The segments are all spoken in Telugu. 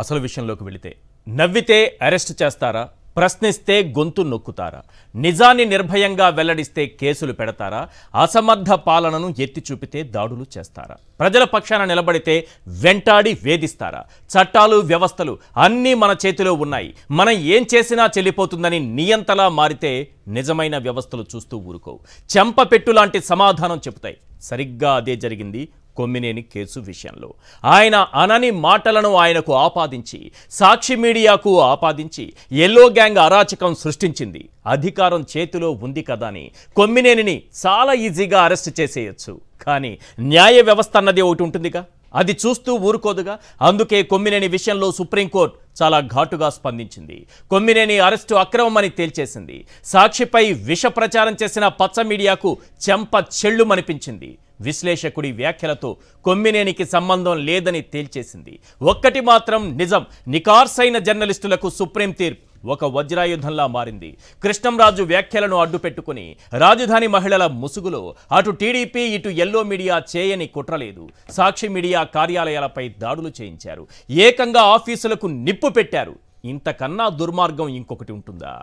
అసలు విషయంలోకి వెళితే నవ్వితే అరెస్ట్ చేస్తారా, ప్రశ్నిస్తే గొంతు నొక్కుతారా, నిజాన్ని నిర్భయంగా వెల్లడిస్తే కేసులు పెడతారా, అసమర్థ పాలనను ఎత్తి చూపితే దాడులు చేస్తారా, ప్రజల పక్షాన నిలబడితే వెంటాడి వేధిస్తారా? చట్టాలు వ్యవస్థలు అన్నీ మన చేతిలో ఉన్నాయి, మనం ఏం చేసినా చెల్లిపోతుందని నియంతలా మారితే నిజమైన వ్యవస్థలు చూస్తూ ఊరుకోవు, చెంపపెట్టు లాంటి సమాధానం చెబుతాయి. సరిగ్గా అదే జరిగింది కొమ్మినేని కేసు విషయంలో. ఆయన అనని మాటలను ఆయనకు ఆపాదించి, సాక్షి మీడియాకు ఆపాదించి ఎల్లో గ్యాంగ్ అరాచకం సృష్టించింది. అధికారం చేతిలో ఉంది కదా అని కొమ్మినేనిని చాలా ఈజీగా అరెస్ట్ చేసేయచ్చు. కానీ న్యాయ వ్యవస్థ అన్నది ఒకటి ఉంటుందిగా, అది చూస్తూ ఊరుకోదుగా. అందుకే కొమ్మినేని విషయంలో సుప్రీంకోర్టు చాలా ఘాటుగా స్పందించింది. కొమ్మినేని అరెస్టు అక్రమమని తేల్చేసింది. సాక్షిపై విష ప్రచారం చేసిన పచ్చ మీడియాకు చెంప చెళ్ళుమనిపించింది. విశ్లేషకుడి వ్యాఖ్యలతో కొమ్మినేనికి సంబంధం లేదని తేల్చేసింది. ఒక్కటి మాత్రం నిజం, నికార్సైన జర్నలిస్టులకు సుప్రీం తీర్పు ఒక వజ్రాయుధంలా మారింది. కృష్ణంరాజు వ్యాఖ్యలను అడ్డుపెట్టుకుని రాజధాని మహిళల ముసుగులో అటు టీడీపీ ఇటు ఎల్లో మీడియా చేయని కుట్రలేదు. సాక్షి మీడియా కార్యాలయాలపై దాడులు చేయించారు, ఏకంగా ఆఫీసులకు నిప్పు పెట్టారు. ఇంతకన్నా దుర్మార్గం ఇంకొకటి ఉంటుందా?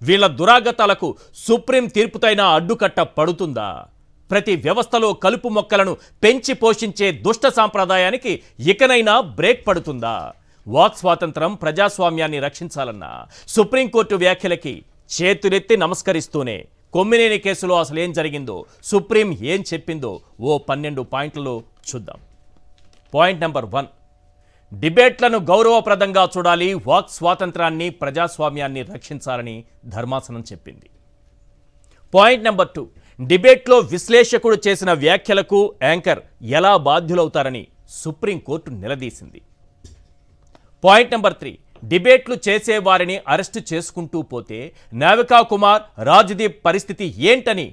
వీళ్ళ దురాగతాలకు సుప్రీం తీర్పుతైనా అడ్డుకట్ట పడుతుందా? ప్రతి వ్యవస్థలో కలుపు మొక్కలను పెంచి పోషించే దుష్ట సాంప్రదాయానికి ఇకనైనా బ్రేక్ పడుతుందా? వాక్ స్వాతంత్రం, ప్రజాస్వామ్యాన్ని రక్షించాలన్న సుప్రీంకోర్టు వ్యాఖ్యలకి చేతులెత్తి నమస్కరిస్తూనే కొమ్మినేని కేసులో అసలు ఏం జరిగిందో, సుప్రీం ఏం చెప్పిందో ఓ 12 పాయింట్లలో చూద్దాం. పాయింట్ నెంబర్ 1, డిబేట్లను గౌరవప్రదంగా చూడాలి, వాక్ స్వాతంత్రాన్ని, ప్రజాస్వామ్యాన్ని రక్షించాలని ధర్మాసనం చెప్పింది. పాయింట్ నెంబర్ 2, డిబేట్లో విశ్లేషకుడు చేసిన వ్యాఖ్యలకు యాంకర్ ఎలా బాధ్యులవుతారని సుప్రీంకోర్టు నిలదీసింది. పాయింట్ నెంబర్ 3, డిబేట్లు చేసేవారిని అరెస్టు చేసుకుంటూ పోతే నావికా కుమార్, రాజ్దీప్ పరిస్థితి ఏంటని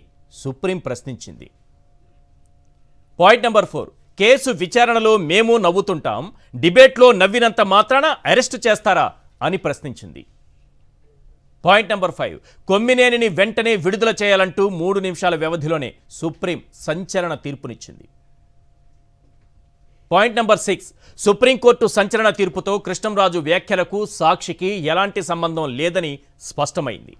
సుప్రీం ప్రశ్నించింది. పాయింట్ నెంబర్ 4, కేసు విచారణలో మేము నవ్వుతుంటాం, డిబేట్లో నవ్వినంత మాత్రాన అరెస్టు చేస్తారా అని ప్రశ్నించింది. పాయింట్ నెంబర్ 5, కొమ్మినేనిని వెంటనే విడుదల చేయాలంటూ 3 నిమిషాల వ్యవధిలోనే సుప్రీం సంచలన తీర్పునిచ్చింది. పాయింట్ నెంబర్ 6, సుప్రీంకోర్టు సంచలన తీర్పుతో కృష్ణంరాజు వ్యాఖ్యలకు సాక్షికి ఎలాంటి సంబంధం లేదని స్పష్టమైంది.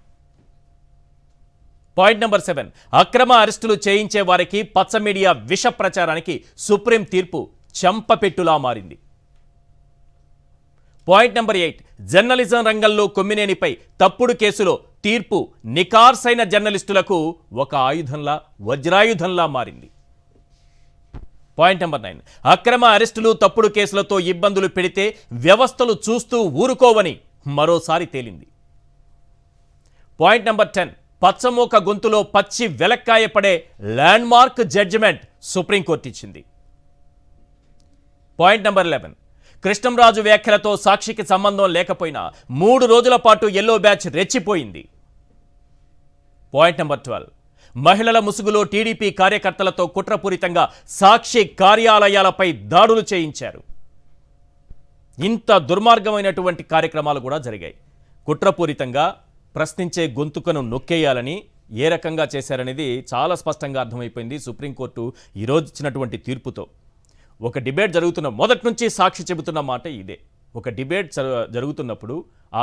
పాయింట్ నెంబర్ 7, అక్రమ అరెస్టులు చేయించే వారికి పచ్చ మీడియా విష ప్రచారానికి సుప్రీం తీర్పు చెంపపెట్టులా మారింది. పాయింట్ నెంబర్ 8, జర్నలిజం రంగంలో కొమ్మినేనిపై తప్పుడు కేసులో తీర్పు నికార్సైన జర్నలిస్టులకు ఒక ఆయుధంలా, వజ్రాయుధంలా మారింది. పాయింట్ నెంబర్ 9, అక్రమ అరెస్టులు, తప్పుడు కేసులతో ఇబ్బందులు పెడితే వ్యవస్థలు చూస్తూ ఊరుకోవని మరోసారి తేలింది. పాయింట్ నెంబర్ 10, పచ్చమూక గొంతులో పచ్చి వెలక్కాయ పడే ల్యాండ్ మార్క్ జడ్జిమెంట్ సుప్రీంకోర్టు ఇచ్చింది. పాయింట్ నెంబర్ 11, కృష్ణంరాజు వ్యాఖ్యలతో సాక్షికి సంబంధం లేకపోయినా 3 రోజుల పాటు ఎల్లో బ్యాచ్ రెచ్చిపోయింది. పాయింట్ నెంబర్ 12, మహిళల ముసుగులో టీడీపీ కార్యకర్తలతో కుట్రపూరితంగా సాక్షి కార్యాలయాలపై దాడులు చేయించారు. ఇంత దుర్మార్గమైనటువంటి కార్యక్రమాలు కూడా జరిగాయి. కుట్రపూరితంగా ప్రశ్నించే గొంతుకను నొక్కేయాలని ఏ రకంగా చేశారనేది చాలా స్పష్టంగా అర్థమైపోయింది సుప్రీంకోర్టు ఈరోజు ఇచ్చినటువంటి తీర్పుతో. ఒక డిబేట్ జరుగుతున్న మొదటి నుంచి సాక్షి చెబుతున్న మాట ఇదే. ఒక డిబేట్ జరుగుతున్నప్పుడు ఆ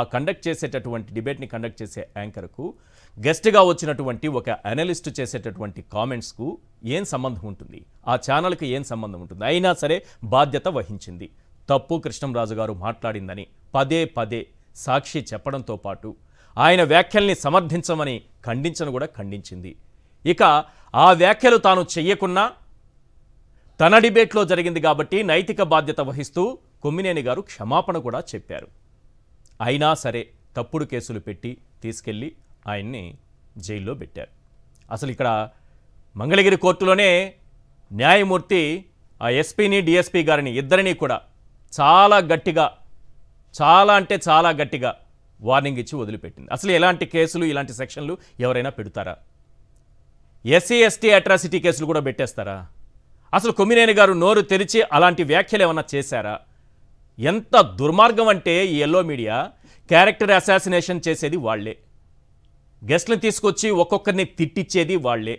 డిబేట్ని కండక్ట్ చేసే యాంకర్కు గెస్ట్గా వచ్చినటువంటి ఒక అనలిస్ట్ చేసేటటువంటి కామెంట్స్కు ఏం సంబంధం ఉంటుంది, ఆ ఛానల్కి ఏం సంబంధం ఉంటుంది? అయినా సరే బాధ్యత వహించింది. తప్పు కృష్ణంరాజు గారు మాట్లాడిందని పదే పదే సాక్షి చెప్పడంతో పాటు ఆయన వ్యాఖ్యల్ని సమర్థించమని కూడా ఖండించింది. ఇక ఆ వ్యాఖ్యలు తాను చెయ్యకున్నా తన డిబేట్లో జరిగింది కాబట్టి నైతిక బాధ్యత వహిస్తూ కొమ్మినేని గారు క్షమాపణ కూడా చెప్పారు. అయినా సరే తప్పుడు కేసులు పెట్టి తీసుకెళ్ళి ఆయన్ని జైల్లో పెట్టారు. అసలు ఇక్కడ మంగళగిరి కోర్టులోనే న్యాయమూర్తి ఆ ఎస్పీని, డిఎస్పీ గారిని ఇద్దరినీ కూడా చాలా గట్టిగా వార్నింగ్ ఇచ్చి వదిలిపెట్టింది. అసలు ఎలాంటి కేసులు, ఇలాంటి సెక్షన్లు ఎవరైనా పెడతారా? ఎస్సీ ఎస్టీ అట్రాసిటీ కేసులు కూడా పెట్టేస్తారా? అసలు కొమ్మినేని గారు నోరు తెరిచి అలాంటి వ్యాఖ్యలు ఏమన్నా చేశారా? ఎంత దుర్మార్గం అంటే ఈ ఎల్లో మీడియా క్యారెక్టర్ అసాసినేషన్ చేసేది వాళ్లే, గెస్ట్లను తీసుకొచ్చి ఒక్కొక్కరిని తిట్టించేది వాళ్లే,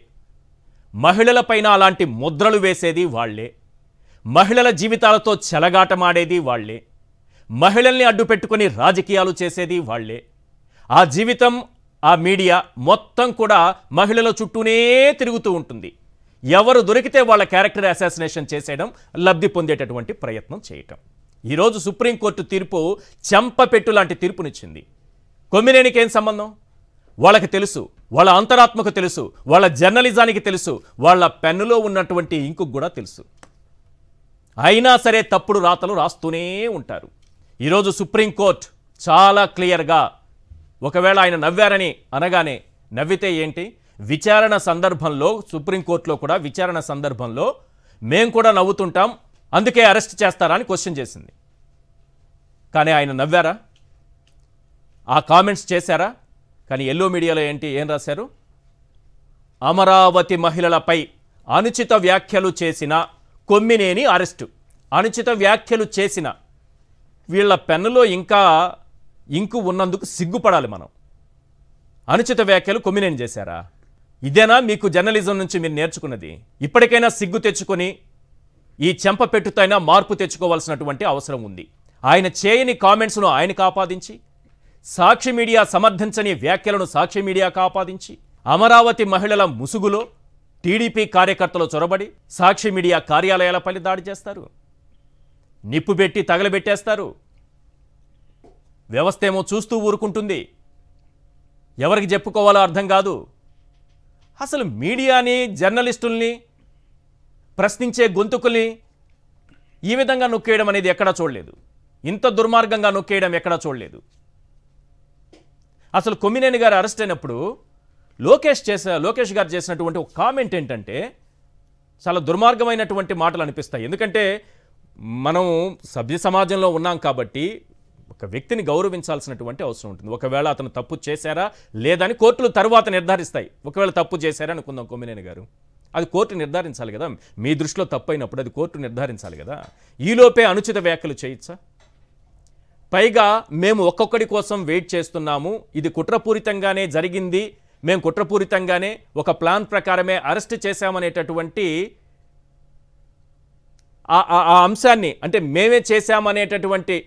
మహిళలపైన అలాంటి ముద్రలు వేసేది వాళ్లే, మహిళల జీవితాలతో చెలగాటమాడేది వాళ్లే, మహిళల్ని అడ్డు పెట్టుకొని రాజకీయాలు చేసేది వాళ్లే. ఆ జీవితం, ఆ మీడియా మొత్తం కూడా మహిళల చుట్టూనే తిరుగుతూ ఉంటుంది. ఎవరు దొరికితే వాళ్ళ క్యారెక్టర్ అసాసినేషన్ చేసేయడం, లబ్ధి పొందేటటువంటి ప్రయత్నం చేయటం. ఈరోజు సుప్రీంకోర్టు తీర్పు చెంపపెట్టు లాంటి తీర్పునిచ్చింది. కొమ్మినేనికి ఏం సంబంధం? వాళ్ళకి తెలుసు, వాళ్ళ అంతరాత్మకు తెలుసు, వాళ్ళ జర్నలిజానికి తెలుసు, వాళ్ళ పెన్నులో ఉన్నటువంటి ఇంకు కూడా తెలుసు. అయినా సరే తప్పుడు రాతలు రాస్తూనే ఉంటారు. ఈరోజు సుప్రీంకోర్టు చాలా క్లియర్గా, ఒకవేళ ఆయన నవ్వారని అనగానే, నవ్వితే ఏంటి, విచారణ సందర్భంలో సుప్రీంకోర్టులో కూడా విచారణ సందర్భంలో మేము కూడా నవ్వుతుంటాం, అందుకే అరెస్ట్ చేస్తారా అని క్వశ్చన్ చేసింది. కానీ ఆయన నవ్వారా? ఆ కామెంట్స్ చేశారా? కానీ ఎల్లో మీడియాలో ఏం రాశారు? అమరావతి మహిళలపై అనుచిత వ్యాఖ్యలు చేసిన కొమ్మినేని అరెస్టు. అనుచిత వ్యాఖ్యలు చేసిన వీళ్ళ పెన్నులో ఇంకా ఇంకు ఉన్నందుకు సిగ్గుపడాలి మనం. అనుచిత వ్యాఖ్యలు కొమ్మినేని చేశారా? ఇదేనా మీకు జర్నలిజం నుంచి మీరు నేర్చుకున్నది? ఇప్పటికైనా సిగ్గు తెచ్చుకొని ఈ చెంపపెట్టుతైనా మార్పు తెచ్చుకోవాల్సినటువంటి అవసరం ఉంది. ఆయన చేయని కామెంట్స్ను ఆయనకు ఆపాదించి, సాక్షి మీడియా సమర్థించని వ్యాఖ్యలను సాక్షి మీడియాకు ఆపాదించి, అమరావతి మహిళల ముసుగులో టీడీపీ కార్యకర్తలు చొరబడి సాక్షి మీడియా కార్యాలయాలపై దాడి చేస్తారు, నిప్పు పెట్టి తగలబెట్టేస్తారు. వ్యవస్థ ఏమో చూస్తూ ఊరుకుంటుంది. ఎవరికి చెప్పుకోవాలో అర్థం కాదు. అసలు మీడియాని, జర్నలిస్టుల్ని, ప్రశ్నించే గొంతుకుల్ని ఈ విధంగా నొక్కేయడం అనేది ఎక్కడా చూడలేదు. ఇంత దుర్మార్గంగా నొక్కేయడం ఎక్కడా చూడలేదు. అసలు కొమ్మినేని గారు అరెస్ట్ అయినప్పుడు లోకేష్ గారు చేసినటువంటి ఒక కామెంట్ ఏంటంటే చాలా దుర్మార్గమైనటువంటి మాటలు అనిపిస్తాయి. ఎందుకంటే మనం సభ్య సమాజంలో ఉన్నాం కాబట్టి ఒక వ్యక్తిని గౌరవించాల్సినటువంటి అవసరం ఉంటుంది. ఒకవేళ అతను తప్పు చేశారా లేదని కోర్టులు తర్వాత నిర్ధారిస్తాయి. ఒకవేళ తప్పు చేశారా అనుకుందాం కొమ్మినేని గారు, అది కోర్టు నిర్ధారించాలి కదా. మీ దృష్టిలో తప్పు అయినప్పుడు అది కోర్టు నిర్ధారించాలి కదా. ఈలోపే అనుచిత వ్యాఖ్యలు చేయొచ్చా? పైగా మేము ఒక్కొక్కడి కోసం వెయిట్ చేస్తున్నాము, ఇది కుట్రపూరితంగానే జరిగింది, మేము కుట్రపూరితంగానే ఒక ప్లాన్ ప్రకారమే అరెస్ట్ చేశామనేటటువంటి ఆ అంశాన్ని, అంటే మేమే చేశామనేటటువంటి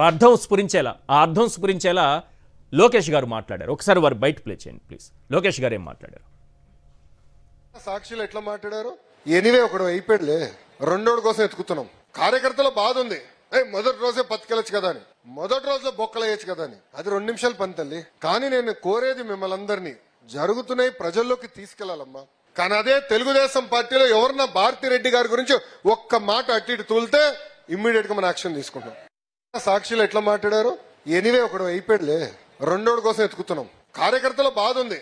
అర్థం స్ఫురించేలా లోకేష్ గారు మాట్లాడారు. ఒకసారి వారు బయట ప్లే చేయండి ప్లీజ్. లోకేష్ గారు ఏం మాట్లాడారు? సాక్షిలో ఎట్లా మాట్లాడారు? ఎనివే ఒకడు అయిపోయాడులే, రెండోడు కోసం ఎత్తుకుతున్నాం. కార్యకర్తల బాధ ఉంది, మొదటి రోజే బతికెళ్ళచ్చు కదా అని, మొదటి రోజే బొక్కలేయచ్చు కదా అని. అది 2 నిమిషాలు పని తల్లి. కానీ నేను కోరేది మిమ్మల్ని అందరినీ, జరుగుతున్నాయి ప్రజల్లోకి తీసుకెళ్లాలమ్మా. కానీ అదే తెలుగుదేశం పార్టీలో ఎవరన్నా భారతిరెడ్డి గారి గురించి ఒక్క మాట అట్టి ఇటు తూలితే ఇమ్మీడియట్ గా మన యాక్షన్ తీసుకుంటాం. సాక్షిలో ఎట్లా మాట్లాడారు? ఎనివే ఒకడు అయిపోయాడులే, రెండోడు కోసం ఎత్తుకుతున్నాం. కార్యకర్తల బాధ ఉంది,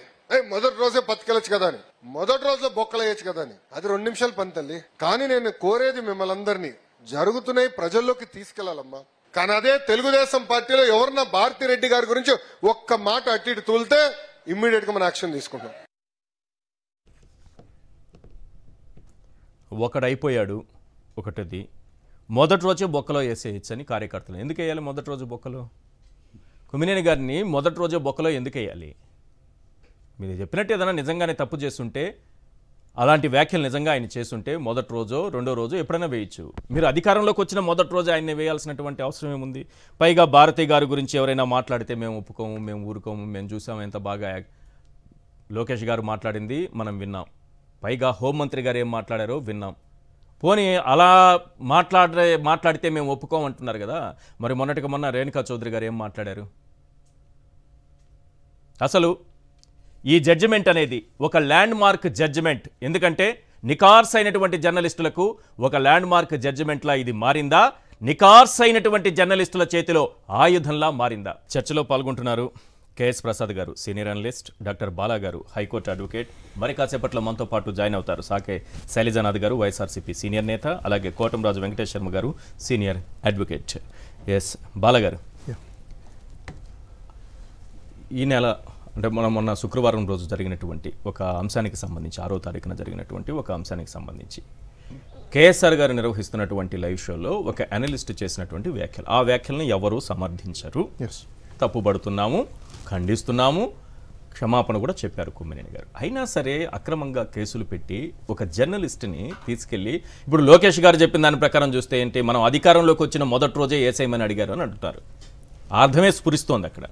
మొదటి రోజే బతికెళ్ళచ్చు కదా అని, మొదటి రోజే బొక్కలేయచ్చు కదా అని. అది 2 నిమిషాలు పని తల్లి. కానీ నేను కోరేది మిమ్మల్ని అందరినీ, జరుగుతున్నాయి ప్రజల్లోకి తీసుకెళ్లాలమ్మా. కానీ అదే తెలుగుదేశం పార్టీలో ఎవరన్నా భారతిరెడ్డి గారి గురించి ఒక్క మాట అట్టి ఇటు తూలితే ఇమ్మీడియట్ గా మన యాక్షన్ తీసుకుంటాం. ఒకడైపోయాడు ఒకటిది, మొదటి రోజే బొక్కలో వేసేయచ్చని కార్యకర్తలు. ఎందుకు వేయాలి మొదటి రోజు బొక్కలో? కొమ్మినేని గారిని మొదటి రోజే బొక్కలో ఎందుకు వేయాలి? మీరు చెప్పినట్టు ఏదైనా నిజంగానే తప్పు చేస్తుంటే, అలాంటి వ్యాఖ్యలు నిజంగా ఆయన చేస్తుంటే మొదటి రోజో రెండో రోజు ఎప్పుడైనా వేయచ్చు. మీరు అధికారంలోకి వచ్చిన మొదటి రోజు ఆయన్ని వేయాల్సినటువంటి అవసరం ఏముంది? పైగా భారతి గారి గురించి ఎవరైనా మాట్లాడితే మేము ఒప్పుకోము, మేము ఊరుకోము, మేము చూసాము ఎంత బాగా లోకేష్ గారు మాట్లాడింది మనం విన్నాం. పైగా హోంమంత్రి గారు ఏం మాట్లాడారో విన్నాం. పోనీ అలా మాట్లాడితే మేము ఒప్పుకోమంటున్నారు కదా. మరి మొన్న రేణుకా చౌదరి గారు ఏం మాట్లాడారు? అసలు ఈ జడ్జిమెంట్ అనేది ఒక ల్యాండ్ మార్క్ జడ్జిమెంట్. ఎందుకంటే నికార్స్ అయినటువంటి జర్నలిస్టులకు ఒక ల్యాండ్ మార్క్ జడ్జిమెంట్లా ఇది మారిందా? నికార్స్ అయినటువంటి జర్నలిస్టుల చేతిలో ఆయుధంలా మారిందా? చర్చలో పాల్గొంటున్నారు కేఎస్ ప్రసాద్ గారు, సీనియర్ అనలిస్ట్, డాక్టర్ బాలా గారు, హైకోర్టు అడ్వకేట్. మరి కాసేపట్లో మనతో పాటు జాయిన్ అవుతారు సాకే శైలజానాథ్ గారు, వైఎస్ఆర్సీపీ సీనియర్ నేత, అలాగే కోటంరాజు వెంకటేష్ శర్మ గారు, సీనియర్ అడ్వకేట్. ఎస్ బాలా గారు, ఈ నెల అంటే మొన్న శుక్రవారం రోజు జరిగినటువంటి ఒక అంశానికి సంబంధించి, 6వ తారీఖున జరిగినటువంటి ఒక అంశానికి సంబంధించి కేఎస్ఆర్ గారు నిర్వహిస్తున్నటువంటి లైవ్ షోలో ఒక అనలిస్ట్ చేసినటువంటి వ్యాఖ్యలు, ఆ వ్యాఖ్యలను ఎవరూ సమర్థించరు, తప్పుపడుతున్నాము, ఖండిస్తున్నాము. క్షమాపణ కూడా చెప్పారు కొమ్మినేని గారు. అయినా సరే అక్రమంగా కేసులు పెట్టి ఒక జర్నలిస్ట్ని తీసుకెళ్లి, ఇప్పుడు లోకేష్ గారు చెప్పిన దాని ప్రకారం చూస్తే ఏంటి, మనం అధికారంలోకి వచ్చిన మొదటి రోజే ఏసేయమని అడిగారు అని అంటున్నారు. అర్థమే స్ఫురిస్తోంది అక్కడ.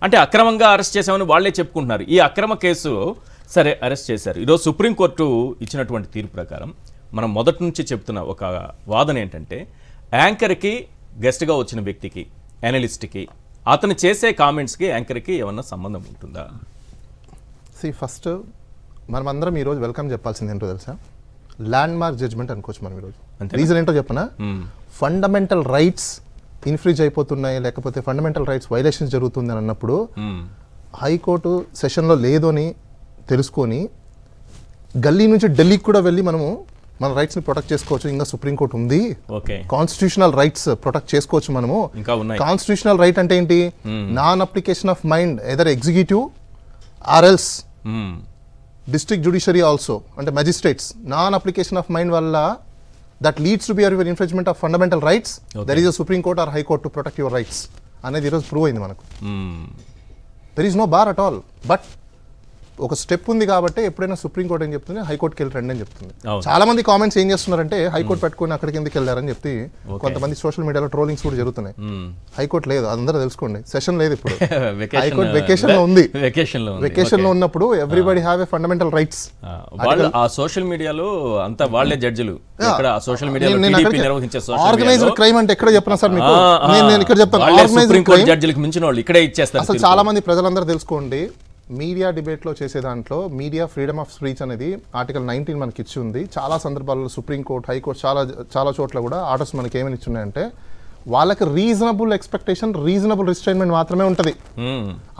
అంటే అక్రమంగా అరెస్ట్ చేశామని వాళ్లే చెప్పుకుంటున్నారు. ఈ అక్రమ కేసు సరే అరెస్ట్ చేశారు. ఈరోజు సుప్రీంకోర్టు ఇచ్చినటువంటి తీర్పు ప్రకారం మనం మొదటి నుంచి చెప్తున్న ఒక వాదన ఏంటంటే, యాంకర్కి గెస్ట్గా వచ్చిన వ్యక్తికి, అనలిస్ట్కి, అతను చేసే కామెంట్స్కి యాంకర్కి ఏమన్నా సంబంధం ఉంటుందా? ఫస్ట్ మనం అందరం ఈరోజు వెల్కమ్ చెప్పాల్సింది ఏంటో తెలుసా, ల్యాండ్ మార్క్ జడ్జ్మెంట్ అనుకోవచ్చు మనం ఈరోజు. రీజన్ ఏంటో చెప్పనా, ఫండమెంటల్ రైట్స్ ఇన్ఫ్రీజ్ అయిపోతున్నాయి, లేకపోతే ఫండమెంటల్ రైట్స్ వైలేషన్స్ జరుగుతుంది అని అన్నప్పుడు హైకోర్టు సెషన్లో లేదు అని తెలుసుకొని గల్లీ నుంచి ఢిల్లీకి కూడా వెళ్ళి మనము మన రైట్స్ని ప్రొటెక్ట్ చేసుకోవచ్చు. ఇంకా సుప్రీంకోర్టు ఉంది, కాన్స్టిట్యూషనల్ రైట్స్ ప్రొటెక్ట్ చేసుకోవచ్చు మనము. కాన్స్టిట్యూషనల్ రైట్ అంటే ఏంటి, non application of mind either executive or else district judiciary also, అంటే magistrates non application of mind వల్ల that leads to be your infringement of fundamental rights, there is a supreme court or high court to protect your rights అనేది ఈరోజు ప్రూవ్ అయింది మనకు. There is no bar at all. But ఒక స్టెప్ ఉంది కాబట్టి ఎప్పుడైనా సుప్రీంకోర్టు ఏం చెప్తుంది, హైకోర్టుకి వెళ్ళి రండి అని చెప్తుంది. చాలా మంది కామెంట్స్ ఏం చేస్తున్నారంటే హైకోర్టు పెట్టుకుని అక్కడికి ఎందుకు వెళ్ళారని చెప్పి కొంతమంది సోషల్ మీడియాలో ట్రోలింగ్స్ కూడా జరుగుతున్నాయి. హైకోర్టు లేదు, అందరూ తెలుసుకోండి, సెషన్ లేదు ఇప్పుడు. హైకోర్టు వెకేషన్ లో ఉంది. వెకేషన్ లో ఉన్నప్పుడు everybody have a fundamental rights. ఆ సోషల్ మీడియాలో అంతా వాళ్ళే జడ్జిలు. ఆర్గనైజ్డ్ క్రైమ్ అంటే ఎక్కడ చెప్పినా సార్ మీకు, నేను ఇక్కడ చెప్తాను, ఆర్గనైజ్డ్ క్రైమ్ జడ్జిలకు మించిన వాళ్ళు ఇక్కడే ఇచ్చేస్తారు. అసలు చాలా మంది ప్రజలందరూ తెలుసుకోండి, మీడియా డిబేట్లో చేసే దాంట్లో మీడియా ఫ్రీడమ్ ఆఫ్ స్పీచ్ అనేది ఆర్టికల్ 19 మనకి ఇచ్చి ఉంది. చాలా సందర్భాల్లో సుప్రీంకోర్టు, హైకోర్టు చాలా చోట్ల కూడా ఆర్డర్స్ మనకి ఏమని ఇచ్చున్నాయంటే వాళ్ళకి రీజనబుల్ ఎక్స్పెక్టేషన్, రీజనబుల్ రిస్ట్రైన్మెంట్ మాత్రమే ఉంటుంది.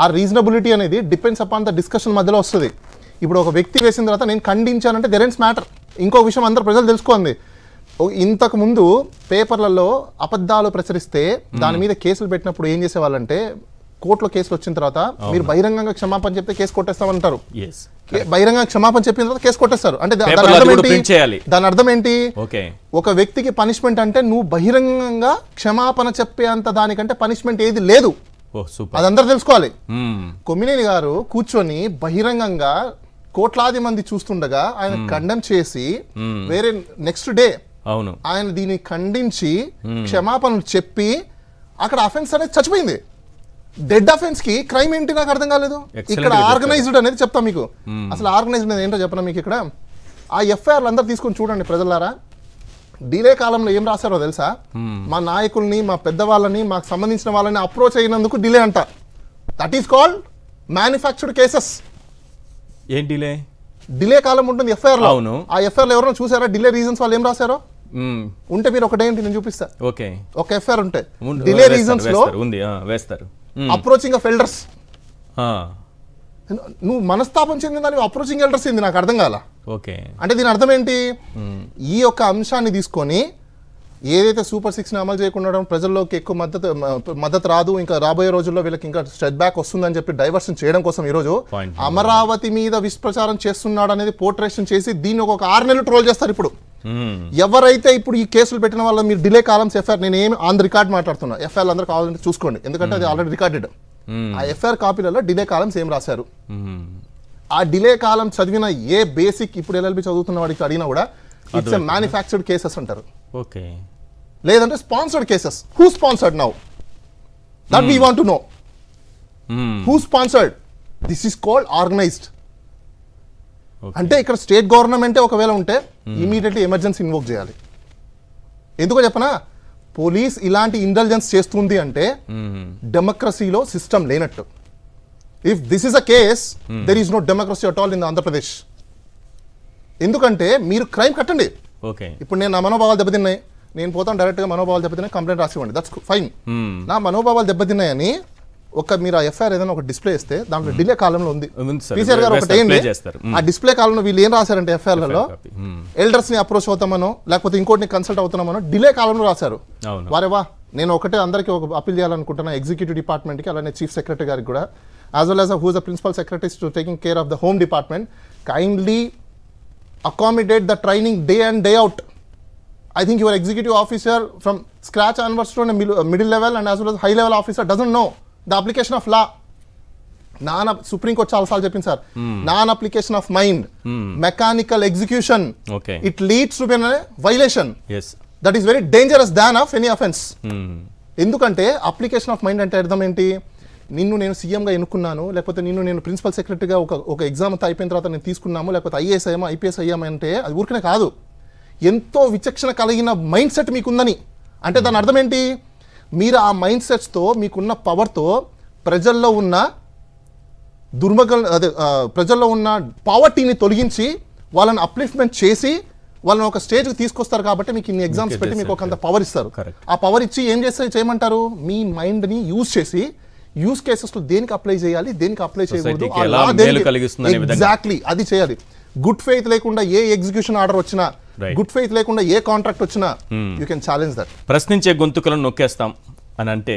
ఆ రీజనబిలిటీ అనేది డిపెండ్స్ అపాన్ ద డిస్కషన్ మధ్యలో వస్తుంది. ఇప్పుడు ఒక వ్యక్తి వేసిన తర్వాత నేను ఖండించానంటే దెర్ ఎండ్స్ మ్యాటర్. ఇంకో విషయం అందరూ ప్రజలు తెలుసుకోండి, ఇంతకు ముందు పేపర్లలో అబద్ధాలు ప్రచురిస్తే దాని మీద కేసులు పెట్టినప్పుడు ఏం చేసేవాళ్ళంటే, కోర్టులో కేసులు వచ్చిన తర్వాత మీరు బహిరంగంగా క్షమాపణ చెప్తే కేసు కొట్టేస్తామంటారు. బహిరంగ క్షమాపణ చెప్పిన తర్వాత కేసు కొట్టేస్తారు. అంటే దాని అర్థం ఏంటి, ఒక వ్యక్తికి పనిష్మెంట్ అంటే నువ్వు బహిరంగంగా క్షమాపణ చెప్పేంత దానికంటే పనిష్మెంట్ ఏది లేదు. అదందరూ తెలుసుకోవాలి. కొమ్మినేని గారు కూర్చొని బహిరంగంగా కోట్లాది మంది చూస్తుండగా ఆయన కండెమ్ చేసి వేరే నెక్స్ట్ డే ఆయన దీన్ని ఖండించి క్షమాపణలు చెప్పి అక్కడ అఫెన్స్ అనేది చచ్చిపోయింది. డెడ్ అఫెన్స్ కి క్రైమ్ ఏంటి నాకు అర్థం కాలేదు. ఇక్కడ ఆర్గనైజ్డ్ అనేది చెప్తా మీకు. అసలు ఆర్గనైజ్డ్ అనేది ఏంటో చెప్పనా మీకు. ఇక్కడ ఆ ఎఫ్ఐఆర్లు అందరూ తీసుకొని చూడండి ప్రజలారా. డిలే కాలంలో ఏం రాశారో తెలుసా, మా నాయకుల్ని, మా పెద్దవాళ్ళని, మాకు సంబంధించిన వాళ్ళని అప్రోచ్ అయినందుకు డిలే అంట. That is called manufactured cases. ఏం డిలే? డిలే కాలం ఉంటుంది ఎఫ్ఐఆర్ లో. ఆ ఎఫ్ఐఆర్ లో ఎవరైనా చూసారా డిలే రీజన్స్ వాళ్ళు ఏం రాశారో? ఉంటే మీరు ఒకటేంటి నేను చూపిస్తా. ఒక ఎఫ్ఐఆర్ ఉంటే డిలే రీజన్స్ లో వేస్తారు అప్రోచింగ్ ఆఫ్ ఎల్డర్స్. నువ్వు మనస్తాపం చెందిందని అప్రోచింగ్ ఎల్డర్స్ ఏంది నాకు అర్థం కాల. అంటే దీని అర్థం ఏంటి, ఈ యొక్క అంశాన్ని తీసుకొని ఏదైతే సూపర్ 6 అమలు చేయకుండా ప్రజల్లోకి ఎక్కువ మద్దతు రాదు, ఇంకా రాబోయే రోజుల్లో వీళ్ళకి ఇంకా స్టెప్ బ్యాక్ వస్తుందని చెప్పి డైవర్షన్ చేయడం కోసం ఈరోజు అమరావతి మీద విష్ప్రచారం చేస్తున్నాడు అనేది పోర్ట్రేషన్ చేసి దీన్ని ఒక 6 నెలలు ట్రోల్ చేస్తారు. ఇప్పుడు ఎవరైతే ఇప్పుడు ఈ కేసులు పెట్టిన వాళ్ళ మీరు డిలే కాలమ్స్ ఎఫ్ఐఆర్, నేను ఏమి ఆన్ ది రికార్డ్ మాట్లాడుతున్నా, ఎఫ్ఐఆర్ అందరూ కావాలంటే చూసుకోండి, ఎందుకంటే అది ఆల్రెడీ రికార్డెడ్. ఆ ఎఫ్ఐఆర్ కాపీలలో డిలే కాలమ్స్ ఏం రాశారు, ఆ డిలే కాలం చదివిన ఏ బేసిక్ ఇప్పుడు ఎల్ఎల్బి చదువుతున్న వాడికి అడిగినా కూడా ఇట్స్ ఎ మ్యానుఫ్యాక్చర్డ్ కేసెస్ అంటారు. లేదంటే sponsored cases. Who sponsored now? That we want to know. Who sponsored? This is called organised. అంటే ఇక్కడ స్టేట్ గవర్నమెంటే ఒకవేళ ఉంటే ఇమీడియట్లీ ఎమర్జెన్సీ ఇన్వోక్ చేయాలి. ఎందుకో చెప్పనా, పోలీస్ ఇలాంటి ఇంటెలిజెన్స్ చేస్తుంది అంటే డెమోక్రసీలో సిస్టమ్ లేనట్టు. If this is a case there is no democracy at all in Andhra Pradesh. ఎందుకంటే మీరు క్రైమ్ కట్టండి. ఇప్పుడు నేను నా మనోభావాలు దెబ్బతిన్నాయి, నేను పోతాను డైరెక్ట్గా మనోభావాలు దెబ్బతిన్నాయి కంప్లైంట్ రాసివ్వండి, దట్స్ ఫైన్. నా మనోభావాలు దెబ్బతిన్నాయని మీరు ఆ ఎఫ్ఐఆర్ ఏదైనా ఒక డిస్ప్లే ఇస్తే దాంట్లో డిలే కాలంలో ఉంది. పీసీఆర్ గారు ఒకటి ఏంటి, ఆ డిస్ప్లే కాలంలో వీళ్ళు ఏం రాశారంటే ఎఫ్ఐఆర్లలో ఎల్డర్స్ ని అప్రోచ్ అవుతామనో లేకపోతే ఇంకోటిని కన్సల్ట్ అవుతున్నామనో డిలే కాలంలో రాశారు. వారేవా, నేను ఒకటే అందరికీ ఒక అపీల్ చేయాలనుకుంటున్నా, ఎగ్జిక్యూటివ్ డిపార్ట్మెంట్కి అలానే చీఫ్ సెక్రటరీ గారికి కూడా, as well as who is the principal secretaries to taking care of the home department, kindly accommodate the training day and day out. I think your executive officer from scratch onwards to a middle level and as well as high level officer doesn't know the application of law. Supreme court చాలాసార్లు చెప్పింది sir, non application of mind, mechanical execution, it leads to violation. That is very dangerous than of any offence. ఎందుకంటే అప్లికేషన్ ఆఫ్ మైండ్ అంటే అర్థం ఏంటి? నిన్ను నేను సీఎంగా ఎన్నుకున్నాను, లేకపోతే నిన్ను నేను ప్రిన్సిపల్ సెక్రటరీగా ఒక ఎగ్జామ్ అంతా అయిపోయిన తర్వాత నేను తీసుకున్నాము, లేకపోతే ఐఏఎస్ అయ్యామో ఐపీఎస్ అయ్యామంటే అది ఊరికనే కాదు, ఎంతో విచక్షణ కలిగిన మైండ్ సెట్ మీకుందని. అంటే దాని అర్థం ఏంటి? మీరు ఆ మైండ్ సెట్స్తో మీకున్న పవర్తో ప్రజల్లో ఉన్న ప్రజల్లో ఉన్న పావర్టీని తొలగించి వాళ్ళని అప్లిఫ్ట్మెంట్ చేసి వాళ్ళని ఒక స్టేజ్కి తీసుకొస్తారు. కాబట్టి మీకు ఇన్ని ఎగ్జామ్స్ పెట్టి మీకు ఒక పవర్ ఇస్తారు. ఆ పవర్ ఇచ్చి ఏం చేయమంటారు? మీ మైండ్ని యూజ్ చేసి యూజ్ కేసెస్లో దేనికి అప్లై చేయాలి, దేనికి అప్లై చేయకూడదు, ఎగ్జాక్ట్లీ అది చేయాలి. గుడ్ ఫెయిత్ లేకుండా ఏ ఎగ్జిక్యూషన్ ఆర్డర్ వచ్చినా, గుడ్ ఫెయిత్ లేకుండా ఏ కాంట్రాక్ట్ వచ్చినా యూ కెన్ ఛాలెంజ్ దట్. ప్రశ్నించే గొంతుకలను నొక్కేస్తాం అని అంటే,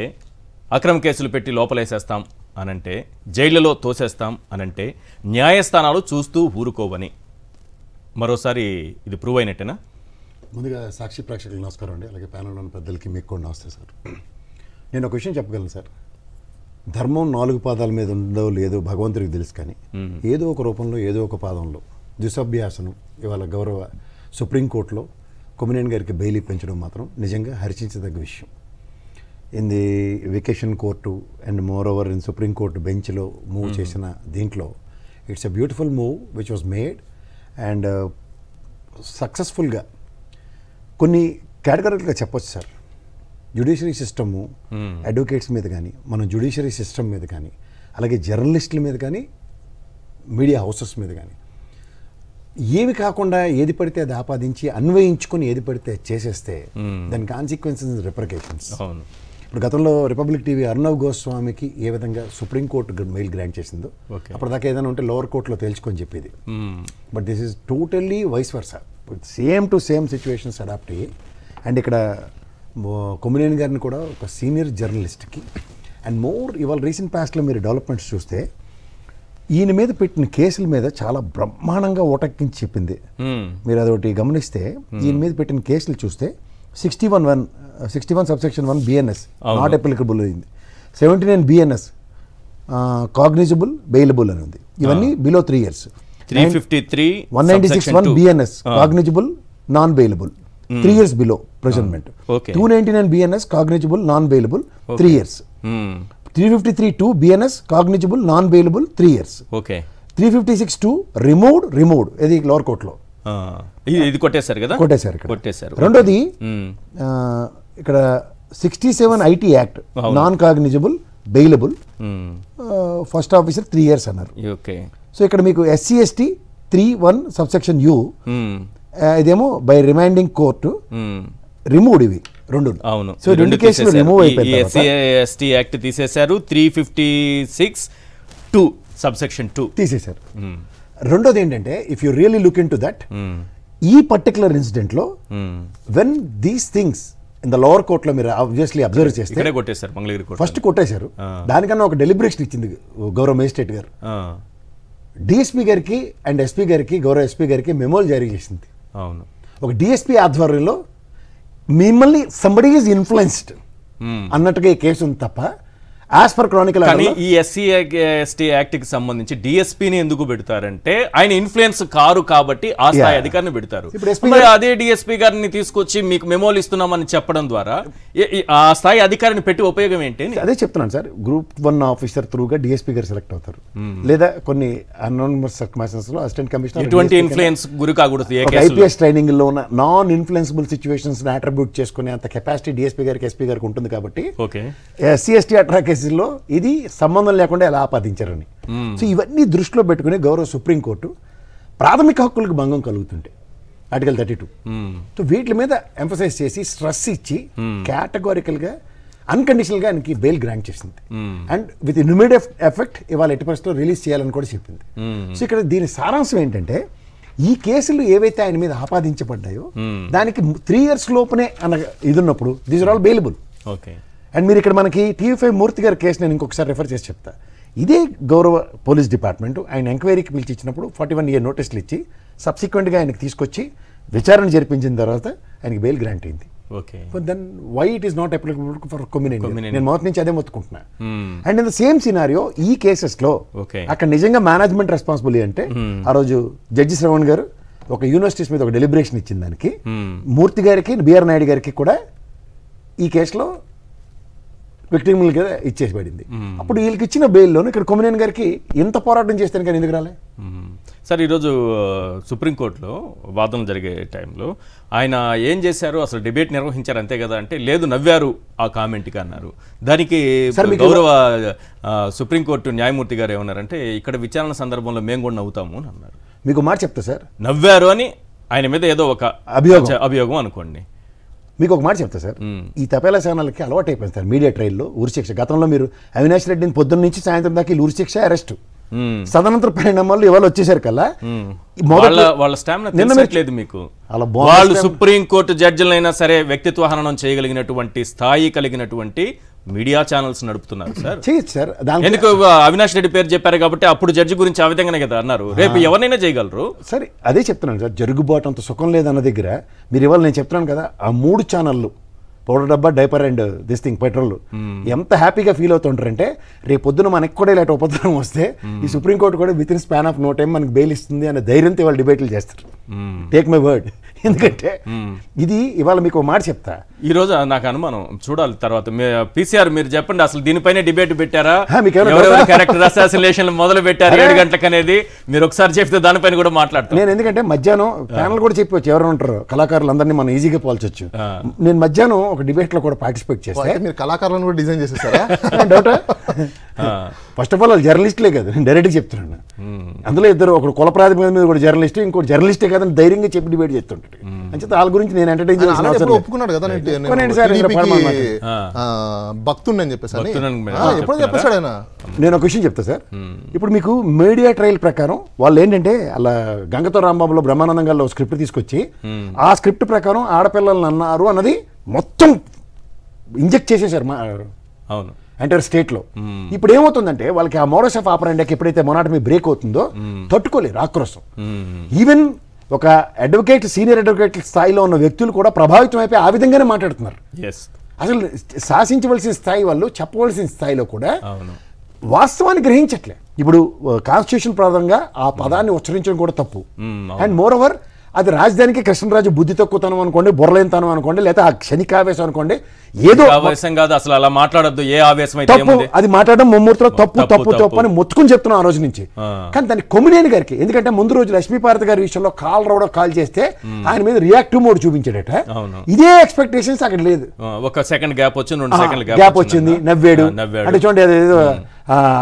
అక్రమ కేసులు పెట్టి లోపలేసేస్తాం అనంటే, జైళ్లలో తోసేస్తాం అనంటే న్యాయస్థానాలు చూస్తూ ఊరుకోవని మరోసారి ఇది ప్రూవ్ అయినట్టేనా? ముందుగా సాక్షి ప్రేక్షకులకు నమస్కారం అండి, అలాగే ప్యానెల్లో ఉన్న పెద్దలకి మీకు కూడా నమస్తే సార్. నేను ఒక విషయం చెప్పగలను సార్, ధర్మం 4 పాదాల మీద ఉందో లేదో భగవంతుడికి తెలుసు, కానీ ఏదో ఒక రూపంలో ఏదో ఒక పాదంలో దుసభ్యాసనం ఇవాళ గౌరవ సుప్రీంకోర్టులో కొమ్మినేని గారికి బెయిల్ ఇప్పించడం మాత్రం నిజంగా హర్షించదగ్గ విషయం. In the vacation court and more over in supreme court బెంచ్లో మూవ్ చేసిన దీంట్లో it's a beautiful move which was made and సక్సెస్ఫుల్గా కొన్ని కేటగిరీలుగా చెప్పొచ్చు సార్. జ్యుడిషియరీ సిస్టము అడ్వకేట్స్ మీద కానీ, మన జ్యుడిషియరీ సిస్టమ్ మీద కానీ, అలాగే జర్నలిస్టుల మీద కానీ, మీడియా హౌసెస్ మీద కానీ ఏమి కాకుండా ఏది పడితే అది ఆపాదించి అన్వయించుకొని ఏది పడితే చేసేస్తే దాని కాన్సిక్వెన్సెస్ రిపర్కేషన్స్. ఇప్పుడు గతంలో రిపబ్లిక్ టీవీ అర్నవ్ గోస్వామికి ఏ విధంగా సుప్రీంకోర్టు మెయిల్ గ్రాంట్ చేసిందో అప్పటిదాకా ఏదైనా ఉంటే లోవర్ కోర్టులో తేల్చుకొని చెప్పేది. But this is totally vice versa, same to same situations adapt అయ్యి. అండ్ ఇక్కడ కొమ్మినేని గారిని కూడా ఒక సీనియర్ జర్నలిస్ట్కి అండ్ మోర్ ఇవాళ రీసెంట్ పాస్ట్లో మీరు డెవలప్మెంట్స్ చూస్తే ఈయన మీద పెట్టిన కేసుల మీద చాలా బ్రహ్మాండంగా ఓటక్కించి చెప్పింది. మీరు అదొకటి గమనిస్తే ఈయన మీద పెట్టిన కేసులు చూస్తే 61 సబ్సెక్షన్ 1 BNS నాట్ అప్లికబుల్ అయింది, 79 BNS కాగ్నిజబుల్ బెయిలబుల్ అని ఉంది. ఇవన్నీ below 3 years. 196 1 BNS cognizable non bailable 3 years below ప్రెజర్మెంట్. 299 BNS cognizable non bailable 3 years. 353 2 BNS cognizable non bailable 3 years. 356 2 removed ఇది లోవర్ కోర్టులో ఇది కొట్టేశారు కదా, కొట్టేశారు. రెండోది ఇక్కడ 67 IT act non cognizable bailable first officer 3 years అన్నారు. సో ఇక్కడ మీకు SC ST 3(1) సబ్సెక్షన్ U ఇదేమో బై రిమైండింగ్ కోర్టు రిమూవ్డ్ ఇవి రెండు. అవును, సో రెండు కేసులు రిమూవ్ అయిపోయాయి. SC ST యాక్ట్ తీసేశారు, 356 2 సబ్సెక్షన్ 2 తీసేశారు. రెండోది ఏంటంటే if you really look in to that, ఈ పర్టికులర్ ఇన్సిడెంట్ లో when these things in the lower కోర్టులో మీరు ఆబ్వియస్లీ అబ్జర్వ్ చేస్తే కొట్టేశారు, మంగళగిరి కోర్టు ఫస్ట్ కొట్టేశారు. దానికన్నా ఒక డెలిబరేషన్ ఇచ్చింది గౌరవ మేజిస్ట్రేట్ గారు. డిఎస్పీ గారికి అండ్ ఎస్పీ గారికి, గౌరవ ఎస్పీ గారికి మెమోలు జారీ చేసింది. అవును, ఒక డిఎస్పీ ఆధ్వర్యంలో మిమ్మల్ని సంబడి ఈజ్ ఇన్ఫ్లుయెన్స్డ్ అన్నట్టుగా ఈ కేసు ఉంది తప్ప యాజ్ పర్ క్రానికల్. కానీ ఈ SC ST యాక్ట్ కి సంబంధించి డిఎస్పీని ఎందుకు పెడతారంటే ఆయన ఇన్ఫ్లుయెన్స్ కారు కాబట్టి ఆ స్థాయి అధికారిని పెడతారు. అదే డిఎస్పీ గారిని తీసుకొచ్చి మీకు మెమోలు ఇస్తున్నామని చెప్పడం ద్వారా ఆ స్థాయి అధికారిని పెట్టి ఉపయోగం ఏంటి? అదే చెప్తున్నాను సార్, గ్రూప్ 1 ఆఫీసర్ త్రూగా డిఎస్పీ గారు సెలెక్ట్ అవుతారు, లేదా కొన్ని అనానిమస్ సర్కమ్స్టాన్సెస్ లో అసిస్టెంట్ కమిషనర్ ఎటువంటి ఇన్ఫ్లుయెన్స్ గురి కాకూడదు. IPS ట్రైనింగ్ లో ఉన్న నాన్ ఇన్ఫ్లుయెన్సిబుల్ సిచ్యువేషన్స్ ని అట్రిబ్యూట్ చేసుకునే అంత కెపాసిటీ డిఎస్పీ గారికి ఎస్పీ గారికి ఉంటుంది కాబట్టి SC ST అట్రా కేసుల్లో ఇది సంబంధం లేకుండా ఎలా ఆపాదించారని. సో ఇవన్నీ దృష్టిలో పెట్టుకుని గౌరవ సుప్రీంకోర్టు ప్రాథమిక హక్కులకు భంగం కలుగుతుంటే ఆర్టికల్ 32 సో వీటి మీద ఎంఫసైజ్ చేసి స్ట్రెస్ ఇచ్చి కేటగారికల్గా అన్కండిషనల్గా ఆయనకి బెయిల్ గ్రాంట్ చేసింది. అండ్ విత్ ఇమ్మీడియట్ ఎఫెక్ట్ ఇవాళ ఎట్టి పరిస్థితుల్లో రిలీజ్ చేయాలని కూడా చెప్పింది. సో ఇక్కడ దీని సారాంశం ఏంటంటే ఈ కేసులు ఏవైతే ఆయన మీద ఆపాదించబడ్డాయో దానికి 3 years లోపునే అన్న ఇది ఉన్నప్పుడు these are all bailable. And మీరు ఇక్కడ మనకి TV5 మూర్తి గారి కేసు నేను ఇంకొకసారి రెఫర్ చేసి చెప్తా. ఇదే గౌరవ పోలీస్ డిపార్ట్మెంట్ ఆయన ఎంక్వైరీకి పిలిచి ఇచ్చినప్పుడు 41 year నోటీసులు ఇచ్చి సబ్సిక్వెంట్గా ఆయనకి తీసుకొచ్చి విచారణ జరిపించిన తర్వాత ఆయనకి బెయిల్ గ్రాంట్ అయింది. Okay then why it is not applicable for Kommineni? నేను మొదటి నుంచి అదే మొత్తుకుంటున్నా. And in the same scenario ఈ కేసెస్లో అక్కడ నిజంగా మేనేజ్మెంట్ రెస్పాన్సిబిలిటీ అంటే ఆ రోజు జడ్జి శ్రవణ్ గారు ఒక యూనివర్సిటీస్ మీద ఒక డెలిబరేషన్ ఇచ్చిన దానికి మూర్తి గారికి బిఆర్ నాయుడు గారికి కూడా ఈ కేసులో విక్టిమ్లు కదా ఇచ్చేసిపడింది. అప్పుడు వీళ్ళకి ఇచ్చిన బెయిల్లోనూ ఇక్కడ కొమ్మినేని గారికి ఎంత పోరాటం చేస్తాను కానీ ఎందుకు రాలే? సార్ ఈరోజు సుప్రీంకోర్టులో వాదనలు జరిగే టైంలో ఆయన ఏం చేశారు, అసలు డిబేట్ నిర్వహించారు అంతే కదా అంటే లేదు నవ్వారు ఆ కామెంట్కి అన్నారు. దానికి గౌరవ సుప్రీంకోర్టు న్యాయమూర్తి గారు ఏమన్నారంటే ఇక్కడ విచారణ సందర్భంలో మేము కూడా నవ్వుతాము అని అన్నారు. మీకు మాట చెప్తా సార్, నవ్వారు అని ఆయన మీద ఏదో ఒక అభియోగం అనుకోండి. మీకు ఒక మాట చెప్తా సార్, ఈ తపేలా ఛానల్కి అలవాటు అయిపోయింది సార్ మీడియా ట్రయల్లో ఉరిశిక్ష. గతంలో మీరు అవినాష్ రెడ్డిని పొద్దున్న నుంచి సాయంత్రం దాకా వీళ్ళు ఉరిశిక్ష అరెస్ట్, సదనంతర పరిణామాలు ఇవాళ వచ్చేసారు కల్లా వాళ్ళ స్టామినా లేదు మీకు. వాళ్ళు సుప్రీంకోర్టు జడ్జిలైనా సరే వ్యక్తిత్వ హననం చేయగలిగినటువంటి స్థాయి కలిగినటువంటి మీడియా ఛానల్స్ నడుపుతున్నారు సార్. చేయొచ్చు సార్. ఎందుకు అవినాష్ రెడ్డి పేరు చెప్పారు కాబట్టి అప్పుడు జడ్జి గురించి ఆ విధంగానే కదా అన్నారు, రేపు ఎవరినైనా చేయగలరు. సరే అదే చెప్తున్నాను సార్, జరుగుబాటు అంత సుఖం లేదన్న దగ్గర మీరు ఇవాళ నేను చెప్తున్నాను కదా, ఆ 3 ఛానళ్ళు పౌడర్ డబ్బా diaper and this thing petrol ఎంత హ్యాపీగా ఫీల్ అవుతుంటారంటే రేపు పొద్దున మనకి కూడా ఇలాంటి ఉపద్రవం వస్తే ఈ సుప్రీంకోర్టు కూడా within span of no time మనకి బెయిల్ ఇస్తుంది అనే ధైర్యంతో వాళ్ళు డిబేట్లు చేస్తారు. Take my word. ఎందుకంటే ఇది ఇవాళ మీకు మాట చెప్తా, ఈ రోజు నాకు అనుమానం చూడాలి తర్వాత పీసీఆర్ మీరు చెప్పండి అసలు దీనిపైనే డిబేట్ పెట్టారా, క్యారెక్టర్ అసాసినేషన్ మొదలు పెట్టారు 7 గంటలకు అనేది మీరు ఒకసారి చెప్తే దానిపైన కూడా మాట్లాడతాను నేను. ఎందుకంటే మధ్యాహ్నం ప్యానల్ కూడా చెప్పవచ్చు ఎవరు ఉంటారు కళాకారులు అందరినీ మనం ఈజీగా పోల్చొచ్చు. నేను మధ్యాహ్నం ఒక డిబేట్ లో కూడా పార్టిసిపేట్ చేస్తే మీరు కళాకారులను కూడా డిజైన్ చేసేసారా? డౌట్. ఫస్ట్ ఆఫ్ ఆల్ వాళ్ళు జర్నలిస్టులే కదా, నేను డైరెక్ట్గా చెప్తున్నాను. అందులో ఇద్దరు ఒకరు కుల ప్రాతిపదిక మీద కూడా జర్నలిస్ట్, ఇంకోటి జర్నలిస్టే కాదని ధైర్యంగా చెప్పి డిబేట్ చేస్తుంటాడు. అంచేత వాళ్ళ గురించి నేను ఎంటర్టైన్ చేసిన ఒప్పుకున్నాడు కదా భక్తుడు అని చెప్పేసి ఎప్పుడు చెప్పేశాడు ఆయన. నేను ఒక విషయం చెప్తా సార్, ఇప్పుడు మీకు మీడియా ట్రయల్ ప్రకారం వాళ్ళు ఏంటంటే అలా గంగతో రాంబాబులో బ్రహ్మానందం గారిలో స్క్రిప్ట్ తీసుకొచ్చి ఆ స్క్రిప్ట్ ప్రకారం ఆడపిల్లలను అన్నారు అన్నది మొత్తం ఇంజెక్ట్ చేసేసారు. అవును, ఎంటైర్ స్టేట్లో. ఇప్పుడు ఏమవుతుందంటే వాళ్ళకి ఆ మోడస్ ఆఫ్ ఆపరెంట్కి ఎప్పుడైతే మొనాటమీ బ్రేక్ అవుతుందో తట్టుకోలేరు ఆక్రోశం. ఈవెన్ ఒక అడ్వకేట్ సీనియర్ అడ్వకేట్ స్థాయిలో ఉన్న వ్యక్తులు కూడా ప్రభావితం అయిపోయి ఆ విధంగానే మాట్లాడుతున్నారు. అసలు శాసించవలసిన స్థాయి వాళ్ళు చెప్పవలసిన స్థాయిలో కూడా వాస్తవాన్ని గ్రహించట్లే. ఇప్పుడు కాన్స్టిట్యూషన్ ప్రధానంగా ఆ పదాన్ని ఉచ్చరించడం కూడా తప్పు. అండ్ మోర్ ఓవర్ అది రాజధానికి కృష్ణరాజు బుద్ధి తక్కువతనం అనుకోండి, బుర్రలేనితనం అనుకోండి, లేదా ఆ క్షణికావేశం అనుకోండి, ఏదో ఆవేశం కాదు అసలు అలా మాట్లాడద్దు, ఏ ఆవేశం తప్పు, అది మాట్లాడడం ముమ్మూర్తిలో తప్పు తప్పు తప్పు అని మొత్తుకుని చెప్తున్నాం ఆ రోజు నుంచి. కానీ దాన్ని కొమ్మినేని గారికి ఎందుకంటే ముందు రోజు లక్ష్మీపార్వతి గారి విషయంలో కాల్ రావడో కాల్ చేస్తే ఆయన మీద రియాక్టివ్ మోడ్ చూపించాడట. ఇదే ఎక్స్పెక్టేషన్స్ అక్కడ లేదు. ఒక సెకండ్ గ్యాప్ వచ్చింది, 2 సెకండ్ గ్యాప్ వచ్చింది, నవ్వాడు. అంటే చూడండి అదేదో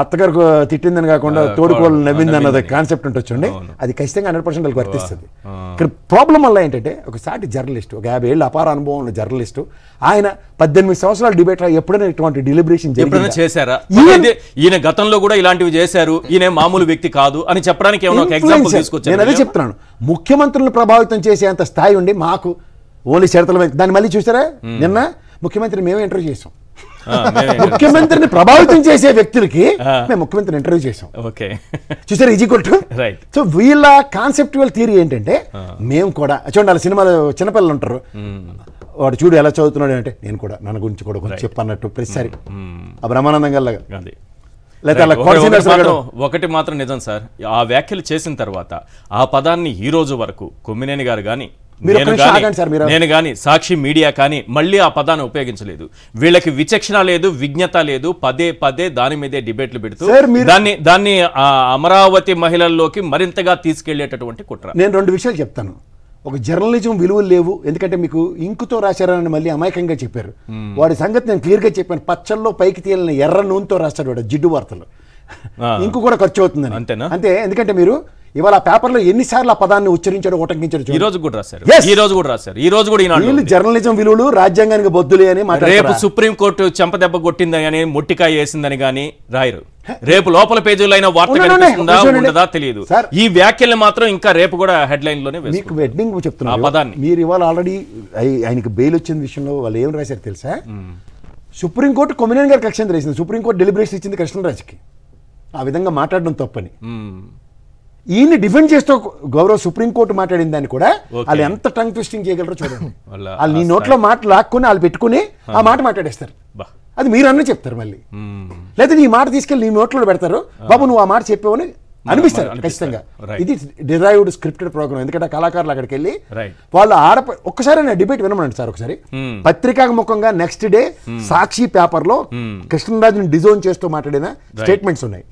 అత్తగారు తిట్టిందని కాకుండా తోడుకోళ్ళు నవ్వింది అన్నది కాన్సెప్ట్ ఉంటుంది, అది ఖచ్చితంగా 100% వాళ్ళకి వర్తిస్తుంది. ఇక్కడ ప్రాబ్లం వల్ల ఏంటంటే ఒక సాటి జర్నలిస్ట్, ఒక 50 ఏళ్ళ అపార అనుభవం ఉన్న జర్నలిస్టు, ఆయన 18 సంవత్సరాల డిబేట్ లో ఎప్పుడైనా ఇటువంటి డెలిబరేషన్ చేశారా? ఈయన గతంలో కూడా ఇలాంటివి చేశారు, ఈయన మామూలు వ్యక్తి కాదు అని చెప్పడానికి ఏమైనా ఒక ఎగ్జాంపుల్ తీసుకొచ్చారు. నేను అదే చెప్తున్నాను, ముఖ్యమంత్రులను ప్రభావితం చేసేంత స్థాయి ఉండి మాకు ఓన్లీ షరతుల దాన్ని మళ్ళీ చూసారా నిన్న ముఖ్యమంత్రిని మేమే ఇంటర్వ్యూ చేసాం. ముఖ్యమంత్రిని ప్రభావితం చేసే వ్యక్తులకి మేము ముఖ్యమంత్రిని ఇంటర్వ్యూ చేసాం. చూసారు ఈజీ కొట్టు. సో వీళ్ళ కాన్సెప్చువల్ థియరీ ఏంటంటే మేము కూడా చూడండి వాళ్ళ సినిమాలో చిన్నపిల్లలు ఉంటారు, వాడు చూడు ఎలా చదువుతున్నాడు అంటే నేను కూడా నన్ను గురించి కూడా కొంచెం చెప్పన్నట్టు ప్రతిసారి ఆ బ్రహ్మానందం గల్లాగా. ఒకటి మాత్రం నిజం సార్, ఆ వ్యాఖ్యలు చేసిన తర్వాత ఆ పదాన్ని ఈ రోజు వరకు కొమ్మినేని గారు కానీ నేను కానీ సాక్షి మీడియా కానీ మళ్ళీ ఆ పదాన్ని ఉపయోగించలేదు. వీళ్ళకి విచక్షణ లేదు, విజ్ఞత లేదు, పదే పదే దాని మీదే డిబేట్లు పెడుతూ దాన్ని అమరావతి మహిళల్లోకి మరింతగా తీసుకెళ్లేటటువంటి కుట్ర. నేను 2 విషయాలు చెప్తాను. ఒక జర్నలిజం విలువలు లేవు, ఎందుకంటే మీకు ఇంకుతో రాశారని మళ్ళీ అమాయకంగా చెప్పారు. వాడి సంగతి నేను క్లియర్గా చెప్పాను, పచ్చల్లో పైకి తీయాలని ఎర్ర నూనెతో రాస్తాడు వాడు జిడ్డు వార్తలు. ఇంకు కూడా ఖర్చు అవుతుందని అంతే. ఎందుకంటే మీరు ఇవాళ పేపర్లో ఎన్నిసార్లు ఆ పదాన్ని ఉచ్చరించాడు, ఉటంకించాడు. ఈ రోజు కూడా రాశారు, ఈ రోజు కూడా రాశారు, ఈ రోజు కూడా ఈనాడు జర్నలిజం విలువలు రాజ్యాంగానికి బొద్దులే అని రేపు సుప్రీంకోర్టు చెంపదెబ్బ కొట్టిందని కానీ మొట్టికాయ వేసిందని కానీ రాయరు. రేపు లోపల పేజీలో అయినా వార్త కనిపిస్తుందా ఉండదా తెలియదు. ఈ వ్యాఖ్యలు మాత్రం ఇంకా రేపు కూడా హెడ్ లైన్ లోనే మీకు వెడ్డింగ్ చెప్తున్నా పదాన్ని. మీరు ఇవాళ ఆల్రెడీ ఆయనకి బెయిల్ వచ్చిన విషయంలో వాళ్ళు ఏం రాశారు తెలుసా? సుప్రీంకోర్టు కొమ్మినేని గారికి కక్షం రాసింది, సుప్రీంకోర్టు డెలిబరేషన్ ఇచ్చింది కృష్ణరాజుకి. ఆ విధంగా మాట్లాడడం తప్పని. ఈయన్ని డిఫెండ్ చేస్తూ గౌరవ సుప్రీంకోర్టు మాట్లాడిన దాన్ని కూడా వాళ్ళు ఎంత టంగ్ ట్విస్టింగ్ చేయగలరో చూడండి. వాళ్ళు నీ నోట్లో మాట లాక్కుని వాళ్ళు పెట్టుకుని ఆ మాట మాట్లాడేస్తారు. అది మీరు అన్న చెప్తారు మళ్ళీ, లేదా నీ మాట తీసుకెళ్ళి నీ నోట్లో పెడతారు, బాబు నువ్వు ఆ మాట చెప్పావని అనిపిస్తారు ఖచ్చితంగా. ఇది డిరైవ్డ్ స్క్రిప్టెడ్ ప్రోగ్రామ్. ఎందుకంటే కళాకారులు అక్కడికి వెళ్ళి వాళ్ళు ఒక్కసారి నా డిబేట్ వినమనండి సార్ ఒకసారి. పత్రికాముఖంగా నెక్స్ట్ డే సాక్షి పేపర్ లో కృష్ణరాజుని డిజోన్ చేస్తూ మాట్లాడిన స్టేట్మెంట్స్ ఉన్నాయి.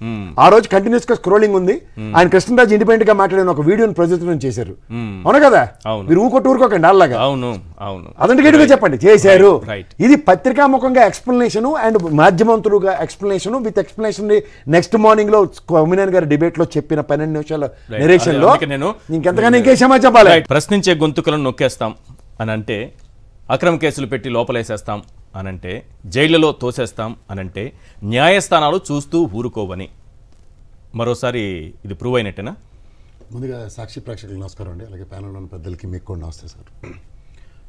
ఆ రోజు కంటిన్యూస్ గా స్క్రోలింగ్ ఉంది. ఆయన కృష్ణరాజు ఇండిపెండెంట్ గా మాట్లాడిన ఒక వీడియోని ప్రజెంట్ చేశారు. అవును కదా, మీరు ఊరుకోకండి అలాగా. అథెంటికేట్ గా చెప్పండి చేశారు. ఇది పత్రికాముఖంగా ఎక్స్ప్లెనేషన్ అండ్ మాధ్యమంతులుగా explanation with explanation. Next morning లో కొమ్మినేని గారి డిబేట్ లో చెప్పిన 12 నిమిషాల నెరేషన్ లో ఇంకెంతగానో ఇంకే సమాచారం చెప్పాలి. ప్రశ్నించే గొంతుకలను నొక్కేస్తాం అని అంటే, అక్రమ కేసులు పెట్టి లోపలేసేస్తాం అనంటే, జైళ్లలో తోసేస్తాం అనంటే న్యాయస్థానాలు చూస్తూ ఊరుకోవని మరోసారి ఇది ప్రూవ్ అయినట్టేనా? ముందుగా సాక్షి ప్రేక్షకులకు నమస్కారం అండి, అలాగే ప్యానెల్లోని పెద్దలకి మీకు కూడా నమస్తే సార్.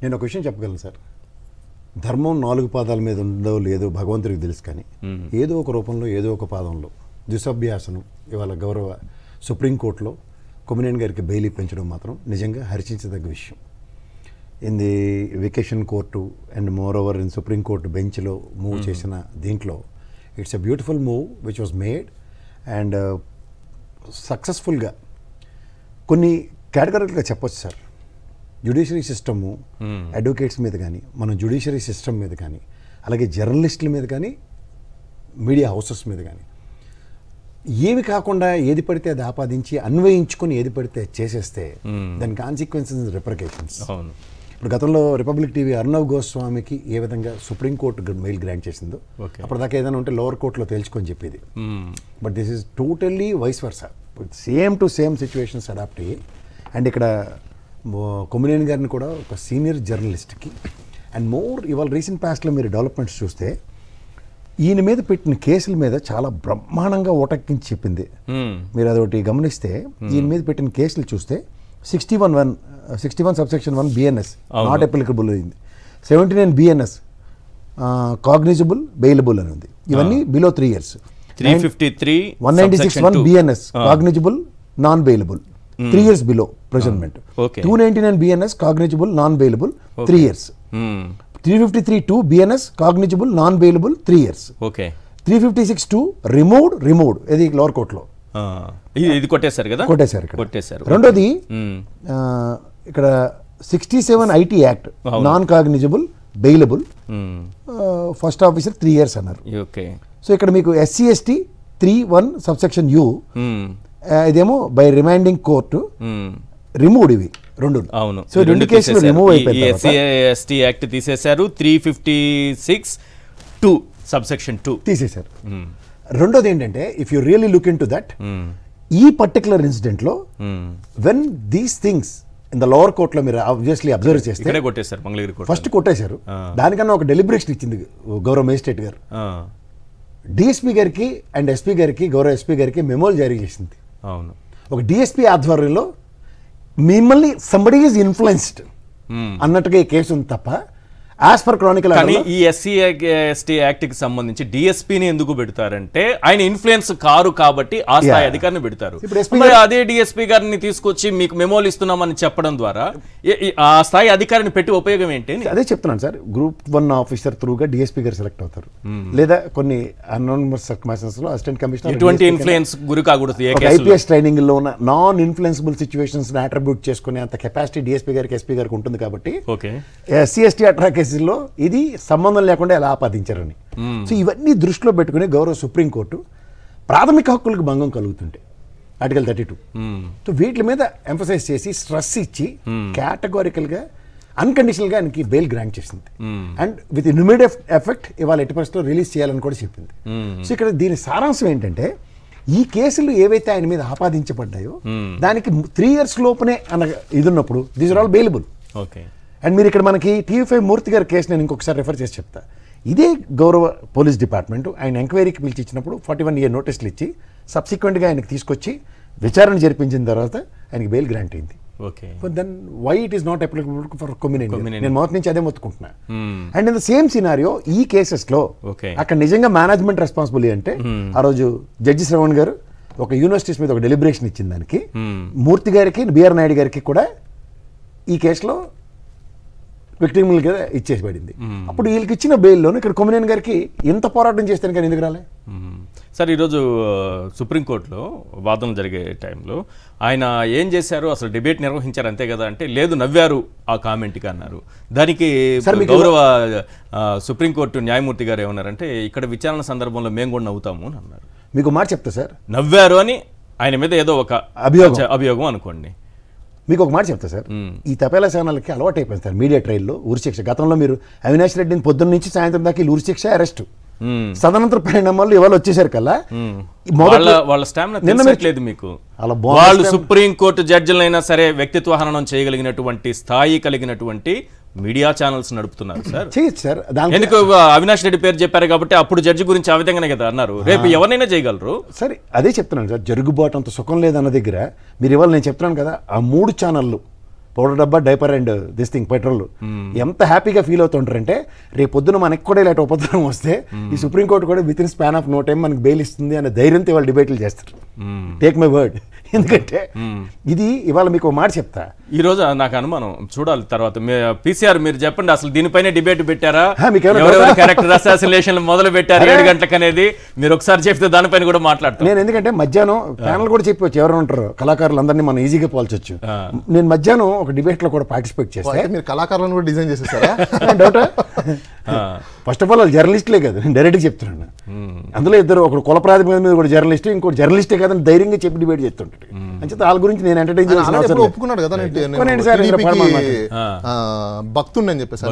నేను ఒక విషయం చెప్పగలను సార్. ధర్మం 4 పాదాల మీద ఉందో లేదో భగవంతుడికి తెలుసు, కానీ ఏదో ఒక రూపంలో ఏదో ఒక పాదంలో దుసభ్యాసనం ఇవాళ గౌరవ సుప్రీంకోర్టులో కొమ్మినేని గారికి బెయిల్ పెంచడం మాత్రం నిజంగా హర్షించదగ్గ విషయం. In the vacation court and more over in supreme court బెంచ్లో మూవ్ చేసిన దీంట్లో it's a beautiful move which was made and సక్సెస్ఫుల్గా కొన్ని కేటగిరీలుగా చెప్పొచ్చు సార్. జ్యుడిషియరీ సిస్టము అడ్వకేట్స్ మీద కానీ, మన జ్యుడిషియరీ సిస్టమ్ మీద కానీ, అలాగే జర్నలిస్టుల మీద కానీ, మీడియా హౌసెస్ మీద కానీ ఏమి కాకుండా ఏది పడితే అది ఆపాదించి అన్వయించుకొని ఏది పడితే చేసేస్తే దాని కాన్సిక్వెన్సెస్ రిపర్కేషన్స్. ఇప్పుడు గతంలో రిపబ్లిక్ టీవీ అర్ణవ్ గోస్వామికి ఏ విధంగా సుప్రీంకోర్టు మెయిల్ గ్రాంట్ చేసిందో అప్పటిదాకా ఏదైనా ఉంటే లోవర్ కోర్టులో తేల్చుకొని చెప్పేది. But this is totally vice versa, same to same situations adapt అయ్యి. అండ్ ఇక్కడ కొమ్మినేని గారిని కూడా ఒక సీనియర్ జర్నలిస్ట్కి అండ్ మోర్ ఇవాళ రీసెంట్ పాస్ట్లో మీరు డెవలప్మెంట్స్ చూస్తే ఈయన మీద పెట్టిన కేసుల మీద చాలా బ్రహ్మాండంగా ఓటక్కించి చెప్పింది. మీరు అదొకటి గమనిస్తే ఈయన మీద పెట్టిన కేసులు చూస్తే 61 సబ్సెక్షన్ 1 BNS నాట్ అప్లికబుల్ అయింది, 79 BNS కాగ్నిజబుల్ బెయిలబుల్ అని ఉంది. ఇవన్నీ below 3 years. 353 196 1 BNS cognizable non bailable 3 years below ప్రెజర్మెంట్. 299 BNS cognizable non bailable 3 years. 353 2 BNS cognizable non bailable 3 years. 356 2 removed ఇది లోవర్ కోర్టులో ఇది కొట్టేశారు కదా, కొట్టేశారు. రెండోది ఇక్కడ 67 IT act non cognizable bailable first officer 3 years అన్నారు. సో ఇక్కడ మీకు SC ST 3(1) సబ్సెక్షన్ U ఇదేమో బై రిమైండింగ్ కోర్టు రిమూవ్డ్. ఇవి రెండు. అవును, సో రెండు కేసులు రిమూవ్ అయిపోయాయి. SC ST యాక్ట్ తీసేశారు, 356 2 సబ్సెక్షన్ 2 తీసేశారు. రెండోది ఏంటంటే if you really look in to that, ఈ పర్టికులర్ ఇన్సిడెంట్ లో when these things in the lower court లో మీరు ఆబ్వియస్లీ అబ్జర్వ్ చేస్తే ఫస్ట్ కొట్టేశారు. దానికన్నా ఒక డెలిబరేషన్ ఇచ్చింది గౌరవ మేజిస్ట్రేట్ గారు. డిఎస్పీ గారికి అండ్ ఎస్పీ గారికి, గౌరవ ఎస్పీ గారికి మెమోలు జారీ చేసింది. అవును, ఒక డిఎస్పీ ఆధ్వర్యంలో మిమ్మల్ని సంబడి ఈజ్ ఇన్ఫ్లుయెన్స్డ్ అన్నట్టుగా ఈ కేసు ఉంది తప్ప యాజ్ పర్ క్రానికల్. ఈ SC ST యాక్ట్ కి సంబంధించి డిఎస్పీని ఎందుకు పెడతారంటే ఆయన ఇన్ఫ్లుయెన్స్ కారు కాబట్టి ఆ స్థాయి అధికారిని పెడతారు. అదే డిఎస్పీ గారిని తీసుకొచ్చి మీకు మెమోలు ఇస్తున్నామని చెప్పడం ద్వారా ఆ స్థాయి అధికారిని పెట్టి ఉపయోగం ఏంటి? అదే చెప్తున్నాను సార్. గ్రూప్ 1 ఆఫీసర్ త్రూగా డిఎస్పీ గారు సెలెక్ట్ అవుతారు, లేదా కొన్ని అనానిమస్ సర్కమ్స్టాన్సెస్ లో అసిస్టెంట్ కమిషనర్ ఎటువంటి ఇన్ఫ్లుయెన్స్ గురి కాకూడదు. ఐపీఎస్ ట్రైనింగ్ లో ఉన్న నాన్ ఇన్ఫ్లుయెన్సిబుల్ సిచ్యువేషన్స్ అట్రిబ్యూట్ చేసుకునే అంత కెపాసిటీ డిఎస్పీ గారికి ఎస్పీ గారికి ఉంటుంది కాబట్టి SC ST అట్రాక్ లో ఇది సంబంధం లేకుండా ఎలా ఆపాదించారని. సో ఇవన్నీ దృష్టిలో పెట్టుకుని గౌరవ సుప్రీంకోర్టు ప్రాథమిక హక్కులకు భంగం కలుగుతుంటే ఆర్టికల్ 32 సో వీటి మీద ఎంఫసైజ్ చేసి స్ట్రెస్ ఇచ్చి కేటగారికల్ గా అన్కండిషనల్ గా ఆయనకి బెయిల్ గ్రాంట్ చేసింది. అండ్ విత్ ఇమ్మీడియట్ ఎఫెక్ట్ ఇవాళ ఎట్టి పరిస్థితుల్లో రిలీజ్ చేయాలని కూడా చెప్పింది. సో ఇక్కడ దీని సారాంశం ఏంటంటే ఈ కేసులు ఏవైతే ఆయన మీద ఆపాదించబడ్డాయో దానికి 3 years లోపునే అన్న ఇది ఉన్నప్పుడు these are all bailable. And మీరు ఇక్కడ మనకి TV5 మూర్తి గారి కేసు నేను ఇంకొకసారి రెఫర్ చేసి చెప్తా. ఇదే గౌరవ పోలీస్ డిపార్ట్మెంట్ ఆయన ఎంక్వైరీకి పిలిచి ఇచ్చినప్పుడు 41 year నోటీసులు ఇచ్చి సబ్సిక్వెంట్గా ఆయనకి తీసుకొచ్చి విచారణ జరిపించిన తర్వాత ఆయనకి బెయిల్ గ్రాంట్ అయింది. Then why it is not applicable for Kommineni? నేను మొదటి నుంచి అదే మొత్తుకుంటున్నా. And in the same scenario ఈ కేసెస్ లో అక్కడ నిజంగా మేనేజ్మెంట్ రెస్పాన్సిబిలిటీ అంటే ఆ రోజు జడ్జి శ్రవణ్ గారు ఒక యూనివర్సిటీస్ మీద ఒక డెలిబరేషన్ ఇచ్చిన దానికి మూర్తి గారికి బిఆర్ నాయుడు గారికి కూడా ఈ కేసులో విక్టిమ్లుగా ఇచ్చేసి పడింది. అప్పుడు వీళ్ళకి ఇచ్చిన బెయిల్లోనూ ఇక్కడ కొమ్మినేని గారికి ఎంత పోరాటం చేస్తాను కానీ ఎందుకు రాలే? సార్ ఈరోజు సుప్రీంకోర్టులో వాదనలు జరిగే టైంలో ఆయన ఏం చేశారు, అసలు డిబేట్ నిర్వహించారు అంతే కదా అంటే, లేదు నవ్వారు ఆ కామెంట్కి అన్నారు. దానికి గౌరవ సుప్రీంకోర్టు న్యాయమూర్తి గారు ఏమన్నారంటే, ఇక్కడ విచారణ సందర్భంలో మేము కూడా నవ్వుతాము అని అన్నారు. మీకు మాట చెప్తా సార్, నవ్వారు అని ఆయన మీద ఏదో ఒక అభియోగం అనుకోండి. మీకు ఒక మాట చెప్తా సార్, ఈ తపేలా ఛానల్కి అలవాటు అయిపోయింది సార్ మీడియా ట్రయల్లో ఉరిశిక్ష. గతంలో మీరు అవినాష్ రెడ్డిని పొద్దున్న నుంచి సాయంత్రం దాకా ఉరిశిక్ష, అరెస్ట్, సదనంతర పరిణామాలు ఇవాళ వచ్చేసారు కల్లా వాళ్ళ స్టామినా లేదు మీకు. వాళ్ళు సుప్రీంకోర్టు జడ్జిలైనా సరే వ్యక్తిత్వ హననం చేయగలిగినటువంటి స్థాయి కలిగినటువంటి మీడియా ఛానల్స్ నడుపుతున్నారు సార్. చేయొచ్చు సార్. ఎందుకు అవినాష్ రెడ్డి పేరు చెప్పారు కాబట్టి అప్పుడు జడ్జి గురించి ఆ విధంగానే కదా అన్నారు, రేపు ఎవరినైనా చేయగలరు. సరే అదే చెప్తున్నాను సార్, జరుగుబాటు అంత సుఖం లేదన్న దగ్గర మీరు ఇవాళ నేను చెప్తున్నాను కదా, ఆ 3 ఛానళ్ళు పౌడర్ డబ్బా, diaper and this thing petrol ఎంత హ్యాపీగా ఫీల్ అవుతుంటారంటే, రేపు పొద్దున మనకి కూడా ఇలాంటి ఉపద్రవం వస్తే ఈ సుప్రీంకోర్టు కూడా within span of no time మనకి బెయిల్ ఇస్తుంది అనే ధైర్యంతో ఇవాళ డిబేట్లు చేస్తారు. Take my word. ఎందుకంటే ఇది ఇవాళ మీకు మాట చెప్తా, ఈ రోజు నాకు అనుమానం, చూడాలి తర్వాత పీసీఆర్ మీరు చెప్పండి, అసలు దీనిపైనే డిబేట్ పెట్టారా, క్యారెక్టర్ అసాసినేషన్ మొదలు పెట్టారు 7 గంటలకు అనేది మీరు ఒకసారి చెప్తే దానిపైన కూడా మాట్లాడతాను నేను. ఎందుకంటే మధ్యాహ్నం ప్యానల్ కూడా చెప్పవచ్చు, ఎవరు ఉంటారు కళాకారులు అందరినీ మనం ఈజీగా పోల్చొచ్చు. నేను మధ్యాహ్నం ఒక డిబేట్ లో కూడా పార్టిసిపేట్ చేస్తే, మీరు కళాకారులను కూడా డిజైన్ చేసేసారా? డౌట్. ఫస్ట్ ఆఫ్ ఆల్ వాళ్ళు జర్నలిస్టులే కదా, నేను డైరెక్ట్గా చెప్తున్నాను. అందులో ఇద్దరు, ఒకడు కుల ప్రాతిపదిక మీద కూడా జర్నలిస్ట్, ఇంకోటి జర్నలిస్టే కాదని ధైర్యంగా చెప్పి డిబేట్ చేస్తుంటాడు. అంటే వాళ్ళ గురించి నేను ఎంటర్టైన్ చేసిన ఒప్పుకున్నాడు కదా, భక్తుడు అని చెప్పేసి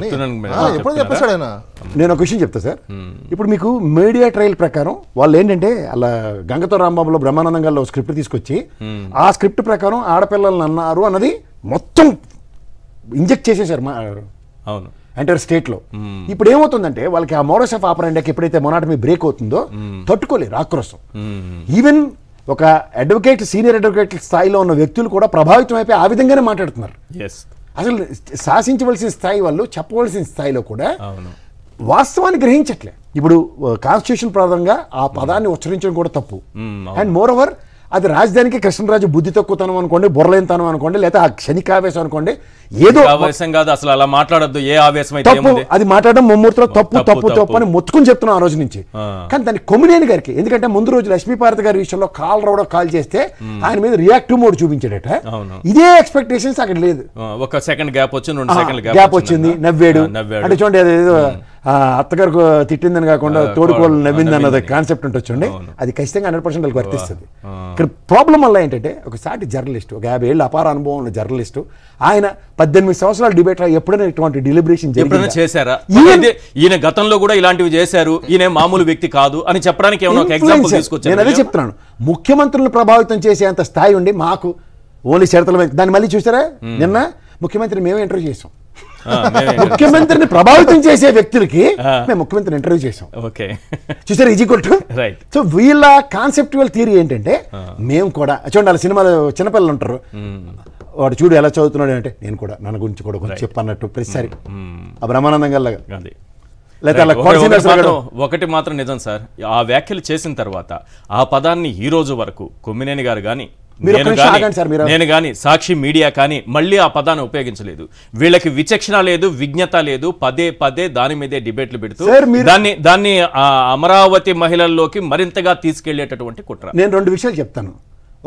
ఎప్పుడు చెప్పేశాడు ఆయన. నేను ఒక విషయం చెప్తా సార్, ఇప్పుడు మీకు మీడియా ట్రయల్ ప్రకారం వాళ్ళు ఏంటంటే అలా గంగతో రాంబాబులో బ్రహ్మానందం గారిలో స్క్రిప్ట్ తీసుకొచ్చి ఆ స్క్రిప్ట్ ప్రకారం ఆడపిల్లలను అన్నారు అన్నది మొత్తం ఇంజెక్ట్ చేసేసారు. అవును, ఎంటైర్ స్టేట్లో. ఇప్పుడు ఏమవుతుందంటే వాళ్ళకి ఆ మోడస్ ఆఫ్ ఆపరెండీకి ఎప్పుడైతే మొనాటమీ బ్రేక్ అవుతుందో తట్టుకోలేరు ఆక్రోశం. ఈవెన్ ఒక అడ్వకేట్, సీనియర్ అడ్వకేట్ స్థాయిలో ఉన్న వ్యక్తులు కూడా ప్రభావితం అయిపోయి ఆ విధంగానే మాట్లాడుతున్నారు. అసలు శాసించవలసిన స్థాయి వాళ్ళు చెప్పవలసిన స్థాయిలో కూడా వాస్తవాన్ని గ్రహించట్లే. ఇప్పుడు కాన్స్టిట్యూషన్ ప్రధానంగా ఆ పదాన్ని ఉచ్చరించడం కూడా తప్పు. అండ్ మోర్ ఓవర్ అది రాజధానికి కృష్ణరాజు బుద్ధి తక్కువతనం అనుకోండి, బుర్రలేనితనం అనుకోండి, లేదా ఆ క్షణికావేశం అనుకోండి, ఏదో ఆవేశం కాదు, అసలు అలా మాట్లాడద్దు, ఏ ఆవేశం అయితే అది మాట్లాడడం ముమ్మూర్తిలో తప్పు తప్పు తప్పు అని మొత్తుకుని చెప్తున్నాం ఆ రోజు నుంచి. కానీ దాన్ని కొమ్మినేని గారికి, ఎందుకంటే ముందు రోజు లక్ష్మీపార్వతి గారి విషయంలో కాల్ రావడం కాల్ చేస్తే ఆయన మీద రియాక్టివ్ మోడ్ చూపించాడట. ఇదే ఎక్స్పెక్టేషన్స్ అక్కడ లేదు. ఒక సెకండ్ గ్యాప్ వచ్చింది, 2 సెకండ్ గ్యాప్ వచ్చింది, నవ్వాడు. అంటే చూడండి, అదేదో అత్తగారు తిట్టిందని కాకుండా తోడుకోళ్ళు నవ్వింది అన్నది కాన్సెప్ట్ ఉంటొచ్చండి. అది ఖచ్చితంగా 100% వాళ్ళకి వర్తిస్తుంది. ఇక్కడ ప్రాబ్లం వల్ల ఏంటంటే ఒక సాటి జర్నలిస్ట్, ఒక 50 ఏళ్ళ అపార అనుభవం ఉన్న జర్నలిస్టు, ఆయన 18 సంవత్సరాల డిబేట్ ఎప్పుడైనా ఇటువంటి డెలిబరేషన్ చేశారా? ఈయన గతంలో కూడా ఇలాంటివి చేశారు, ఈయన మామూలు వ్యక్తి కాదు అని చెప్పడానికి నేను అదే చెప్తున్నాను. ముఖ్యమంత్రులను ప్రభావితం చేసేంత స్థాయి ఉండి మాకు ఓన్లీ షరతుల దాన్ని మళ్ళీ చూసారా, నిన్న ముఖ్యమంత్రిని మేమే ఇంటర్వ్యూ చేసాం. ముఖ్యమంత్రిని ప్రభావితం చేసే వ్యక్తులకి మేము ముఖ్యమంత్రిని ఇంటర్వ్యూ చేసాం. చూసారు ఈజీ కొట్టు. సో వీళ్ళ కాన్సెప్చువల్ థియరీ ఏంటంటే, మేము కూడా చూడండి వాళ్ళ సినిమాలో చిన్నపిల్లలు ఉంటారు, వాడు చూడు ఎలా చదువుతున్నాడు అంటే నేను కూడా నన్ను గురించి కూడా కొంచెం చెప్పన్నట్టు ప్రతిసారి ఆ బ్రహ్మానందం గల్లాగా. ఒకటి మాత్రం నిజం సార్, ఆ వ్యాఖ్యలు చేసిన తర్వాత ఆ పదాన్ని ఈ రోజు వరకు కొమ్మినేని గారు కానీ నేను కానీ సాక్షి మీడియా కానీ మళ్ళీ ఆ పదాన్ని ఉపయోగించలేదు. వీళ్ళకి విచక్షణ లేదు, విజ్ఞత లేదు, పదే పదే దాని మీదే డిబేట్లు పెడుతూ దాన్ని అమరావతి మహిళల్లోకి మరింతగా తీసుకెళ్లేటటువంటి కుట్ర. నేను 2 విషయాలు చెప్తాను.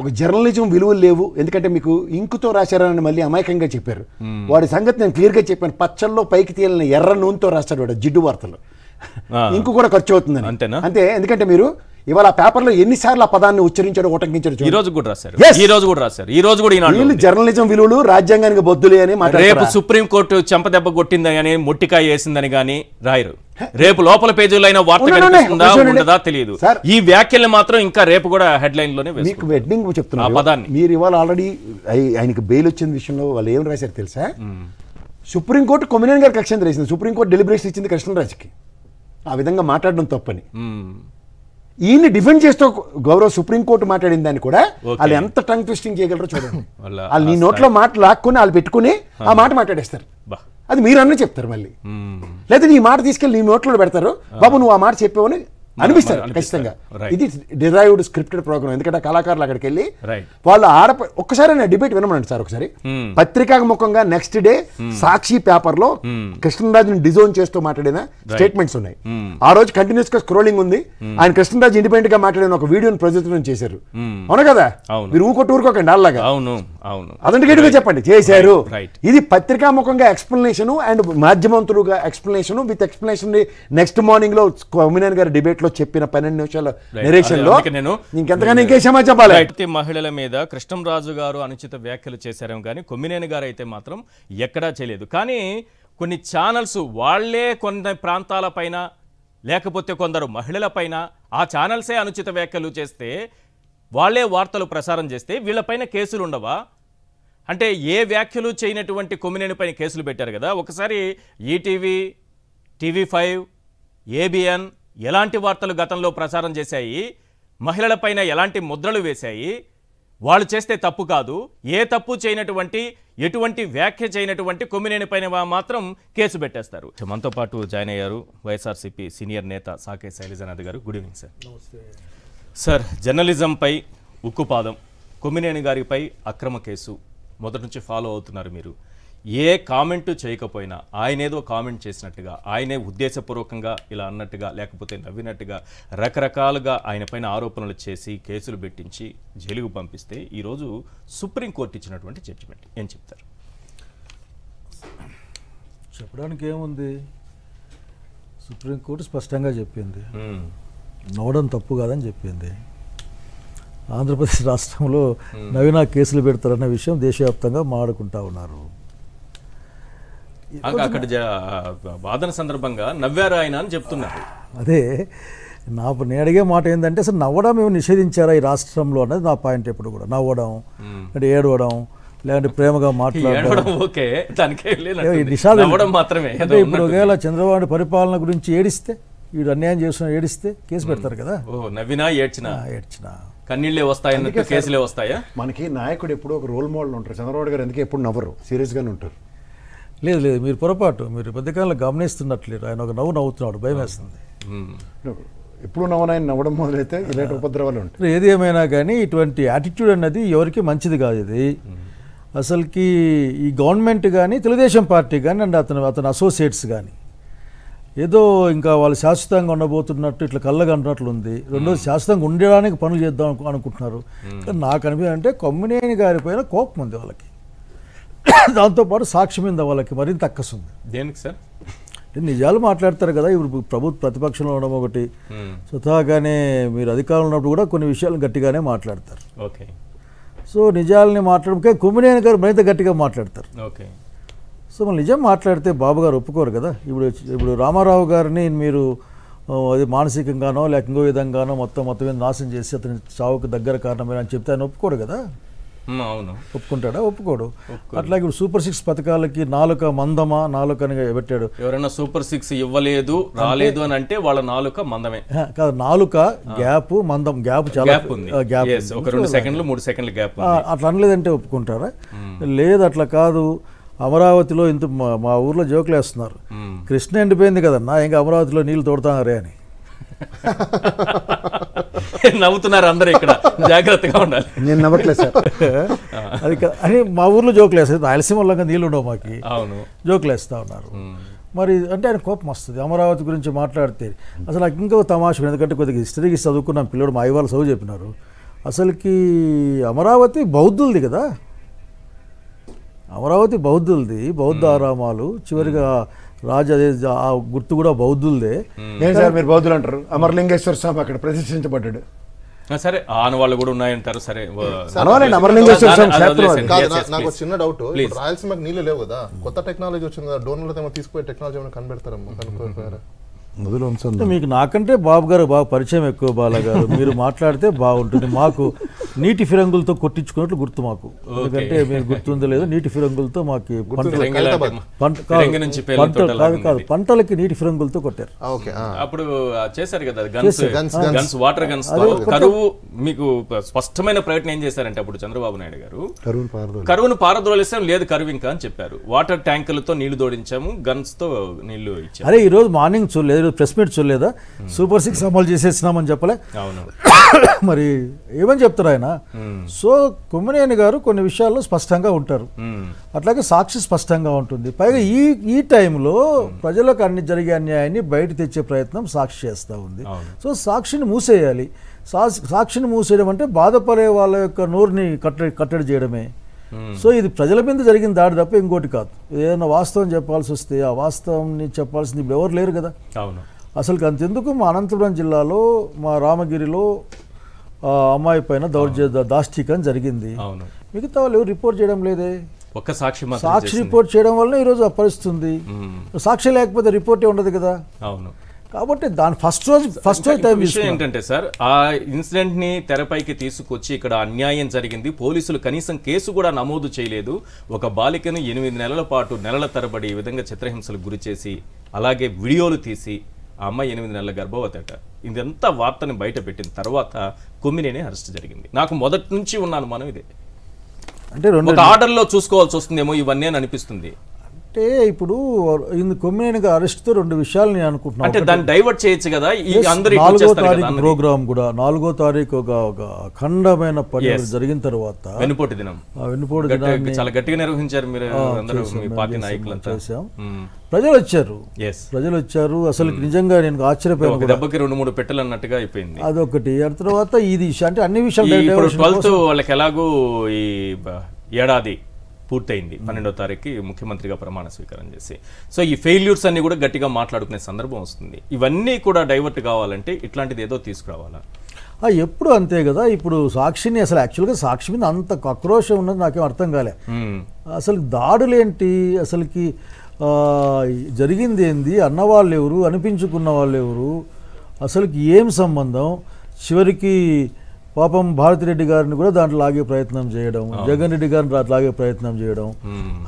ఒక జర్నలిజం విలువలు లేవు, ఎందుకంటే మీకు ఇంకుతో రాశారని మళ్ళీ అమాయకంగా చెప్పారు. వాడి సంగతి నేను క్లియర్గా చెప్పాను. పచ్చల్లో పైకి తేలిన ఎర్ర నూనెతో రాస్తాడు వాడు జిడ్డు వార్తలు. ఇంకు కూడా ఖర్చు అవుతుందని. అంతేనా? అంతే. ఎందుకంటే మీరు ఇవాళ పేపర్లో ఎన్నిసార్లు ఆ పదాన్ని ఉచ్చరించాడు, ఉటంకించాడు. ఈ రోజు కూడా రాశారు, ఈ రోజు కూడా వీళ్ళు జర్నలిజం విలువలు రాజ్యాంగానికి బొద్దులే అని రేపు సుప్రీంకోర్టు చెంపదెబ్బ కొట్టిందని మొట్టికాయ వేసిందని కానీ రాయరు. రేపు లోపల పేజీలో అయినా వార్త కనిపిస్తుందా ఉండదా తెలియదు. ఈ వ్యాఖ్యలు మాత్రం ఇంకా రేపు కూడా హెడ్ లైన్ లోనే మీకు వెడ్డింగ్ చెప్తున్నా పదాన్ని. మీరు ఇవాళ ఆల్రెడీ ఆయనకి బెయిల్ వచ్చిన విషయంలో వాళ్ళు ఏం రాశారు తెలుసా? సుప్రీంకోర్టు కొమ్మినేని గారికి కక్ష రాసింది, సుప్రీంకోర్టు డెలిబరేషన్ ఇచ్చింది కృష్ణరాజుకి. ఆ విధంగా మాట్లాడడం తప్పని ఈయన్ని డిఫెండ్ చేస్తూ గౌరవ సుప్రీంకోర్టు మాట్లాడిన దాన్ని కూడా వాళ్ళు ఎంత టంగ్ ట్విస్టింగ్ చేయగలరో చూడండి. వాళ్ళు నీ నోట్లో మాట లాక్కుని వాళ్ళు పెట్టుకుని ఆ మాట మాట్లాడేస్తారు. అది మీరు అన్న చెప్తారు మళ్ళీ, లేదా నీ మాట తీసుకెళ్ళి నీ నోట్లో పెడతారు. బాబు నువ్వు ఆ మాట చెప్పావని అనిపిస్తారు ఖచ్చితంగా. ఇది డిరైవ్డ్ స్క్రిప్టెడ్ ప్రోగ్రామ్. ఎందుకంటే కళాకారులు అక్కడికి వెళ్ళి వాళ్ళు ఒక్కసారి డిబేట్ వినమనండి సార్. ఒకసారి పత్రికాముఖంగా నెక్స్ట్ డే సాక్షి పేపర్ లో కృష్ణరాజుని డిజోన్ చేస్తూ మాట్లాడిన స్టేట్మెంట్స్ ఉన్నాయి. ఆ రోజు కంటిన్యూస్ గా స్క్రోలింగ్ ఉంది. ఆయన కృష్ణరాజు ఇండిపెండెంట్ గా మాట్లాడిన ఒక వీడియోని ప్రజెంట్ చేశారు. అవును కదా, మీరు ఊరుకోకండి అలాగా. అథెంటికేట్ గా చెప్పండి చేశారు. ఇది పత్రికాముఖంగా ఎక్స్ప్లెనేషన్ అండ్ మాధ్యమంతులుగా explanation with explanation. Next morning లో కొమ్మినేని గారి డిబేట్ లో చెప్పిన 12 నిమిషాల నెరేషన్ లో ఇంకెంతగానో ఇంకే సమాచారం చెప్పాలి. మహిళల మీద కృష్ణంరాజు గారు అనుచిత వ్యాఖ్యలు చేశారేమో కానీ కొమ్మినేని గారు అయితే మాత్రం ఎక్కడా చేయలేదు. కానీ కొన్ని ఛానల్స్ వాళ్లే కొన్ని ప్రాంతాల పైన లేకపోతే కొందరు మహిళల పైన ఆ ఛానల్సే అనుచిత వ్యాఖ్యలు చేస్తే వాళ్లే వార్తలు ప్రసారం చేస్తే వీళ్ళపైన కేసులు ఉండవా? అంటే ఏ వ్యాఖ్యలు చేయనటువంటి కొమ్మినేని పైన కేసులు పెట్టారు కదా. ఒకసారి ఈటీవీ, TV5, ABN ఎలాంటి వార్తలు గతంలో ప్రసారం చేశాయి, మహిళలపైన ఎలాంటి ముద్రలు వేశాయి. వాళ్ళు చేస్తే తప్పు కాదు, ఏ తప్పు చేయనటువంటి ఎటువంటి వ్యాఖ్య చేయనటువంటి కొమ్మినేని పైన మాత్రం కేసు పెట్టేస్తారు. మనతో పాటు జాయిన్ అయ్యారు వైఎస్ఆర్సీపీ సీనియర్ నేత సాకే శైలజనాథ్ గారు. Good evening sir. సార్, జర్నలిజంపై ఉక్కుపాదం, కొమ్మినేని గారిపై అక్రమ కేసు మొదటి నుంచి ఫాలో అవుతున్నారు మీరు. ఏ కామెంటు చేయకపోయినా ఆయన ఏదో కామెంట్ చేసినట్టుగా, ఆయనే ఉద్దేశపూర్వకంగా ఇలా అన్నట్టుగా లేకపోతే నవ్వినట్టుగా రకరకాలుగా ఆయన పైన ఆరోపణలు చేసి కేసులు పెట్టించి జైలుకు పంపిస్తే ఈరోజు సుప్రీంకోర్టు ఇచ్చినటువంటి జడ్జిమెంట్ ఏం చెప్తారు? చెప్పడానికి ఏముంది, సుప్రీంకోర్టు స్పష్టంగా చెప్పింది నవ్వడం తప్పు కాదని చెప్పింది. ఆంధ్రప్రదేశ్ రాష్ట్రంలో నవీన కేసులు పెడతారన్న విషయం దేశవ్యాప్తంగా మాట్లాడుకుంటా ఉన్నారు. అక్కడ వాదన సందర్భంగా నవ్వారు ఆయన అని చెప్తున్నారు. అదే నేను అడిగే మాట ఏంటంటే, అసలు నవ్వడం ఏమి నిషేధించారా ఈ రాష్ట్రంలో అనేది నా పాయింట్. ఎప్పుడు కూడా నవ్వడం అంటే ఏడవడం లేదంటే ప్రేమగా మాట్లాడడం మాత్రమే. అంటే ఇప్పుడు ఒకవేళ చంద్రబాబు పరిపాలన గురించి ఏడిస్తే, వీడు అన్యాయం చేస్తున్నా ఏడిస్తే కేసు పెడతారు కదా. నవ్వినా ఏడ్చినా కన్నీళ్ళే వస్తాయన్నట్టు కేసులే వస్తాయా? మనకి నాయకుడు ఎప్పుడు ఒక రోల్ మోడల్ ఉంటారు. చంద్రబాబు గారు ఎందుకు ఎప్పుడు నవ్వరు, సీరియస్గానే ఉంటారు. లేదు లేదు, మీరు పొరపాటు, మీరు మధ్యకాలంలో గమనిస్తున్నట్లేదు. ఆయన ఒక నవ్వుతున్నాడు, భయం వేస్తుంది. ఎప్పుడు ఆయన నవ్వడం మొదలైతే ఇలాంటి ఉపద్రవాలు ఉంటాయి. ఏది ఏమైనా కానీ ఇటువంటి యాటిట్యూడ్ అన్నది ఎవరికి మంచిది కాదు. ఇది అసలుకి ఈ గవర్నమెంట్ కానీ తెలుగుదేశం పార్టీ కానీ అండ్ అతని అసోసియేట్స్ కానీ ఏదో ఇంకా వాళ్ళు శాశ్వతంగా ఉండబోతున్నట్టు ఇట్లా కళ్ళగంటున్నట్లు ఉంది. రెండోది శాశ్వతంగా ఉండడానికి పనులు చేద్దాం అనుకుంటున్నారు. నాకు అనిపించింది అంటే కొమ్మినేని గారి పైన కోపం ఉంది వాళ్ళకి. దాంతోపాటు సాక్షి మీద వాళ్ళకి మరింత అక్కసుంది. దేనికి సార్? నిజాలు మాట్లాడతారు కదా. ఇప్పుడు ప్రతిపక్షంలో ఉండడం ఒకటి, స్వతహాగానే మీరు అధికారంలో ఉన్నప్పుడు కూడా కొన్ని విషయాలు గట్టిగానే మాట్లాడతారు. ఓకే. సో నిజాలని మాట్లాడకే కొమ్మినేని గారు మరింత గట్టిగా మాట్లాడతారు. ఓకే. సో మనం నిజం మాట్లాడితే బాబు గారు ఒప్పుకోరు కదా. ఇప్పుడు రామారావు గారిని మీరు అది మానసికంగానో లేక ఇంకో విధంగానో మొత్తం నాశనం చేసి అతని చావుకు దగ్గర కారణమే అని చెప్తే ఆయన ఒప్పుకోడు కదా. అవును, ఒప్పుకుంటాడా? ఒప్పుకోడు. అట్లాగే ఇప్పుడు సూపర్ 6 పథకాలకి నాలుక మందమా నాలుకని పెట్టాడు. ఎవరైనా సూపర్ 6 ఇవ్వలేదు రాలేదు అని అంటే వాళ్ళ నాలుక మందమే కాదు, నాలుక గ్యాప్ మందం గ్యాప్ చాలా గ్యాప్, ఒక 2 సెకండ్లు 3 సెకండ్ల గ్యాప్. అట్లా అనలేదంటే ఒప్పుకుంటారా? లేదు, అట్లా కాదు. అమరావతిలో ఇంత మా ఊర్లో జోకులు వేస్తున్నారు, కృష్ణ ఎండిపోయింది కదన్నా ఇంకా అమరావతిలో నీళ్ళు తోడుతారే అని నవ్వుతున్నారు అందరూ. ఇక్కడ జాగ్రత్తగా ఉండాలి. నేను నవ్వట్లేదు సార్. అది అని మా ఊర్లో జోకులు వేస్తారు. రాయలసీమలో నీళ్ళు ఉండవు మాకు, అవును, జోకులు వేస్తూ ఉన్నారు. మరి అంటే ఆయన కోపం వస్తుంది అమరావతి గురించి మాట్లాడితే. అసలు నాకు ఇంకో తమాషా, ఎందుకంటే కొద్దిగా హిస్టరీకి చదువుకున్నాం, పిల్లడు మా అయ్య వాళ్ళు చదువు చెప్పినారు. అసలుకి అమరావతి బౌద్ధులది కదా. అమరావతి బౌద్ధులది, బౌద్ధ ఆరామాలు. చివరిగా ఆ గుర్తు కూడా బౌద్ధులదే. సార్ మీరు బౌద్ధులు అంటారు, అమరలింగేశ్వర స్వామి అక్కడ ప్రతిష్ఠించబడ్డాడు. సరే, ఆనవాళ్ళు కూడా ఉన్నాయంటారు. సరే, నాకు చిన్న డౌట్, రాయలసీమకి నీళ్ళు లేవు కదా, కొత్త టెక్నాలజీ వచ్చింది కదా, డోనర్లతో తీసుకుపోయే టెక్నాలజీ ఏమైనా కనిపెడతారమ్మా? కనుక్కోకపోయారా? మీకు నాకంటే బాబు గారు బాగా పరిచయం ఎక్కువ. బాలగారు మీరు మాట్లాడితే బాగుంటుంది. మాకు నీటి ఫిరంగులతో కొట్టించుకున్నట్లు గుర్తు మాకు. ఎందుకంటే మీరు గుర్తుందో లేదో, నీటి ఫిరంగులతో మాకు పంటలకి నీటి ఫిరంగులతో కొట్టారు. అప్పుడు చేశారు కదా గన్స్, వాటర్ గన్స్. కరువు మీకు స్పష్టమైన ప్రయత్నం ఏం చేశారంటే అప్పుడు చంద్రబాబు నాయుడు గారు కరువును పారద్రోలిస్తాం లేదు కరువు ఇంకా అని చెప్పారు. వాటర్ ట్యాంకులతో నీళ్లు తోడించాము, గన్స్ తో నీళ్లు ఇచ్చాము. అరే ఈ రోజు మార్నింగ్ చూడలేదు, మీరు ప్రెస్ మీట్ చూడలేదా? సూపర్ 6 అమలు చేసేసినామని చెప్పలే? అవును. మరి ఏమని చెప్తారు ఆయన? సో కొమ్మినేని గారు కొన్ని విషయాల్లో స్పష్టంగా ఉంటారు, అట్లాగే సాక్షి స్పష్టంగా ఉంటుంది. పైగా ఈ టైంలో ప్రజలకు జరిగే అన్యాయాన్ని బయట తెచ్చే ప్రయత్నం సాక్షి చేస్తూ ఉంది. సో సాక్షిని మూసేయాలి. సాక్షిని మూసేయడం అంటే బాధపడే వాళ్ళ యొక్క నోరుని కట్టడి చేయడమే. సో ఇది ప్రజల మీద జరిగిన దాడి తప్ప ఇంకోటి కాదు. ఏదైనా వాస్తవం చెప్పాల్సి వస్తే ఆ వాస్తవాన్ని చెప్పాల్సింది ఇప్పుడు ఎవరు లేరు కదా. అవును. అసలు అంతెందుకు మా అనంతపురం జిల్లాలో మా రామగిరిలో అమ్మాయి పైన దాష్టీకం జరిగింది. మిగతా వాళ్ళు ఎవరు రిపోర్ట్ చేయడం లేదే. ఒక్క సాక్షి రిపోర్ట్ చేయడం వల్ల ఈరోజు అపరిస్తుంది. సాక్షి లేకపోతే రిపోర్టే ఉండదు కదా. అవును. కాబట్టి దాని ఫస్ట్ రోజు టైం విషయం ఏంటంటే సార్, ఆ ఇన్సిడెంట్ ని తెరపైకి తీసుకొచ్చి ఇక్కడ అన్యాయం జరిగింది, పోలీసులు కనీసం కేసు కూడా నమోదు చేయలేదు, ఒక బాలికను 8 నెలల పాటు నెలల తరబడి ఈ విధంగా చిత్రహింసలకు గురి చేసి అలాగే వీడియోలు తీసి ఆ అమ్మాయి 8 నెలల గర్భవతట, ఇదంతా వార్తని బయట పెట్టిన తర్వాత కొమ్మినేని అరెస్ట్ జరిగింది. నాకు మొదటి నుంచి ఉన్న అనుమానం ఇదే. అంటే ఒక ఆర్డర్లో చూసుకోవాల్సి వస్తుందేమో ఇవన్నీ అని అనిపిస్తుంది. అంటే ఇప్పుడు కొమ్మినేని అరెస్ట్తో 2 విషయాలు నేను అనుకుంటున్నాను. అంటే దాన్ని డైవర్ట్ చేయొచ్చు కదా. 4వ తారీఖు ప్రోగ్రామ్ కూడా 4వ తారీఖు ఒక అఖండమైన పర్యటన జరిగిన తర్వాత వెన్నుపోటు దినం చాలా గట్టిగా నిర్వహించారు మీరు అందరూ, మీ పార్టీ నాయకులంతా చేశాం. ప్రజలు వచ్చారు. అసలు నిజంగా నేను ఆశ్చర్యపోయాను. దెబ్బకి 2-3 పెట్టెలు అన్నట్టుగా అయిపోయింది. అదొకటి. ఆ తర్వాత ఇది అంటే అన్ని విషయాలు 12th వాళ్ళకి ఎలాగూ ఈ ఏడాది పూర్తయింది, 12వ తారీఖుకి ముఖ్యమంత్రిగా ప్రమాణ స్వీకారం చేసి. సో ఈ ఫెయిల్యూర్స్ అన్ని కూడా గట్టిగా మాట్లాడుకునే సందర్భం వస్తుంది. ఇవన్నీ కూడా డైవర్ట్ కావాలంటే ఇట్లాంటిది ఏదో తీసుకురావాలా? ఎప్పుడు అంతే కదా. ఇప్పుడు సాక్షిని అసలు యాక్చువల్గా సాక్షి మీద అంత ఆక్రోషం ఉన్నది నాకేం అర్థం కాలే. అసలు దాడులేంటి, అసలుకి జరిగింది ఏంది, అన్నవాళ్ళు ఎవరు, అనిపించుకున్న వాళ్ళు ఎవరు, అసలుకి ఏం సంబంధం? చివరికి పాపం భారతిరెడ్డి గారిని కూడా దాంట్లో లాగే ప్రయత్నం చేయడం, జగన్ రెడ్డి గారిని లాగే ప్రయత్నం చేయడం,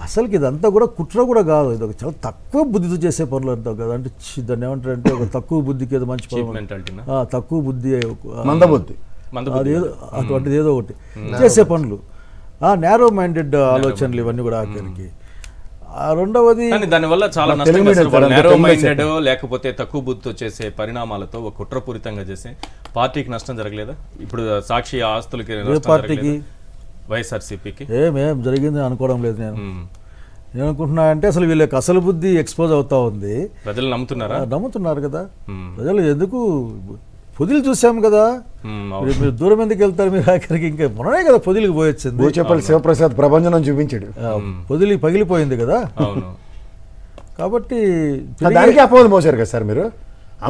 అసలుకి ఇదంతా కూడా కుట్ర కూడా కాదు. ఇది ఒక చాలా తక్కువ బుద్ధితో చేసే పనులు అంతా కదా. అంటే దాన్ని ఏమంటారంటే ఒక తక్కువ బుద్ధికి ఏదో మంచి తక్కువ బుద్ధి, అటువంటిది ఏదో ఒకటి చేసే పనులు, నేరో మైండెడ్ ఆలోచనలు ఇవన్నీ కూడా ఆఖరికి. రెండవది దానివల్ల చాలా నేరో మైండెడ్ లేకపోతే తక్కువ బుద్ధితో చేసే పరిణామాలతో ఒక కుట్రపూరితంగా చేసే పార్టీకి నష్టం జరగలేదా? ఇప్పుడు సాక్షి ఆస్తులకి పార్టీకి వైఎస్ఆర్సీపీకి ఏమేం జరిగింది అనుకోవడం లేదు. నేను ఏమనుకుంటున్నా అంటే అసలు వీళ్ళకి అసలు బుద్ధి ఎక్స్పోజ్ అవుతా ఉంది. ప్రజలు నమ్ముతున్నారు కదా. ప్రజలు ఎందుకు పొదిలు చూసాం కదా. మీరు దూరం ఎందుకు వెళ్తారు? మీరు ఆఖరికి ఇంకా మొన్ననే కదా పొదిలికి పోయొచ్చింది. చెప్పాలి శివప్రసాద్ ప్రభంజనం చూపించాడు, పొదిలి పగిలిపోయింది కదా. కాబట్టి దానికి అపోహలు మోసారు కదా సార్ మీరు.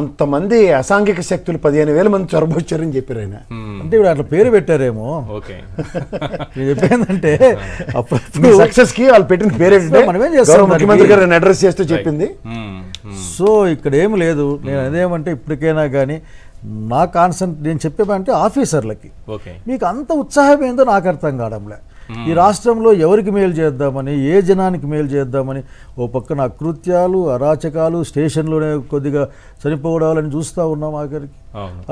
అంతమంది అసాంఘిక శక్తులు 15,000 మంది చొరబొచ్చారని చెప్పారు ఆయన. అంటే ఇప్పుడు అట్లా పేరు పెట్టారేమో. చెప్పేందంటే అప్పుడు సక్సెస్ కి వాళ్ళు పెట్టిన పేరు మనమేం చేస్తాం, ముఖ్యమంత్రి గారిని అడ్రస్ చేస్తూ చెప్పింది. సో ఇక్కడ ఏమి లేదు. నేను అదేమంటే ఇప్పటికైనా కానీ నా నేను చెప్పేమంటే ఆఫీసర్లకి మీకు అంత ఉత్సాహం ఏందో నాకు అర్థం కావడంలే. ఈ రాష్ట్రంలో ఎవరికి మేలు చేద్దామని, ఏ జనానికి మేలు చేద్దామని ఓ పక్కన అకృత్యాలు, అరాచకాలు, స్టేషన్లోనే కొద్దిగా చనిపోవడాలని చూస్తూ ఉన్నాం ఆఖరికి.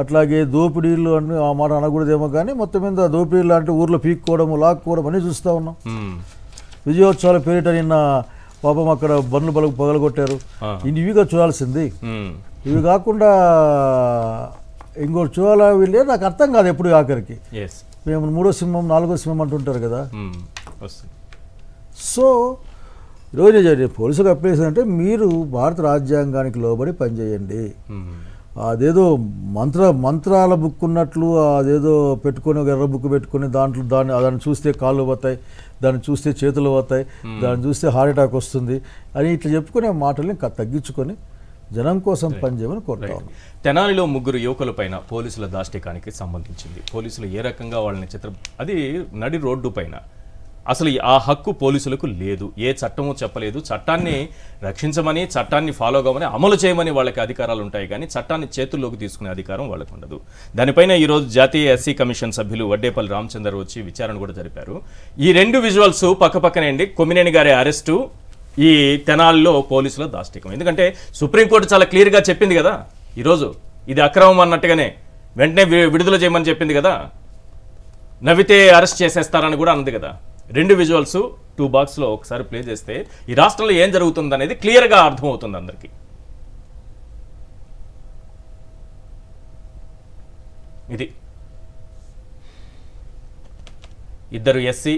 అట్లాగే దోపిడీలు అని ఆ మాట అనకూడదేమో కానీ మొత్తం మీద దోపిడీలు అంటే ఊర్లో పీక్కోవడం, లాక్కోవడం అని చూస్తూ ఉన్నాం. విజయోత్సవాల పేరిట నిన్న పాపం అక్కడ బండ్లు పగలగొట్టారు. ఇవిగా చూడాల్సింది. ఇవి కాకుండా ఇంకోటి చూడాలా వీళ్ళే నాకు అర్థం కాదు ఎప్పుడు ఆఖరికి. మేము 3వ సింహం 4వ సింహం అంటుంటారు కదా. సో ఈరోజు పోలీసులకు అప్లై అంటే మీరు భారత రాజ్యాంగానికి లోబడి పనిచేయండి. అదేదో మంత్రాల బుక్ ఉన్నట్లు అదేదో పెట్టుకొని ఒక ఎర్ర బుక్ పెట్టుకొని దాన్ని చూస్తే కాళ్ళు పోతాయి, దాన్ని చూస్తే చేతులు పోతాయి, దాన్ని చూస్తే హార్ట్ అటాక్ వస్తుంది అని ఇట్లా చెప్పుకునే మాటల్ని తగ్గించుకొని జనం కోసం పనిచేయమని కోరుతాం. తెనాలిలో 3 యువకుల పైన పోలీసుల దాష్టికానికి సంబంధించింది. పోలీసులు ఏ రకంగా వాళ్ళని అది నడి రోడ్డు పైన అసలు ఆ హక్కు పోలీసులకు లేదు. ఏ చట్టమో చెప్పలేదు. చట్టాన్ని రక్షించమని, చట్టాన్ని ఫాలో కావని, అమలు చేయమని వాళ్ళకి అధికారాలు ఉంటాయి కానీ చట్టాన్ని చేతుల్లోకి తీసుకునే అధికారం వాళ్ళకు ఉండదు. దానిపైన ఈరోజు జాతీయ ఎస్సీ కమిషన్ సభ్యులు వడ్డేపల్లి రామచందర్ వచ్చి విచారణ కూడా జరిపారు. ఈ 2 విజువల్స్ పక్కపక్కనే కొమ్మినేని గారి అరెస్టు, ఈ తెనాలిలో పోలీసుల దాష్టికం. ఎందుకంటే సుప్రీంకోర్టు చాలా క్లియర్గా చెప్పింది కదా ఈరోజు, ఇది అక్రమం అన్నట్టుగానే వెంటనే విడుదల చేయమని చెప్పింది కదా, నవ్వితే అరెస్ట్ చేసేస్తారని కూడా అంది కదా. 2 విజువల్స్ 2 బాక్స్లో ఒకసారి ప్లే చేస్తే ఈ రాష్ట్రంలో ఏం జరుగుతుంది అనేది క్లియర్గా అర్థమవుతుంది అందరికీ. ఇది ఇద్దరు ఎస్సీ,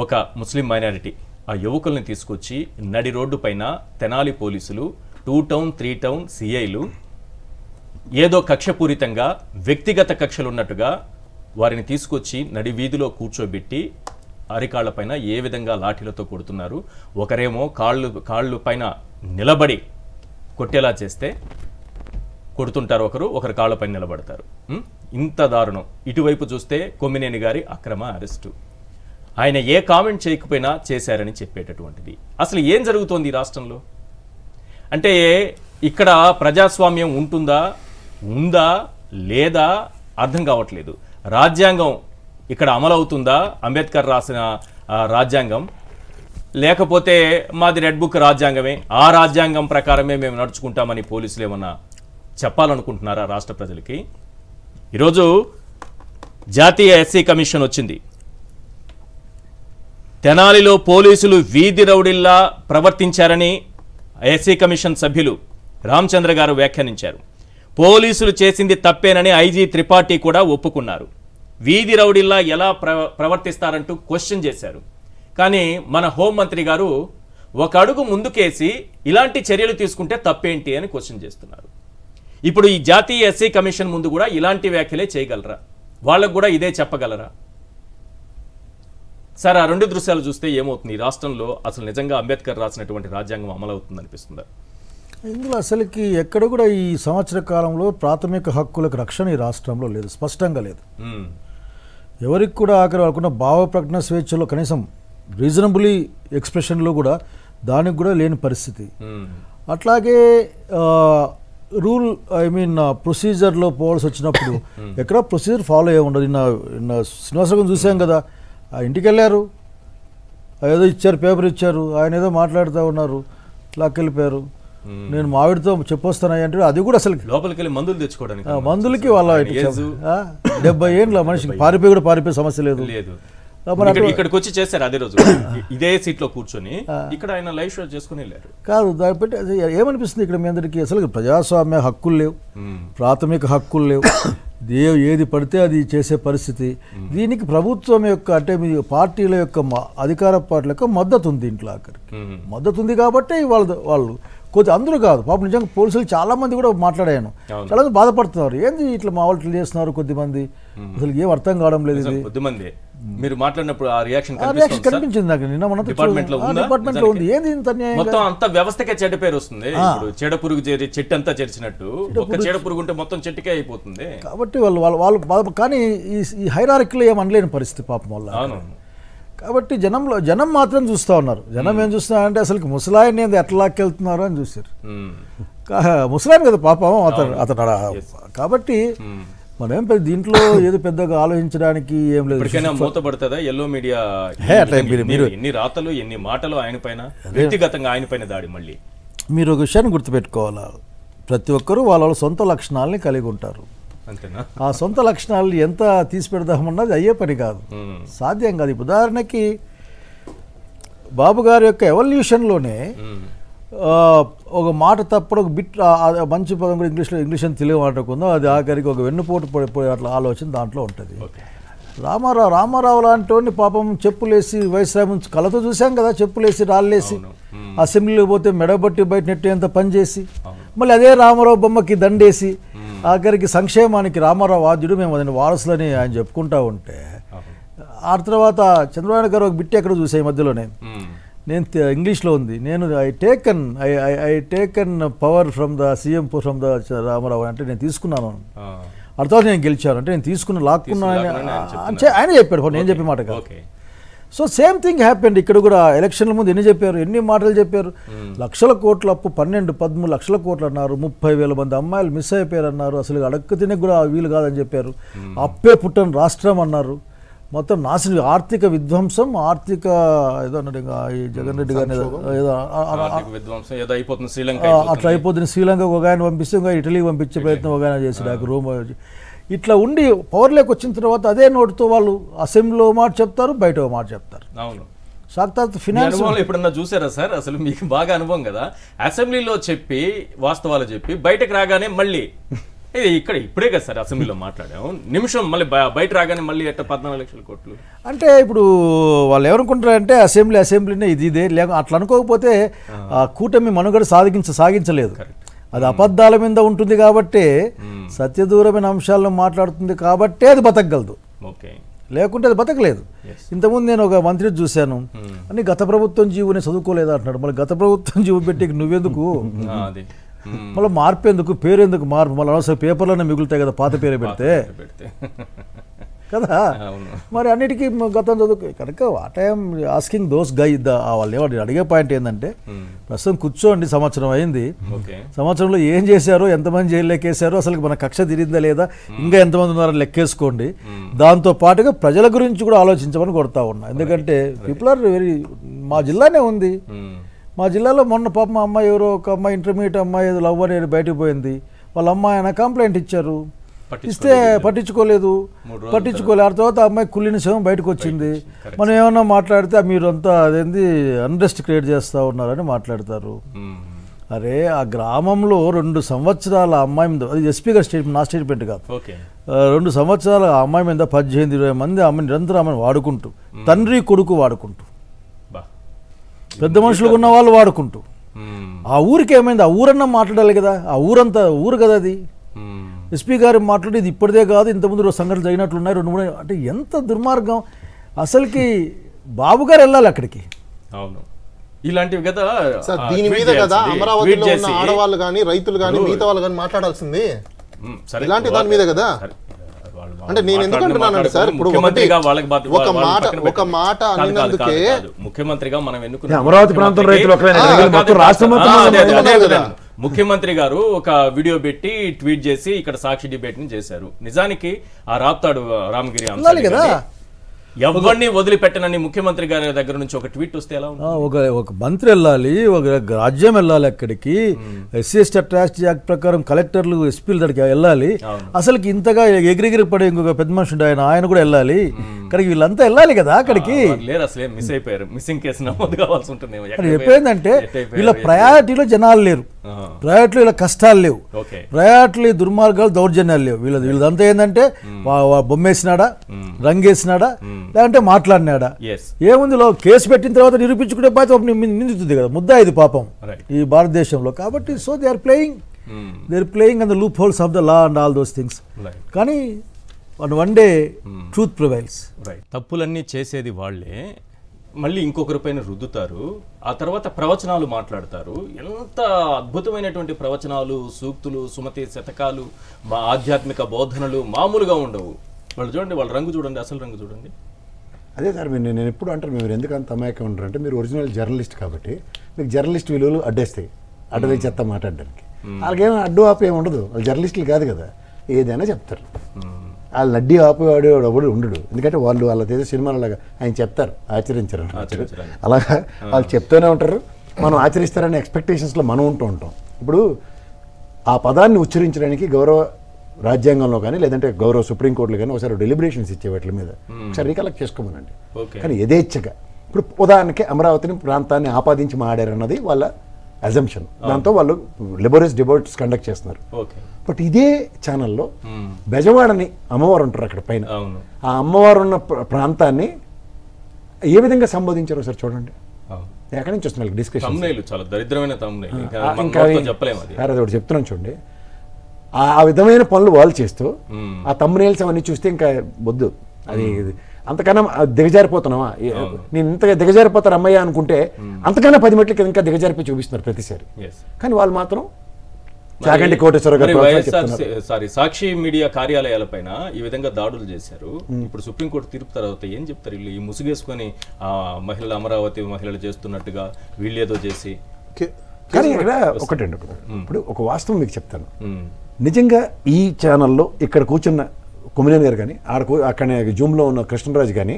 ఒక ముస్లిం మైనారిటీ ఆ యువకుల్ని తీసుకొచ్చి నడి రోడ్డు పైన తెనాలి పోలీసులు 2 టౌన్ 3 టౌన్ సిఐలు ఏదో కక్షపూరితంగా వ్యక్తిగత కక్షలు ఉన్నట్టుగా వారిని తీసుకొచ్చి నడి వీధిలో కూర్చోబెట్టి అరికాళ్ల పైన ఏ విధంగా లాఠీలతో కొడుతున్నారు. ఒకరేమో కాళ్ళు పైన నిలబడి కొట్టేలా చేస్తే కొడుతుంటారు, ఒకరు కాళ్ళపైన నిలబడతారు. ఇంత దారుణం. ఇటువైపు చూస్తే కొమ్మినేని గారి అక్రమ అరెస్టు. ఆయన ఏ కామెంట్ చేయకపోయినా చేశారని చెప్పేటటువంటిది. అసలు ఏం జరుగుతోంది ఈ రాష్ట్రంలో? అంటే ఇక్కడ ప్రజాస్వామ్యం ఉందా లేదా అర్థం కావట్లేదు. రాజ్యాంగం ఇక్కడ అమలవుతుందా, అంబేద్కర్ రాసిన రాజ్యాంగం, లేకపోతే మాది రెడ్ బుక్ రాజ్యాంగమే, ఆ రాజ్యాంగం ప్రకారమే మేము నడుచుకుంటామని పోలీసులు ఏమన్నా చెప్పాలనుకుంటున్నారా రాష్ట్ర ప్రజలకి? ఈరోజు జాతీయ ఎస్సీ కమిషన్ వచ్చింది. తెనాలిలో పోలీసులు వీధి రౌడీల్లా ప్రవర్తించారని ఎస్సీ కమిషన్ సభ్యులు రామచంద్ర గారు వ్యాఖ్యానించారు. పోలీసులు చేసింది తప్పేనని ఐజీ త్రిపాఠి కూడా ఒప్పుకున్నారు. వీధి రౌడీల్లా ఎలా ప్రవర్తిస్తారంటూ క్వశ్చన్ చేశారు. కానీ మన హోంమంత్రి గారు ఒక అడుగు ముందుకేసి ఇలాంటి చర్యలు తీసుకుంటే తప్పేంటి అని క్వశ్చన్ చేస్తున్నారు. ఇప్పుడు ఈ జాతీయ ఎస్సీ కమిషన్ ముందు కూడా ఇలాంటి వ్యాఖ్యలే చేయగలరా? వాళ్ళకు కూడా ఇదే చెప్పగలరా? సార్, ఆ రెండు దృశ్యాలు చూస్తే ఏమవుతుంది? ఈ రాష్ట్రంలో అసలు నిజంగా అంబేద్కర్ రాసినటువంటి రాజ్యాంగం అమలవుతుంది అనిపిస్తుందా? ఇందులో అసలుకి ఎక్కడ కూడా ఈ సంవత్సర కాలంలో ప్రాథమిక హక్కులకు రక్షణ ఈ రాష్ట్రంలో లేదు, స్పష్టంగా లేదు. ఎవరికి కూడా ఆఖరి వాళ్ళకున్న భావ ప్రకటన స్వేచ్ఛలో కనీసం రీజనబుల్లీ ఎక్స్ప్రెషన్లో కూడా దానికి కూడా లేని పరిస్థితి. అట్లాగే రూల్ ప్రొసీజర్లో పోవాల్సి వచ్చినప్పుడు ఎక్కడ ప్రొసీజర్ ఫాలో అయ్యే ఉండదు. నిన్న శ్రీనివాసరావు చూసాం కదా, ఆ ఇంటికి వెళ్ళారు, ఏదో ఇచ్చారు, పేపర్ ఇచ్చారు, ఆయన ఏదో మాట్లాడుతూ ఉన్నారు, లాక్కెళ్ళిపోయారు. నేను మావిడితో చెప్పొస్తాను అంటే అది కూడా అసలు లోపలికి వెళ్ళి మందులు తెచ్చుకోవడానికి, మందులకి వాళ్ళ 70 ఏళ్ళ మనిషికి పారిపోయే సమస్య లేదు. ఇక్కడికి వచ్చి చేశారు అదే రోజు ఇదే సీట్ లో కూర్చొని ఇక్కడ ఆయన లైవ్ షో చేసుకుని వెళ్ళారు. కాదు, దాన్ని ఏమనిపిస్తుంది ఇక్కడ మీ అందరికీ అసలు ప్రజాస్వామ్య హక్కులు లేవు, ప్రాథమిక హక్కులు లేవు, ఏది పడితే అది చేసే పరిస్థితి. దీనికి ప్రభుత్వం యొక్క అంటే మీ పార్టీల యొక్క అధికార పార్టీల యొక్క మద్దతు ఉంది, ఇంట్లో ఆఖరికి మద్దతు ఉంది కాబట్టి వాళ్ళు కొద్ది అందరూ కాదు పాపం, నిజంగా పోలీసులు చాలా మంది కూడా మాట్లాడాను, చాలా మంది బాధపడుతున్నారు. ఏంది ఇట్లా మా వాళ్ళు చేస్తున్నారు, కొద్దిమంది అసలు ఏం అర్థం కావడం లేదు. ఇది కొద్దిమంది మీరు మాట్లాడినప్పుడు ఆ రియాక్షన్ కనిపించింది నాకు. నిన్న మన డిపార్ట్మెంట్ లో ఉంది. ఏంది ఇంత మొత్తం అంత వ్యవస్థకే చెడ్డ పేరు వస్తుంది. చెడ పురుగు చేరి చెట్టు అంతా చెరిచినట్టు ఒక చెడ పురుగు ఉంటే మొత్తం చెట్టుకే అయిపోతుంది. కాబట్టి వాళ్ళు కానీ ఈ హైరార్కీలో ఏం అనలేని పరిస్థితి పాపం వల్ల. కాబట్టి జనం మాత్రం చూస్తూ ఉన్నారు. జనం ఏం చూస్తున్నారంటే అసలు ముసలాయన్ని ఎట్లా లాక్కెళ్తున్నారు అని చూసారు. ముసలాయన్ కదా పాపం అతను. కాబట్టి మనం దీంట్లో ఏదో పెద్దగా ఆలోచించడానికి ఏం లేదు. మూతపడుతుందా ఎల్లో మీడియా? ఎన్ని రాతలు ఎన్ని మాటలు ఆయన పైన, వ్యక్తిగతంగా ఆయన పైన దాడి. మళ్ళీ మీరు ఒక విషయాన్ని గుర్తుపెట్టుకోవాలా, ప్రతి ఒక్కరూ వాళ్ళ సొంత లక్షణాలని కలిగి ఉంటారు. ఆ సొంత లక్షణాలు ఎంత తీసి పెడదామన్నది అయ్యే పని కాదు, సాధ్యం కాదు. ఉదాహరణకి బాబు గారి యొక్క ఎవల్యూషన్లోనే ఒక మాట తప్పుడు ఒక బిట్ మంచి పదం కూడా ఇంగ్లీష్ అని తెలియ మాట్లాడుకుందాం, అది ఆఖరికి ఒక వెన్నుపోటు పడిపోయే అట్లా ఆలోచన దాంట్లో ఉంటుంది. రామారావు లాంటి వాడిని పాపం చెప్పులేసి వైస్రాయ్ నుంచి కళ్ళతో చూసాం కదా, చెప్పులేసి రాళ్ళేసి అసెంబ్లీలో పోతే మెడబట్టి బయట నెట్టేంత పనిచేసి మళ్ళీ అదే రామారావు బొమ్మకి దండేసి ఆఖరికి సంక్షేమానికి రామారావు వాద్యుడు, మేము అదని వారసులని ఆయన చెప్పుకుంటా ఉంటే, ఆ తర్వాత చంద్రబాబు గారు ఒక బిట్టి ఎక్కడ చూసా ఈ మధ్యలోనే, నేను ఇంగ్లీష్లో ఉంది, నేను I taken power from the CM from the Rama Rao అంటే నేను తీసుకున్నాను, అర్థం నేను గెలిచాను అంటే నేను లాక్కున్నాను ఆయన చెప్పాడు, నేను చెప్పే మాట కాదు. సో సేమ్ థింగ్ హ్యాపెండ్ ఇక్కడ కూడా. ఎలక్షన్ల ముందు ఎన్ని మాటలు చెప్పారు, లక్షల కోట్ల అప్పు, 12-13 లక్షల కోట్లు అన్నారు, 30,000 మంది అమ్మాయిలు మిస్ అయిపోయారు అన్నారు, అసలు అడక్క తినే కూడా వీలు కాదని చెప్పారు, అప్పే పుట్టని రాష్ట్రం అన్నారు, మొత్తం నాశనం, ఆర్థిక విధ్వంసం, ఆర్థిక ఏదో అన్నాడు ఈ జగన్ రెడ్డి గారిని అట్లా అయిపోతుంది. శ్రీలంకకు ఒక ఆయన పంపిస్తే ఇంకా ఇటలీకి పంపించే ప్రయత్నం ఒక ఆయన చేసి రూమ్ ఇట్లా ఉండి పవర్లోకి వచ్చిన తర్వాత అదే నోటుతో వాళ్ళు అసెంబ్లీలో మాట చెప్తారు, బయట మాట చెప్తారు. అవును, సాక్షాత్ ఫినాన్స్ ఎప్పుడన్నా చూసారా సార్? అసలు మీకు బాగా అనుభవం కదా, అసెంబ్లీలో చెప్పి వాస్తవాలు చెప్పి బయటకు రాగానే మళ్ళీ ఇది ఇక్కడ ఇప్పుడే కదా సార్ అసెంబ్లీలో మాట్లాడాము, నిమిషం మళ్ళీ బయట రాగానే మళ్ళీ ఎట్ట 14 లక్షల కోట్లు. అంటే ఇప్పుడు వాళ్ళు ఏమనుకుంటారంటే అసెంబ్లీనే ఇదే లేక అట్లా అనుకోకపోతే ఆ కూటమి మనుగడ సాగించలేదు. అది అబద్ధాల మీద ఉంటుంది కాబట్టి, సత్యదూరమైన అంశాలను మాట్లాడుతుంది కాబట్టి అది బతకగలదు, లేకుంటే అది బతకలేదు. ఇంతకుముందు నేను ఒక మంత్రి చూశాను, అని గత ప్రభుత్వం జీవుని చదువుకోలేదు అంటున్నాడు. మళ్ళీ గత ప్రభుత్వం జీవు పెట్టి నువ్వెందుకు, మళ్ళీ మార్పు ఎందుకు, పేరు ఎందుకు మార్పు, మళ్ళీ అనవసరం పేపర్లోనే మిగులుతాయి కదా పాత పేరు పెడితే కదా. మరి అన్నిటికీ గతం చదువు కనుక వాట్ ఐఎమ్ ఆస్కింగ్ దోస్ గై వాళ్ళు ఏమంటే అడిగే పాయింట్ ఏంటంటే, ప్రస్తుతం కూర్చోండి, సంవత్సరం అయింది, సంవత్సరంలో ఏం చేశారో, ఎంతమంది జైలు లెక్కేశారో, అసలు మన కక్ష తిరిగిందా లేదా, ఇంకా ఎంతమంది ఉన్నారో లెక్కేసుకోండి. దాంతో పాటుగా ప్రజల గురించి కూడా ఆలోచించమని కొడతా ఉన్నా. ఎందుకంటే పీపుల్ ఆర్ వెరీ, మా జిల్లానే ఉంది, మా జిల్లాలో మొన్న పాప మా అమ్మాయి ఎవరో ఒక అమ్మాయి ఇంటర్మీడియట్ అమ్మాయి ఏదో లవ్ అనేది బయటకు పోయింది, వాళ్ళ అమ్మాయి ఆయన కంప్లైంట్ ఇచ్చారు, ఇస్తే పట్టించుకోలేదు. ఆ తర్వాత అమ్మాయి కుళ్ళిన శవం బయటకు వచ్చింది. మనం ఏమన్నా మాట్లాడితే మీరు అంతా అదేంది అన్రెస్ట్ క్రియేట్ చేస్తూ ఉన్నారని మాట్లాడతారు. అరే ఆ గ్రామంలో 2 సంవత్సరాల అమ్మాయి మీద, అది ఎస్పీ గారి స్టేట్మెంట్, నా స్టేట్మెంట్ కాదు, 2 సంవత్సరాల అమ్మాయి మీద 18-20 మంది అమ్మాయి నిరంతరం అమ్మాయిని వాడుకుంటూ, తండ్రి కొడుకు వాడుకుంటూ, పెద్ద మనుషులు ఉన్న వాళ్ళు వాడుకుంటూ, ఆ ఊరికి ఏమైంది, ఆ ఊరన్నా మాట్లాడాలి కదా, ఆ ఊరంతా ఊరు కదా అది. ఎస్పీ గారు మాట్లాడి ఇది ఇప్పటిదే కాదు, ఇంతకుముందు సంఘటనలు జరిగినట్లున్నాయి 2-3, అంటే ఎంత దుర్మార్గం అసలుకి. బాబు గారు వెళ్ళాలి అక్కడికి. అవును, ఇలాంటివి కదా దీని మీద కదా అమరావతిలో ఉన్న ఆడవాళ్ళు కానీ రైతులు కానీ మిగతా వాళ్ళు కానీ మాట్లాడాల్సింది, ఇలాంటి దాని మీద కదా. అంటే నేను ఎందుకు అంటున్నానండి సార్, ఇప్పుడు ఒక మాట అన్నందుకే ముఖ్యమంత్రిగా మనం ఎన్నుకున్న అమరావతి ప్రాంతం రైతులు ముఖ్యమంత్రి గారు ఒక వీడియో పెట్టి ట్వీట్ చేసి ఇక్కడ సాక్షి డిబేట్ ని చేశారు. నిజానికి ఆ రాప్తాడు రామగిరి అంశాలు కదా, ఎవరిని వదిలిపెట్టనని ముఖ్యమంత్రి గారి దగ్గర నుంచి ఒక ట్వీట్ వస్తే ఎలా ఉంటుంది? ఒక మంత్రి వెళ్ళాలి, ఒక రాజ్యం వెళ్ళాలి అక్కడికి, ఎస్సీ ట్రాస్ట్ యాక్ట్ ప్రకారం కలెక్టర్లు ఎస్పీల దగ్గరికి వెళ్ళాలి. అసలు ఇంతగా ఎగిరిగిరి పడే ఇంకొక పెద్ద మనుషుడు ఆయన కూడా వెళ్ళాలి, అక్కడికి వీళ్ళంతా వెళ్ళాలి కదా అక్కడికి. లేరు అసలే మిస్ అయిపోయారు, మిస్సింగ్ కేసు నమోదు కావాల్సి ఉంటుంది. ఎప్పుడైందంటే వీళ్ళ ప్రయారిటీలో జనాలు లేరు, ప్రయారిటీలో ఇలా కష్టాలు లేవు, ప్రయారిటీలో దుర్మార్గాలు దౌర్జన్యాలు లేవు. వీళ్ళదంతా ఏంటంటే బొమ్మేసినాడా, రంగేసినాడా, లేదంటే మాట్లాడినాడా, ఏముంది కేసు పెట్టిన తర్వాత నిరూపించుకునే బాధ్యత నిందితుంది కదా, ముద్దా ఇది పాపం ఈ భారతదేశంలో. కాబట్టి so they are playing on the loopholes of the law and all those things. కానీ వన్ డే ట్రూత్ ప్రివైల్స్. తప్పులన్నీ చేసేది వాళ్ళే, మళ్ళీ ఇంకొకరిపైన రుద్దుతారు, ఆ తర్వాత ప్రవచనాలు మాట్లాడతారు. ఎంత అద్భుతమైనటువంటి ప్రవచనాలు, సూక్తులు, సుమతి శతకాలు, మా ఆధ్యాత్మిక బోధనలు మామూలుగా ఉండవు. వాళ్ళు చూడండి, వాళ్ళ రంగు చూడండి, అసలు రంగు చూడండి. అదే సార్, నేను ఎప్పుడు అంటారు మీరు ఎందుకు అంత అమాయకం ఉంటారంటే, మీరు ఒరిజినల్ జర్నలిస్ట్ కాబట్టి మీకు జర్నలిస్ట్ విలువలు అడ్డేస్తాయి, అడ్డవే చెత్త మాట్లాడడానికి. వాళ్ళకేమో అడ్డు ఆపు ఏమి ఉండదు, వాళ్ళు జర్నలిస్టులు కాదు కదా, ఏదైనా చెప్తారు. వాళ్ళు అడ్డీ ఆపేవాడు ఎవడు ఉండడు, ఎందుకంటే వాళ్ళు వాళ్ళ సినిమాలలాగా ఆయన చెప్తారు, ఆచరించరు. అలాగా వాళ్ళు చెప్తూనే ఉంటారు, మనం ఆచరిస్తారనే ఎక్స్పెక్టేషన్స్లో మనం ఉంటూ ఉంటాం. ఇప్పుడు ఆ పదాన్ని ఉచ్చరించడానికి గౌరవ రాజ్యాంగంలో కానీ లేదంటే గౌరవ సుప్రీంకోర్టులో కానీ ఒకసారి డెలిబరేషన్స్ ఇచ్చే వాటి మీద ఒకసారి రీకలెక్ట్ చేసుకోమనండి. కానీ యథేచ్ఛగా ఇప్పుడు ఉదాహరణకి అమరావతిని ప్రాంతాన్ని ఆపాదించి మాడారన్నది వాళ్ళ అజంప్షన్, దాంతో వాళ్ళు లెబోరియస్ డిబేట్స్ కండక్ట్ చేస్తున్నారు. బట్ ఇదే ఛానల్లో బెజవాడని అమ్మవారు ఉంటారు అక్కడ పైన, ఆ అమ్మవారు ఉన్న ప్రాంతాన్ని ఏ విధంగా సంబోధించారో సార్ చూడండి. ఎక్కడి నుంచి వస్తున్నారు డిస్కషన్, చాలా దరిద్రమైన అది ఒకటి చెప్తున్నాను చూడండి. ఆ విధమైన పనులు వాళ్ళు చేస్తూ ఆ తమ్మునేల్స్ అవన్నీ చూస్తే ఇంకా వద్దు, అది అంతకన్నా దిగజారిపోతున్నావా, నేను ఇంతగా దిగజారిపోతారు అమ్మయ్య అనుకుంటే అంతకన్నా 10 మెట్లకి ఇంకా దిగజారిపోయి చూపిస్తున్నారు ప్రతిసారి. కానీ వాళ్ళు మాత్రం చాగంటి కోటేశ్వర గారు సాక్షి మీడియా కార్యాలయాల పైన ఈ విధంగా దాడులు చేశారు. ఇప్పుడు సుప్రీంకోర్టు తీర్పు తర్వాత ఏం చెప్తారు? వీళ్ళు ఈ ముసుగేసుకొని ఆ మహిళలు అమరావతి మహిళలు చేస్తున్నట్టుగా వీళ్ళేదో చేసి. కానీ ఇక్కడ ఒకటండి, ఇప్పుడు ఒక వాస్తవం మీకు చెప్తాను. నిజంగా ఈ ఛానల్లో ఇక్కడ కూర్చున్న కొమ్మినేని గారు కానీ అక్కడ జూమ్లో ఉన్న కృష్ణరాజు కానీ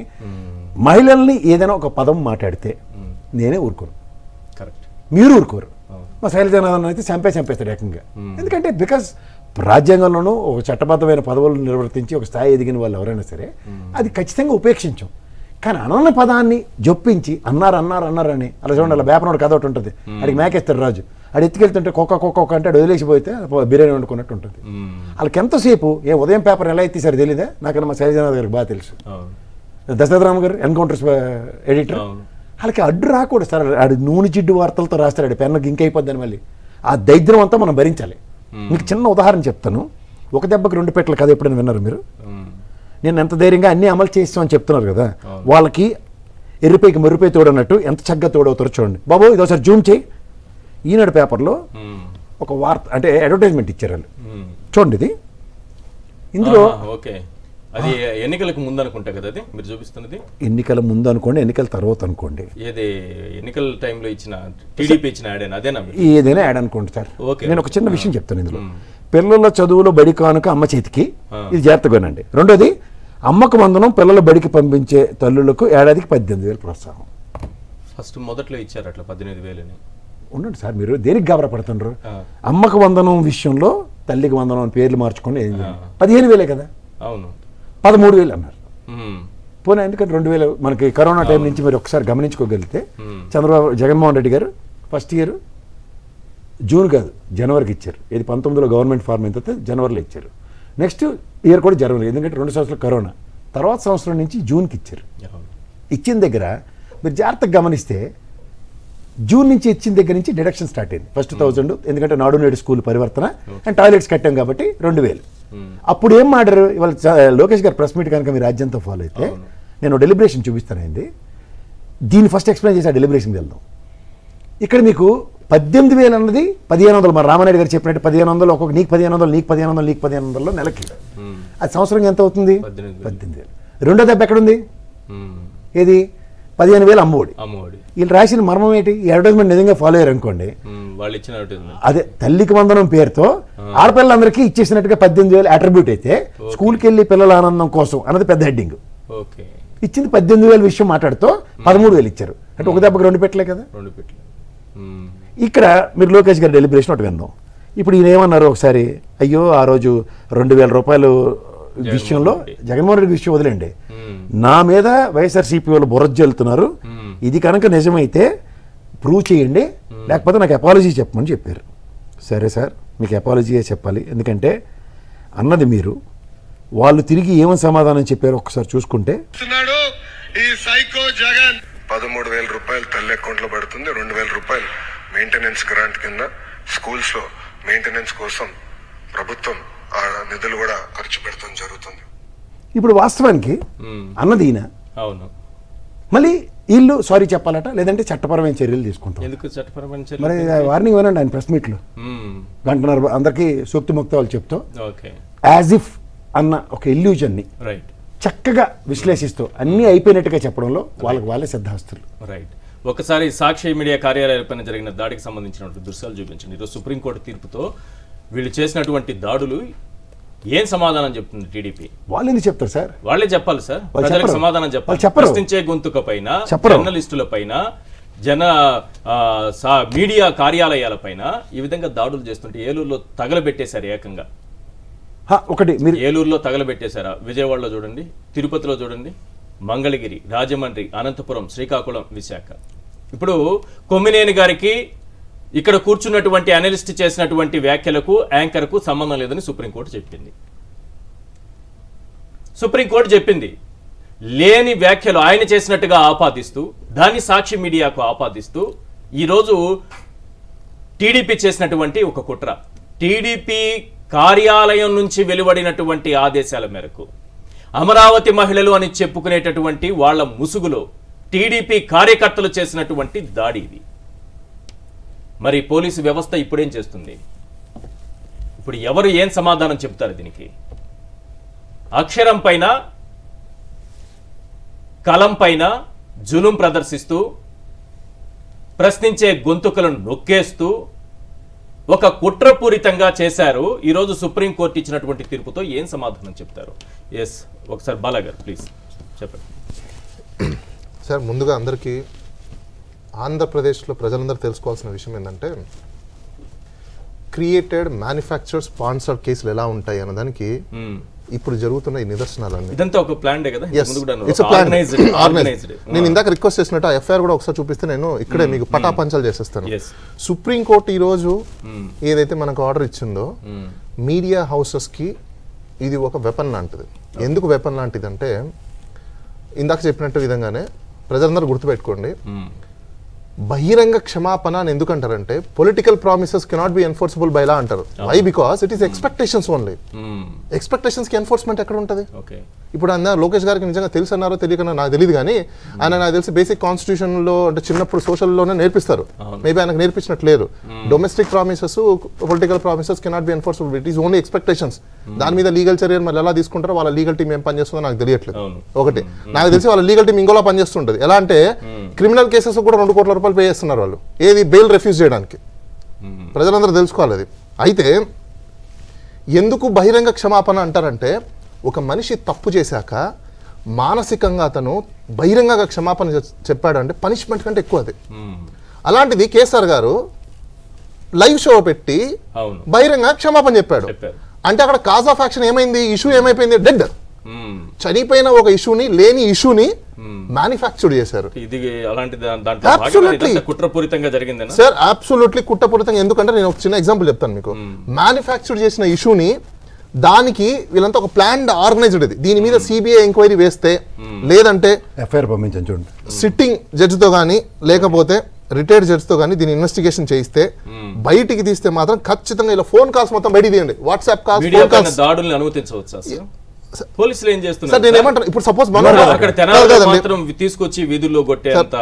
మహిళల్ని ఏదైనా ఒక పదం మాట్లాడితే నేనే ఊరుకోను, మీరు ఊరుకోరు. మా శైలజనాథన్ అయితే చంపేస్తాడు ఏకంగా. ఎందుకంటే బికాస్ రాజ్యాంగంలోనూ ఒక చట్టబద్ధమైన పదవులను నిర్వర్తించి ఒక స్థాయి ఎదిగిన వాళ్ళు ఎవరైనా సరే అది ఖచ్చితంగా ఉపేక్షించాం. కానీ అనన్న పదాన్ని జొప్పించి అన్నారని అలా చూడండి, అలా వేపనోడు కథ ఒకటి ఉంటుంది, అడిగి మేకేస్తాడు రాజు, అది ఎత్తుకెళ్తుంటే కుక్క అంటే అది వదిలేసిపోతే బిర్యానీ వండుకున్నట్టు ఉంటుంది. వాళ్ళకి ఎంతసేపు ఉదయం పేపర్ ఎలా ఎత్తిసారు తెలియదా? నాకన్నా మా శైలజనాథ్ గారికి బాగా తెలుసు. దశరథరామ గారు ఎన్కౌంటర్స్ ఎడిటర్. వాళ్ళకి అడ్డు రాకూడదు సార్. ఆడు నూనె జిడ్డు వార్తలతో రాస్తాడు, పెన్నుకి ఇంకైపోద్దని. మళ్ళీ ఆ దైద్యం అంతా మనం భరించాలి. మీకు చిన్న ఉదాహరణ చెప్తాను. ఒక దెబ్బకి 2 పెట్టలు కథ ఎప్పుడైనా విన్నారు మీరు? నేను ఎంత ధైర్యంగా అన్నీ అమలు చేస్తామని చెప్తున్నారు కదా, వాళ్ళకి ఎర్రిపైకి మెరుపై తోడన్నట్టు ఎంత చక్కగా తోడవుతారో చూడండి. బాబు ఇది ఒకసారి జూమ్ చేయి. ఈనాడు పేపర్లో ఒక వార్త అంటే అడ్వర్టైజ్మెంట్ ఇచ్చారు వాళ్ళు, చూడండి. ఇది ఇందులో అది ఎన్నికలకు ముందు అనుకుంటా కదా అది మీరు చూపిస్తున్నది. ఎన్నికల ముందు అనుకోండి, ఎన్నికల తర్వాత అనుకోండి, ఏది ఎన్నికల టైంలో ఇచ్చిన టీడీపీ ఇచ్చిన యాడ్ అదేనా? ఏదైనా యాడ్ అనుకోండి సార్. నేను ఒక చిన్న విషయం చెప్తాను ఇందులో. పిల్లల చదువులో బడి కానుక అమ్మ చేతికి, ఇది జాగ్రత్తగానండి. రెండోది, అమ్మకు వందనం పిల్లల బడికి పంపించే తల్లులకు ఏడాదికి 18,000 ప్రోత్సాహం. ఫస్ట్ మొదట్లో ఇచ్చారు అట్లా 18,000. ఉండండి సార్, మీరు దేనికి గాబరా పడుతున్నారు? అమ్మకు వందనం విషయంలో తల్లికి వందనం పేర్లు మార్చుకోండి. 15,000 కదా, అవును 13,000 అన్నారు. పోనీ ఎందుకంటే 2,000 మనకి కరోనా టైం నుంచి మీరు ఒకసారి గమనించుకోగలిగితే జగన్మోహన్ రెడ్డి గారు ఫస్ట్ ఇయర్ జూన్ కాదు జనవరికి ఇచ్చారు. ఇది 19లో గవర్నమెంట్ ఫార్మ్ ఎంత జనవరిలో ఇచ్చారు. నెక్స్ట్ ఇయర్ కూడా జనవరి, ఎందుకంటే 2 సంవత్సరాలు కరోనా. తర్వాత సంవత్సరం నుంచి జూన్కి ఇచ్చారు. ఇచ్చిన దగ్గర మీరు జాగ్రత్తగా గమనిస్తే జూన్ నుంచి ఇచ్చిన దగ్గర నుంచి డిడక్షన్ స్టార్ట్ అయింది. ఫస్ట్ 1000, ఎందుకంటే నాడు నేడు స్కూల్ పరివర్తన అండ్ టాయిలెట్స్ కట్టాం కాబట్టి 2,000. అప్పుడు ఏం మాట్లాడారు? ఇవాళ లోకేష్ గారు ప్రెస్ మీట్ కనుక మీరు రాజ్యంతో ఫాలో అయితే నేను డెలిబరేషన్ చూపిస్తానండి. దీన్ని ఫస్ట్ ఎక్స్ప్లెయిన్ చేసి ఆ డెలిబరేషన్కి వెళ్దాం. ఇక్కడ మీకు 18,000 అన్నది 1,500. మరి రామానాయుడు గారు చెప్పినట్టు 1,500 ఒక్కొక్క నీకు 1,500 నీకు 1,500 నీకు 1,500 నెలకి. అది సంవత్సరం ఎంత అవుతుంది? 18,000. రెండో దెబ్బ ఎక్కడుంది? ఏది? 15,000 అమ్మఒడి. వీళ్ళు రాసిన మర్మం ఏంటి? ఈ అడ్వర్టైజ్మెంట్ నిజంగా ఫాలో అయ్యారు అనుకోండి, అదే తల్లికి వందనం పేరుతో ఆడపిల్లలందరికీ ఇచ్చేసినట్టుగా 18,000 అట్రిబ్యూట్ అయితే స్కూల్కి వెళ్ళి పిల్లల ఆనందం కోసం అన్నది పెద్ద హెడ్డింగ్. ఇచ్చింది 18,000 విషయం మాట్లాడుతూ 13,000 ఇచ్చారు. అంటే ఒక దెబ్బకి 2 పెట్టలే కదా. ఇక్కడ మీరు లోకేష్ గారి డెలిబరేషన్ ఒకటి విందాం. ఇప్పుడు ఈయన ఏమన్నారు ఒకసారి? అయ్యో ఆ రోజు 2,000 రూపాయలు విషయంలో జగన్మోహన్ రెడ్డి విషయం వదిలేండి, నా మీద వైఎస్ఆర్సీపీ వాళ్ళు బుర్ర జల్లుతున్నారు, ఇది కనుక నిజమైతే ప్రూవ్ చేయండి, లేకపోతే నాకు అపాలజీ చెప్పమని చెప్పారు. సరే సార్ మీకు అపాలజీయే చెప్పాలి, ఎందుకంటే అన్నది మీరు. వాళ్ళు తిరిగి ఏమని సమాధానం చెప్పారు ఒకసారి చూసుకుంటే, ఈ సైకో జగన్ 13,000 రూపాయలు తల్లి అకౌంట్ లో పడుతుంది, 2,000 రూపాయలు మెయింటెనెన్స్ గ్రాంట్ కింద స్కూల్స్ లో మెయింటెనెన్స్ కోసం ప్రభుత్వం ఆ నిధులు కూడా ఖర్చు పెడతాం జరుగుతుంది. ఇప్పుడు వాస్తవానికి అన్నది ఈయన. అవును. మళ్ళీ వీళ్ళు సారీ చెప్పాలట, లేదంటే చట్టపరమైన చర్యలు తీసుకుంటాం. ఎందుకు చట్టపరమైన చర్యలు? మరి వార్నింగ్ వినండి ఆయన ప్రెస్ మీట్లో గంటన్నర అందరికీ సూక్తి ముక్తాలు చెప్తూ యాజ్ ఇఫ్ అన్న ఒక ఇల్యూజన్ని చక్కగా విశ్లేషిస్తూ అన్నీ అయిపోయినట్టుగా చెప్పడంలో వాళ్ళే సిద్ధాస్తులు. రైట్. ఒకసారి సాక్షి మీడియా కార్యాలయాలపైన జరిగిన దాడికి సంబంధించినటువంటి దృశ్యాలు చూపించండి. ఈరోజు సుప్రీంకోర్టు తీర్పుతో వీళ్ళు చేసినటువంటి దాడులు ఏం సమాధానం చెప్తుంది టీడీపీ? వాళ్ళు ఎందుకు చెప్తారు సార్? వాళ్ళే చెప్పాలి సార్, ప్రజలకు సమాధానం చెప్పాలి. ప్రశ్నించే గొంతుక పైన, జర్నలిస్టుల పైన, మీడియా కార్యాలయాల పైన ఈ విధంగా దాడులు చేస్తుంటే ఏలూరులో తగలబెట్టేశారు ఏకంగా. ఒకటి మీరు ఏలూరులో తగలబెట్టేశారా? విజయవాడలో చూడండి, తిరుపతిలో చూడండి, మంగళగిరి, రాజమండ్రి, అనంతపురం, శ్రీకాకుళం, విశాఖ. ఇప్పుడు కొమ్మినేని గారికి ఇక్కడ కూర్చున్నటువంటి అనలిస్ట్ చేసినటువంటి వ్యాఖ్యలకు యాంకర్కు సంబంధం లేదని సుప్రీంకోర్టు చెప్పింది. సుప్రీంకోర్టు చెప్పింది. లేని వ్యాఖ్యలు ఆయన చేసినట్టుగా ఆపాదిస్తూ, దాన్ని సాక్షి మీడియాకు ఆపాదిస్తూ ఈరోజు టీడీపీ చేసినటువంటి ఒక కుట్ర. టీడీపీ కార్యాలయం నుంచి వెలువడినటువంటి ఆదేశాల మేరకు అమరావతి మహిళలు అని చెప్పుకునేటటువంటి వాళ్ల ముసుగులో టీడీపీ కార్యకర్తలు చేసినటువంటి దాడి ఇది. మరి పోలీసు వ్యవస్థ ఇప్పుడేం చేస్తుంది? ఇప్పుడు ఎవరు ఏం సమాధానం చెప్తారు దీనికి? అక్షరం పైన, కలం పైన జులుం ప్రదర్శిస్తూ, ప్రశ్నించే గొంతుకలను నొక్కేస్తూ ఒక కుట్రపూరితంగా చేశారు. ఈరోజు సుప్రీంకోర్టు ఇచ్చినటువంటి తీర్పుతో ఏం సమాధానం చెప్తారు? ఎస్, ఒకసారి బాలాగారు ప్లీజ్ చెప్పండి. సార్, ముందుగా అందరికీ ఆంధ్రప్రదేశ్లో ప్రజలందరూ తెలుసుకోవాల్సిన విషయం ఏంటంటే, క్రియేటెడ్ మ్యానుఫ్యాక్చర్ స్పాన్సర్డ్ కేసులు ఎలా ఉంటాయి అన్నదానికి ఇప్పుడు జరుగుతున్న ఈ నిదర్శనాలన్నీ. ఇదంతా ఒక ప్లాన్ కదా? నేను ఇందాక రిక్వెస్ట్ చేసినట్టు ఆ ఎఫ్ఐఆర్ కూడా ఒకసారి చూపిస్తే నేను ఇక్కడే మీకు పటాపంచలు చేసేస్తాను. సుప్రీంకోర్టు ఈ రోజు ఏదైతే మనకు ఆర్డర్ ఇచ్చిందో మీడియా హౌసెస్ కి ఇది ఒక వెపన్ లాంటిది. ఎందుకు వెపన్ లాంటిది అంటే ఇందాక చెప్పినట్టు విధంగానే ప్రజలందరూ గుర్తుపెట్టుకోండి, బహిరంగ క్షమాపణ అని ఎందుకంటారంటే political promises cannot be enforceable by law అంటారు. Why? Because it is expectations only. Expectations కి ఎన్ఫోర్స్మెంట్ ఎక్కడ ఉంటుంది? ఇప్పుడు అన్న లోకేష్ గారికి నిజంగా తెలుసు అన్నారో తెలియకన్నా నాకు తెలియదు, కానీ ఆయన నాకు తెలిసి బేసిక్ కాన్స్టిట్యూషన్ లో అంటే చిన్నప్పుడు సోషల్లోనే నేర్పిస్తారు. మేబీ ఆయనకు నేర్పించినట్లేదు. Domestic promises political promises cannot be enforceable, it is only expectations. దాని మీద లీగల్ చర్యలు మరి ఎలా తీసుకుంటారో వాళ్ళ లీగల్ టీం ఏం పనిచేస్తుందో నాకు తెలియట్లేదు. ఒకటి నాకు తెలిసి వాళ్ళ లీగల్ టీం ఇంకోలా పనిచేస్తుంటది. ఎలా అంటే క్రిమినల్ కేసెస్ కూడా 2 కోట్ల రూపాయలు పే చేస్తున్నారు వాళ్ళు, ఏది బెయిల్ రిఫ్యూజ్ చేయడానికి. ప్రజలందరూ తెలుసుకోవాలి అది. అయితే ఎందుకు బహిరంగ క్షమాపణ అంటారంటే ఒక మనిషి తప్పు చేశాక మానసికంగా అతను బహిరంగంగా క్షమాపణ చెప్పాడంటే పనిష్మెంట్ కంటే ఎక్కువ అది. అలాంటిది కేసీఆర్ గారు లైవ్ షో పెట్టి బహిరంగ క్షమాపణ చెప్పాడు అంటే అక్కడ కాజ్ ఆఫ్ యాక్షన్ ఏమైంది? ఇష్యూ ఏమైపోయింది? డెడ్. చనిపోయిన ఒక ఇష్యూని, లేని ఇష్యూని మ్యానుఫ్యాక్చర్ చేశారు. సార్ అబ్సల్యూట్లీ కుట్రపూరితంగా. ఎందుకంటే నేను ఒక చిన్న ఎగ్జాంపుల్ చెప్తాను మీకు. మ్యానుఫ్యాక్చర్ చేసిన ఇష్యూని దానికి వీళ్ళంతా ఒక ప్లాన్డ్ ఆర్గనైజ్డ్ ఇది. దీని మీద సిబిఐ ఎంక్వైరీ వేస్తే, లేదంటే ఎఫ్ఐఆర్ పంపించండి సిట్టింగ్ జడ్జితో కానీ లేకపోతే రిటైర్డ్ జడ్జితో కానీ దీని ఇన్వెస్టిగేషన్ చేయిస్తే బయటికి తీస్తే మాత్రం ఖచ్చితంగా ఇలా ఫోన్ కాల్స్ మొత్తం బయటికి తీయండి. వాట్సాప్ కాల్స్ దాడుల్ని అనుమతించవచ్చు. పోలీసులు ఏం చేస్తున్నారు? సార్ నేను ఏమంటాను, ఇప్పుడు సపోజ్ తీసుకొచ్చి వీధుల్లో కొట్టేంత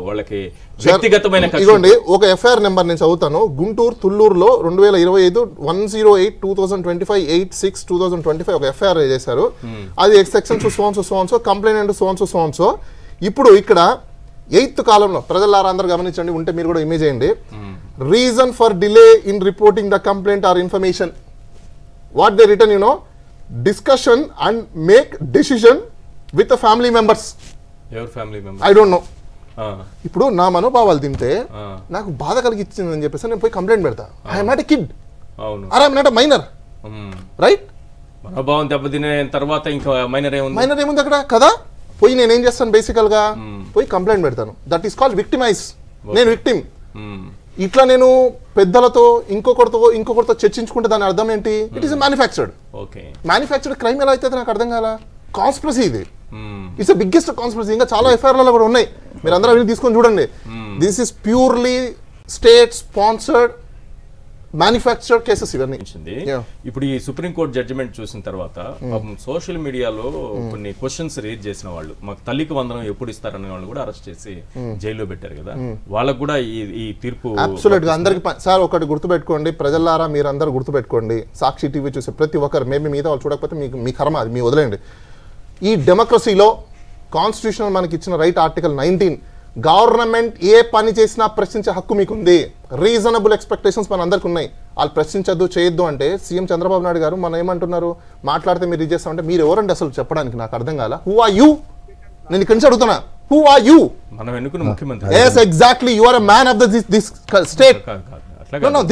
వాళ్ళకి వ్యక్తిగతమైన ఇదిగోండి ఒక ఎఫ్ఐఆర్ నెంబర్ నేను చదువుతాను. గుంటూరు తుళ్ళూరులో 2025 108/2025 ఒక ఎఫ్ఐఆర్ చేశారు. అది సెక్షన్ సోన్సో కంప్లైంట్ సోన్సో. ఇప్పుడు ఇక్కడ 8th కాలంలో ప్రజలారా అందరూ గమనించండి, ఉంటే మీరు కూడా ఇమేజ్ చేయండి. Reason for delay in reporting the complaint or information what they return discussion and make decision with family members. I don't know. ఇప్పుడు నా మనోభావాలు తింటే నాకు బాధ కలిగించింది అని చెప్పేసి నేను పోయి కంప్లైంట్ పెడతా. I'm not a kid or I'm not a minor, right? మనోభావం దెబ్బతిన తర్వాత ఇంకా మైనర్ ఏముంది అక్కడ కదా? పోయి నేనేం చేస్తాను, బేసికల్ గా పోయి కంప్లైంట్ పెడతాను. That is called victimise. నేను విక్టిమ్. ఇట్లా నేను పెద్దలతో ఇంకొకరితో చర్చించుకుంటే దాని అర్థం ఏంటి? It is manufactured crime. ఎలా అయితే నాకు అర్థం కాల. కాన్స్పిరసీ ఇది. It's biggest conspiracy. ఇంకా చాలా ఎఫ్ఐఆర్లలో కూడా ఉన్నాయి, మీరు అందరూ అవి తీసుకొని చూడండి. This is purely state sponsored manufactured cases ఇవన్నీ. ఇప్పుడు ఈ సుప్రీంకోర్టు జడ్జిమెంట్ చూసిన తర్వాత సోషల్ మీడియాలో కొన్ని క్వశ్చన్స్ రేజ్ చేసిన వాళ్ళు, మాకు తల్లికి వందనం ఎప్పుడు ఇస్తారనే వాళ్ళు కూడా అరెస్ట్ చేసి జైల్లో పెట్టారు కదా, వాళ్ళకు కూడా ఈ తీర్పు అబ్సల్యూట్ గా అందరికి. సార్ ఒకటి గుర్తుపెట్టుకోండి, ప్రజలారా మీరందరూ గుర్తుపెట్టుకోండి, సాక్షి టీవీ చూసే ప్రతి ఒక్కరు, మేబీ మీద వాళ్ళు చూడకపోతే మీ కర్మ, అది మీ వదిలేండి. ఈ డెమోక్రసీలో కాన్స్టిట్యూషన్ మనకి ఇచ్చిన రైట్ ఆర్టికల్ 19 గవర్నమెంట్ ఏ పని చేసినా ప్రశ్నించే హక్కు మీకుంది. రీజనబుల్ ఎక్స్పెక్టేషన్స్ మన అందరికి ఉన్నాయి. వాళ్ళు ప్రశ్నించద్దు చేయొద్దు అంటే సీఎం చంద్రబాబు నాయుడు గారు మనం ఏమంటున్నారు, మాట్లాడితే మీరు ఇది చేస్తామంటే మీరు ఎవరండి అసలు చెప్పడానికి? నాకు అర్థం కాల. Who are you? నేను ఇక్కడి నుంచి అడుగుతున్నా, హూ ఆర్ యూ? మనం ఎన్నుకున్న ముఖ్యమంత్రి. yes exactly, you are a man of this state. no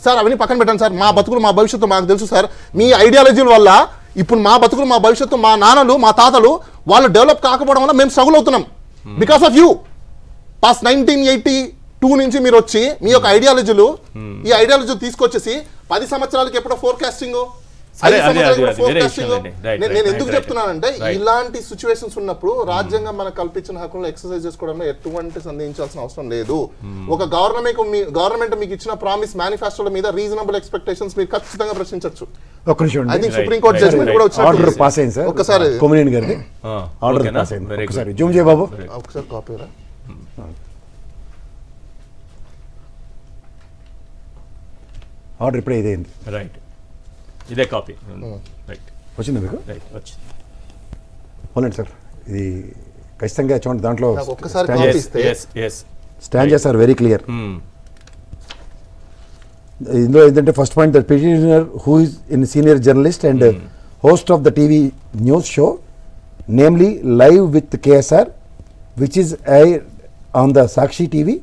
sir అవన్నీ పక్కన పెట్టండి సార్. మా బతుకులు మా భవిష్యత్తు మాకు తెలుసు సార్. మీ ఐడియాలజీల వల్ల ఇప్పుడు మా బతుకులు మా భవిష్యత్తు, మా నాన్నలు మా తాతలు వాళ్ళు డెవలప్ కాకపోవడం వల్ల మేము స్ట్రగుల్ అవుతున్నాం బికాస్ ఆఫ్ యూ. పాస్ 1982 నుంచి మీరు వచ్చి మీ యొక్క ఐడియాలజీలు ఈ ఐడియాలజీ తీసుకొచ్చేసి 10 సంవత్సరాలకి ఎప్పుడో ఫోర్కాస్టింగ్. నేను ఎందుకు చెప్తున్నానంటే ఇలాంటి సిచ్యువేషన్స్ ఉన్నప్పుడు రాజ్యాంగం మనకు కల్పించిన హక్కులను ఎక్సర్సైజ్ చేసుకోవడంలో ఎటువంటి సందేహించాల్సిన అవసరం లేదు. ఒక గవర్నమెంట్ మీకు ఇచ్చిన ప్రామిస్ మేనిఫెస్టోల మీద రీజనబుల్ ఎక్స్పెక్టేషన్స్ మీరు ఖచ్చితంగా ప్రశ్నించవచ్చు. I think supreme court judgement కూడా వచ్చింది. ఆర్డర్ పాస్ అయింది సార్. ఒకసారి కొమినేని గారిది ఆర్డర్ పాస్ అయింది. ఒకసారి జూమ్ చేయ బాబు. ఒకసారి కాపీ రా. ఆర్డర్ ఇప్పుడే ఇదేంది. రైట్, ఇదే కాపీ. రైట్, వచ్చిందా మీకు? రైట్, వచ్చింది. అవునండి సార్, ఇది ఖచ్చితంగా చూడండి, దాంట్లో ఒక్కసారి స్టాండ్ చేస్తారు వెరీ క్లియర్. ఇందులో ఏంటంటే first point, the petitioner who is in senior journalist and host of the TV news show, namely Live with KSR, which is aired on the Sakshi TV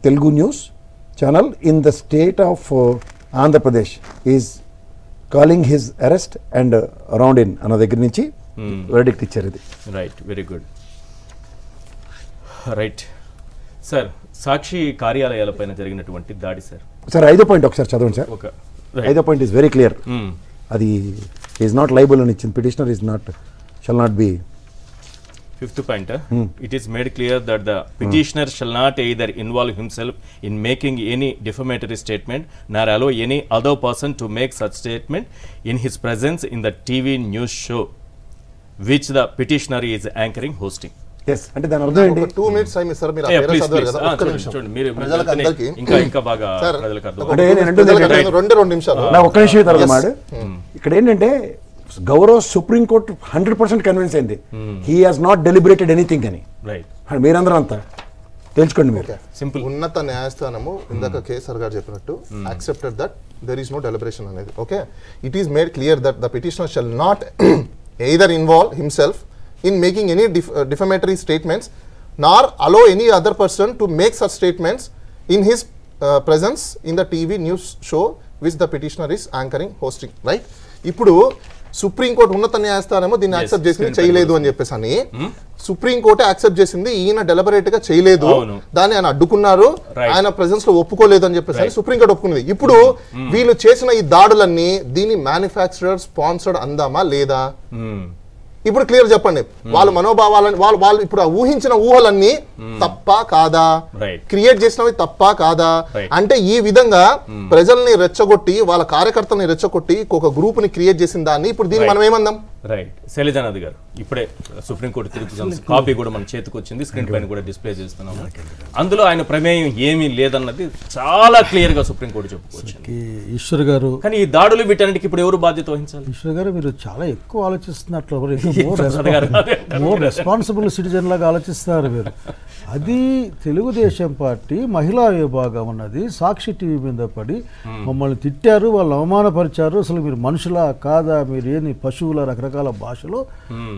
Telugu news channel in the state of Andhra Pradesh, is calling his arrest and around in అన్న దగ్గర నుంచి వెర్డిక్ట్ ఇచ్చారు ఇది. Right, very good. Right sir, Sakshi కార్యాలయాలపైన జరిగినటువంటి దాడి సార్. సార్ 5వ పాయింట్ ఒకసారి చదవండి సార్. 5వ పాయింట్ ఈస్ వెరీ క్లియర్. అది ఈజ్ నాట్ లైబుల్ అని ఇచ్చింది. Petitioner is not shall not be. 5th point, it is made clear that the petitioner shall not either involve himself in making any defamatory statement nor allow any other person to make such statement in his presence in the TV news show which the petitioner is anchoring hosting. Yes అంటే దాని అర్థం ఏంటి? 2 minutes టైం ఇస్తారు మీరు. Yeah, please, please. చూడండి, మీరు ప్రజలకందరికీ ఇంకా బాగా సార్, ప్రజలకు అర్థం. అంటే నేను అంటుంది రెండు నిమిషాలు నా ఒక్క నిమిషం తర్వాత మాట. ఇక్కడ ఏంటంటే గౌరవ్ సుప్రీంకోర్టు 100% కన్విన్స్ అయింది హీ హాజ్ నాట్ డెలిబరేటెడ్ ఎనీథింగ్ అని. రైట్, మీరందరూ అంతా తెలుసుకోండి. మీరు సింపుల్. ఉన్నత న్యాయస్థానము ఇందాక కేసర్ గారు చెప్పినట్టు accepted that there is no deliberation అనేది. Okay, it is made clear that the petitioner shall not either involve himself in making any defamatory statements nor allow any other person to make such statements in his presence in the TV news show which the petitioner is anchoring hosting. Right? ఇప్పుడు సుప్రీంకోర్టు ఉన్నత న్యాయస్థానము దీన్ని యాక్సెప్ట్ చేసింది, చేయలేదు అని చెప్పేసి అని సుప్రీంకోర్టు యాక్సెప్ట్ చేసింది, ఈయన డెలిబరేట్ గా చేయలేదు, దాన్ని ఆయన అడ్డుకున్నారు, ఆయన ప్రెజెన్స్ లో ఒప్పుకోలేదు అని చెప్పేసి అని సుప్రీంకోర్టు ఒప్పుకున్నది. ఇప్పుడు వీళ్ళు చేసిన ఈ దాడులన్నీ దీన్ని మ్యానుఫ్యాక్చరర్ స్పాన్సర్డ్ అందామా లేదా? ఇప్పుడు క్లియర్ చెప్పండి, వాళ్ళ మనోభావాలని వాళ్ళు ఇప్పుడు ఊహించిన ఊహలన్నీ తప్పా కాదా, క్రియేట్ చేసినవి తప్పా కాదా? అంటే ఈ విధంగా ప్రజల్ని రెచ్చగొట్టి వాళ్ళ కార్యకర్తల్ని రెచ్చగొట్టి ఒక గ్రూప్ ని క్రియేట్ చేసిన దాన్ని ఇప్పుడు దీన్ని మనం ఏమందాం? రైట్, శైలజానాథ్ గారు, ఇప్పుడే సుప్రీంకోర్టు తీర్పు కాపీ కూడా మన చేతికి వచ్చింది, స్క్రీన్ పైన కూడా డిస్ప్లే చేస్తున్నాము. అందులో ఆయన ప్రమేయం ఏమీ లేదన్నది చాలా క్లియర్ గా సుప్రీంకోర్టు చెప్పుకోవచ్చు. ఈశ్వర్ గారు, కానీ ఈ దాడులు వీటన్నిటికి ఇప్పుడు ఎవరు బాధ్యత వహించాలి? ఈశ్వర్ గారు, మీరు చాలా ఎక్కువ ఆలోచిస్తున్నట్లు, మోర్ రెస్పాన్సిబుల్ సిటిజన్ లాగా ఆలోచిస్తున్నారు మీరు. అది తెలుగుదేశం పార్టీ మహిళా విభాగం ఉన్నది సాక్షి టీవీ మీద పడి మమ్మల్ని తిట్టారు, వాళ్ళు అవమానపరిచారు, అసలు మీరు మనుషులా కాదా, మీరు ఏంది పశువుల రకరకాల భాషలో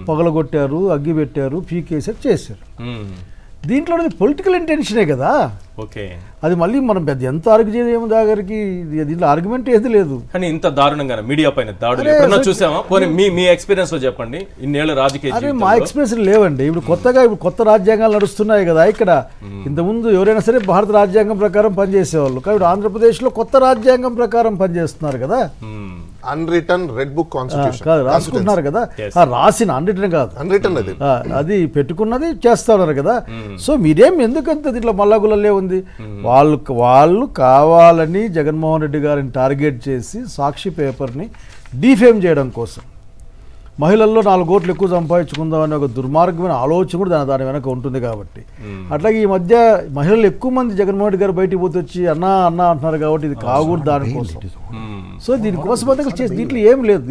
పగలగొట్టారు, అగ్గి పెట్టారు, పీకేసారు, చేశారు. దీంట్లో పొలిటికల్ ఇంటెన్షనే కదా. ఓకే, అది మళ్ళీ మనం పెద్ద ఎంత ఆర్గ్యూ చేయము దగ్గరికి, దీంట్లో ఆర్గ్యుమెంట్ ఏది లేదు. కానీ ఇంత దారుణంగా మీడియా పైన దాడులు ఎప్పుడన్నా చూసామా? పోనీ మీ ఎక్స్పీరియన్స్ లో చెప్పండి, ఇన్నేళ్ళ రాజకీయ. మా ఎక్స్పీరియన్స్ లేవండి. ఇప్పుడు కొత్త రాజ్యాంగాలు నడుస్తున్నాయి కదా ఇక్కడ. ఇంతకుముందు ఎవరైనా సరే భారత రాజ్యాంగం ప్రకారం పనిచేసేవాళ్ళు, కాబట్టి ఆంధ్రప్రదేశ్లో కొత్త రాజ్యాంగం ప్రకారం పనిచేస్తున్నారు కదా. అన్రిటర్న్ రెడ్ బుక్ కాన్స్టిట్యూషన్ రాసుకుంటున్నారు కదా, రాసిన అన్రిటర్న్ కాదు, అన్రిటర్న్ అది పెట్టుకున్నది చేస్తున్నారు కదా. సో మీరేం ఎందుకంత దీంట్లో మల్లాగులలే ఉంది? వాళ్ళు కావాలని జగన్మోహన్ రెడ్డి గారిని టార్గెట్ చేసి సాక్షి పేపర్ని డీఫేమ్ చేయడం కోసం, మహిళల్లో 4 కోట్లు ఎక్కువ సంపాదించుకుందాం అనే ఒక దుర్మార్గమైన ఆలోచన కూడా దాని వెనక ఉంటుంది. కాబట్టి అట్లాగే ఈ మధ్య మహిళలు ఎక్కువ మంది జగన్మోహన్ రెడ్డి గారు బయటికి పోతే వచ్చి అన్నా అంటున్నారు కాబట్టి ఇది కాకూడదు దానికోసం. సో దీనికోసం చేసి దీంట్లో ఏం లేదు.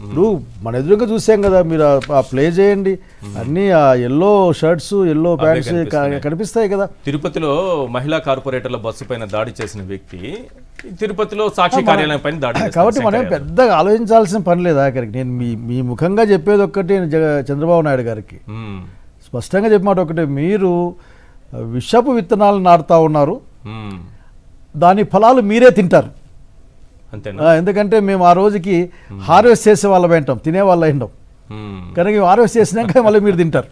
ఇప్పుడు మన ఎదురుగా చూసాం కదా, మీరు ప్లే చేయండి, అన్ని ఆ ఎల్లో షర్ట్స్, ఎల్లో ప్యాంట్స్ కనిపిస్తాయి కదా. తిరుపతిలో మహిళా కార్పొరేటర్ల బస్సు పైన దాడి చేసిన వ్యక్తి తిరుపతిలో సాక్షి కార్యాలయం పైన దాడి. కాబట్టి మనం పెద్దగా ఆలోచించాల్సిన పని లేదు. ఆఖరికి నేను మీ ముఖంగా చెప్పేది ఒక్కటి, చంద్రబాబు నాయుడు గారికి స్పష్టంగా చెప్పమాట ఒకటే, మీరు విషపు విత్తనాలు నాటుతా ఉన్నారు, దాని ఫలాలు మీరే తింటారు. ఎందుకంటే మేము ఆ రోజుకి హార్వెస్ట్ చేసే వాళ్ళం ఏంటాం, తినే వాళ్ళ ఏంటాం కనుక హార్వెస్ట్ చేసినాక మళ్ళీ మీరు తింటారు.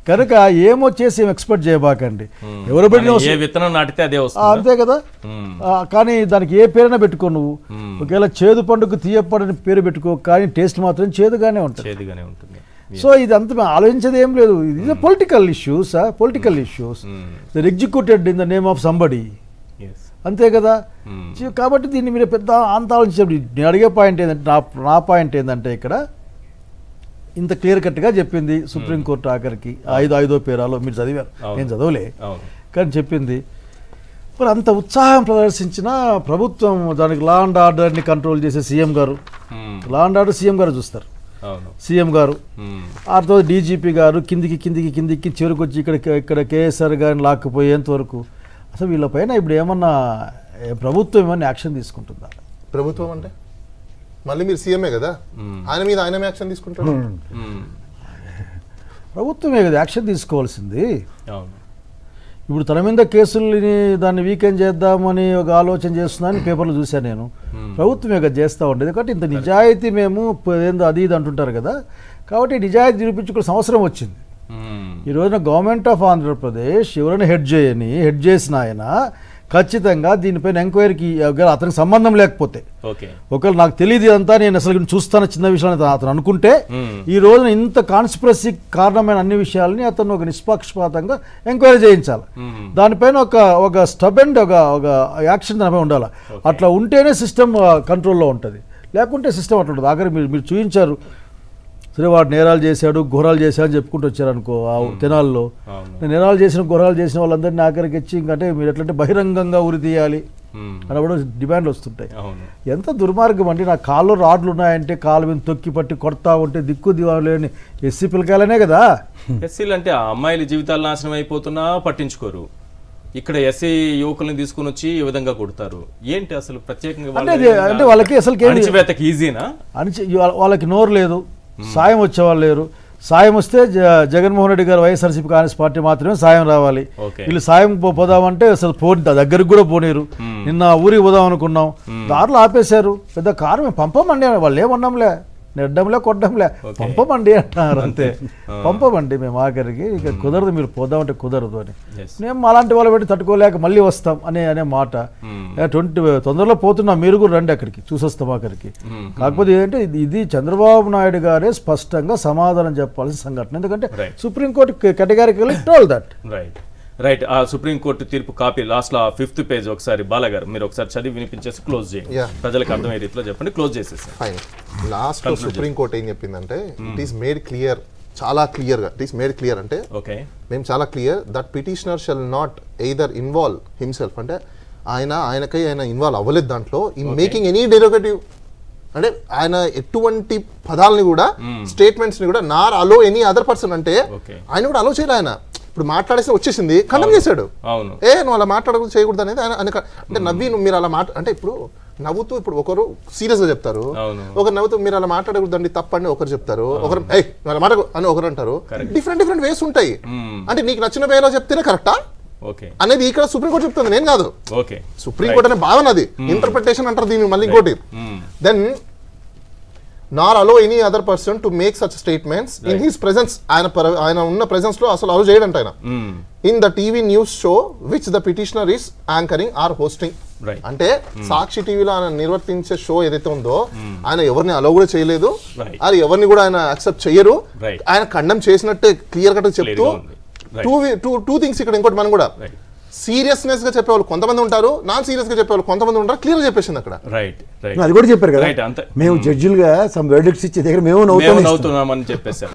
కనుక ఏమో చేసి ఏం ఎక్స్పెక్ట్ చేయబాకండి. ఎవరు విత్తనం నాటితే అదే అంతే కదా. కానీ దానికి ఏ పేరైనా పెట్టుకో, నువ్వు ఒకవేళ చేదు పండుగ తీయపడని పేరు పెట్టుకో, కానీ టేస్ట్ మాత్రం చేదుగానే ఉంటుంది. సో ఇదంతా ఆలోచించేది ఏం లేదు. ఇది political issues, they're executed in the name of somebody, అంతే కదా. కాబట్టి దీన్ని మీరు పెద్ద అంత ఆలోచించండి. నేను అడిగే పాయింట్ ఏంటంటే, నా పాయింట్ ఏంటంటే, ఇక్కడ ఇంత క్లియర్ కట్గా చెప్పింది సుప్రీంకోర్టు ఆఖరికి 5వ పేరాలో, మీరు చదివారు, నేను చదవలే కానీ చెప్పింది. మరి అంత ఉత్సాహం ప్రదర్శించిన ప్రభుత్వం దానికి లా అండ్ ఆర్డర్ని కంట్రోల్ చేసే సీఎం గారు, లా అండ్ ఆర్డర్ సీఎం గారు చూస్తారు, సీఎం గారు ఆ తర్వాత డీజీపీ గారు కిందికి చేరుకొచ్చి ఇక్కడ కేఎస్ఆర్ గారిని లాక్కుపోయేంత వరకు అసలు వీళ్ళపైన ఇప్పుడు ఏమన్నా ప్రభుత్వం ఏమన్నా యాక్షన్ తీసుకుంటుందా? ప్రభుత్వం అంటే మళ్ళీ మీరు సీఎంఏ కదా, ఆయన మీద ఆయనమే యాక్షన్ తీసుకుంటారు. ప్రభుత్వమే కదా యాక్షన్ తీసుకోవాల్సింది. ఇప్పుడు తన మీద కేసుల్ని దాన్ని వీకెండ్ చేద్దామని ఒక ఆలోచన చేస్తున్నాను పేపర్లో చూశాను నేను. ప్రభుత్వమే కదా చేస్తూ ఉండేది. కాబట్టి ఇంత నిజాయితీ మేము ఏందో అది ఇది అంటుంటారు కదా, కాబట్టి నిజాయితీ నిరూపించుకునే అవసరం వచ్చింది. ఈ రోజున గవర్నమెంట్ ఆఫ్ ఆంధ్రప్రదేశ్ ఎవరైనా హెడ్ చేసిన ఆయన ఖచ్చితంగా దీనిపైన ఎంక్వైరీకి అతనికి సంబంధం లేకపోతే, ఒకవేళ నాకు తెలియదు అంతా నేను అసలు చూస్తాను చిన్న విషయాన్ని అతను అనుకుంటే, ఈ రోజున ఇంత కాన్స్పిరసీ కారణమైన అన్ని విషయాలని అతను ఒక నిష్పక్షపాతంగా ఎంక్వైరీ చేయించాలి. దానిపైన ఒక స్టబ్ అండ్ ఒక యాక్షన్ దానిపై ఉండాలి. అట్లా ఉంటేనే సిస్టమ్ కంట్రోల్లో ఉంటుంది, లేకుంటే సిస్టమ్ అట్లా ఉంటుంది. ఆఖరి మీరు చూపించారు, సరే వాడు నేరాలు చేశాడు ఘోరాలు చేశాడు అని చెప్పుకుంటూ వచ్చారనుకో ఆ తెనాల్లో. నేరాలు చేసిన ఘోరాలు చేసిన వాళ్ళందరినీ ఆఖరికి ఇచ్చి ఇంకంటే మీరు ఎట్లంటే బహిరంగంగా ఉరి తీయాలి అన్నప్పుడు డిమాండ్లు వస్తుంటాయి. ఎంత దుర్మార్గం అండి. నా కాళ్ళు రాడ్లు ఉన్నాయంటే కాలు మీద తొక్కి పట్టి కొడతా ఉంటే దిక్కు దివాలేని ఎస్సీ పిల్లకాయలనే కదా. ఎస్సీలు అంటే అమ్మాయిల జీవితాలు నాశనం అయిపోతున్నా పట్టించుకోరు, ఇక్కడ ఎస్సీ యువకుల్ని తీసుకుని వచ్చి ఈ విధంగా కొడతారు. ఏంటి అసలు ప్రత్యేకంగా అంటే వాళ్ళకి అసలు ఈజీనా? వాళ్ళకి నోరు లేదు, సాయం వచ్చేవాళ్ళు లేరు. సాయం వస్తే జగన్మోహన్ రెడ్డి గారు వైఎస్ఆర్సీపీ కాంగ్రెస్ పార్టీ మాత్రమే సాయం రావాలి. వీళ్ళు సాయం పోదామంటే అసలు దగ్గరికి కూడా పోనీరు. నిన్న ఊరికి పోదాం అనుకున్నాం, దారిలో ఆపేశారు. పెద్ద కారు మేము పంపమండి, వాళ్ళు ఏమన్నాంలే, నెడ్డంలే కొట్టడంలే, పంపమండి అంటున్నారు అంతే. పంపమండి మేము ఆఖరికి, ఇక కుదరదు మీరు పోదామంటే కుదరదు అని. మేము అలాంటి వాళ్ళు పెట్టి తట్టుకోలేక మళ్ళీ వస్తాం అనే మాట. తొందరలో పోతున్నాం, మీరు కూడా రండి అక్కడికి చూసొస్తాం ఆఖరికి. కాకపోతే ఏంటంటే ఇది చంద్రబాబు నాయుడు గారే స్పష్టంగా సమాధానం చెప్పాల్సిన సంఘటన. ఎందుకంటే సుప్రీంకోర్టు కేటగారికల్లీ టోల్డ్ దట్. రైట్. ఆ సుప్రీంకోర్టు తీర్పు కాపీ లాస్ట్ 5th పేజ్ ఒకసారి బాలగారు మీరు ఒకసారి చదివి వినిపించేసి క్లోజ్ చేయండి, ప్రజలకు అర్థమయ్యే రీతిలో చెప్పండి. క్లోజ్ చేసేసి లాస్ట్ సుప్రీంకోర్టు ఏం చెప్పిందంటే ఇట్ ఈస్ మేడ్ క్లియర్, చాలా క్లియర్గా ఇట్ ఈస్ మేడ్ క్లియర్ అంటే మేము చాలా clear that petitioner shall not either involve himself, అంటే ఆయన ఇన్వాల్వ్ అవ్వలేదు దాంట్లో ఇన్ మేకింగ్ ఎనీ డెరివేటివ్, అంటే ఆయన ఎటువంటి పదాలని కూడా స్టేట్మెంట్స్ ని కూడా నార్ అలో ఎనీ అదర్ పర్సన్, అంటే ఆయన కూడా అలో చేయలే. ఆయన ఇప్పుడు మాట్లాడేసి వచ్చేసింది కండెమ్ చేశాడు, నువ్వు అలా మాట్లాడకూడదు చేయకూడదు అనేది ఆయన అంటే నవ్వి మీరు అలా అంటే ఇప్పుడు నవ్వుతూ ఇప్పుడు ఒకరు సీరియస్ గా చెప్తారు, ఒకరు నవ్వుతూ మీరు అలా మాట్లాడకూడదండి తప్పండి ఒకరు చెప్తారు, ఒకరు అలా మాట అని ఒకరు అంటారు. డిఫరెంట్ వేస్ ఉంటాయి. అంటే నీకు నచ్చిన వేలో చెప్తేనే కరెక్టా అనేది ఇక్కడ సుప్రీంకోర్టు చెప్తుంది, నేను కాదు. సుప్రీంకోర్టు అనే భావన అది, ఇంటర్ప్రిటేషన్ అంటారు దీన్ని. మళ్ళీ ఇంకోటి then nor allow any other person to make such statements in his presence, ఆయన ఉన్న ప్రెజెన్స్ లో అసలు అలో చేయడంట ఆయన in the TV news show which the petitioner is anchoring or hosting. అంటే సాక్షి టీవీలో ఆయన నిర్వర్తించే షో ఏదైతే ఉందో ఆయన ఎవరిని అలో కూడా చేయలేదు, అది ఎవరిని కూడా ఆయన యాక్సెప్ట్ చేయరు. ఆయన ఖండం చేసినట్టే క్లియర్ కట్ చెప్తూ టూ థింగ్స్ ఇక్కడ. ఇంకోటి మనం కూడా సీరియస్నెస్ గా చెప్పేవాళ్ళు కొంతమంది ఉంటారు, నాన్ సీరియస్ గా చెప్పేవాళ్ళు కొంతమంది ఉంటారు. క్లియర్ చెప్పేసింది అక్కడ. అది కూడా చెప్పారు కదా, మేము జడ్జిలుగా సమ్ వెర్డిక్ట్స్ ఇచ్చే దగ్గర మేము నవ్వుతున్నామని చెప్పేసారు.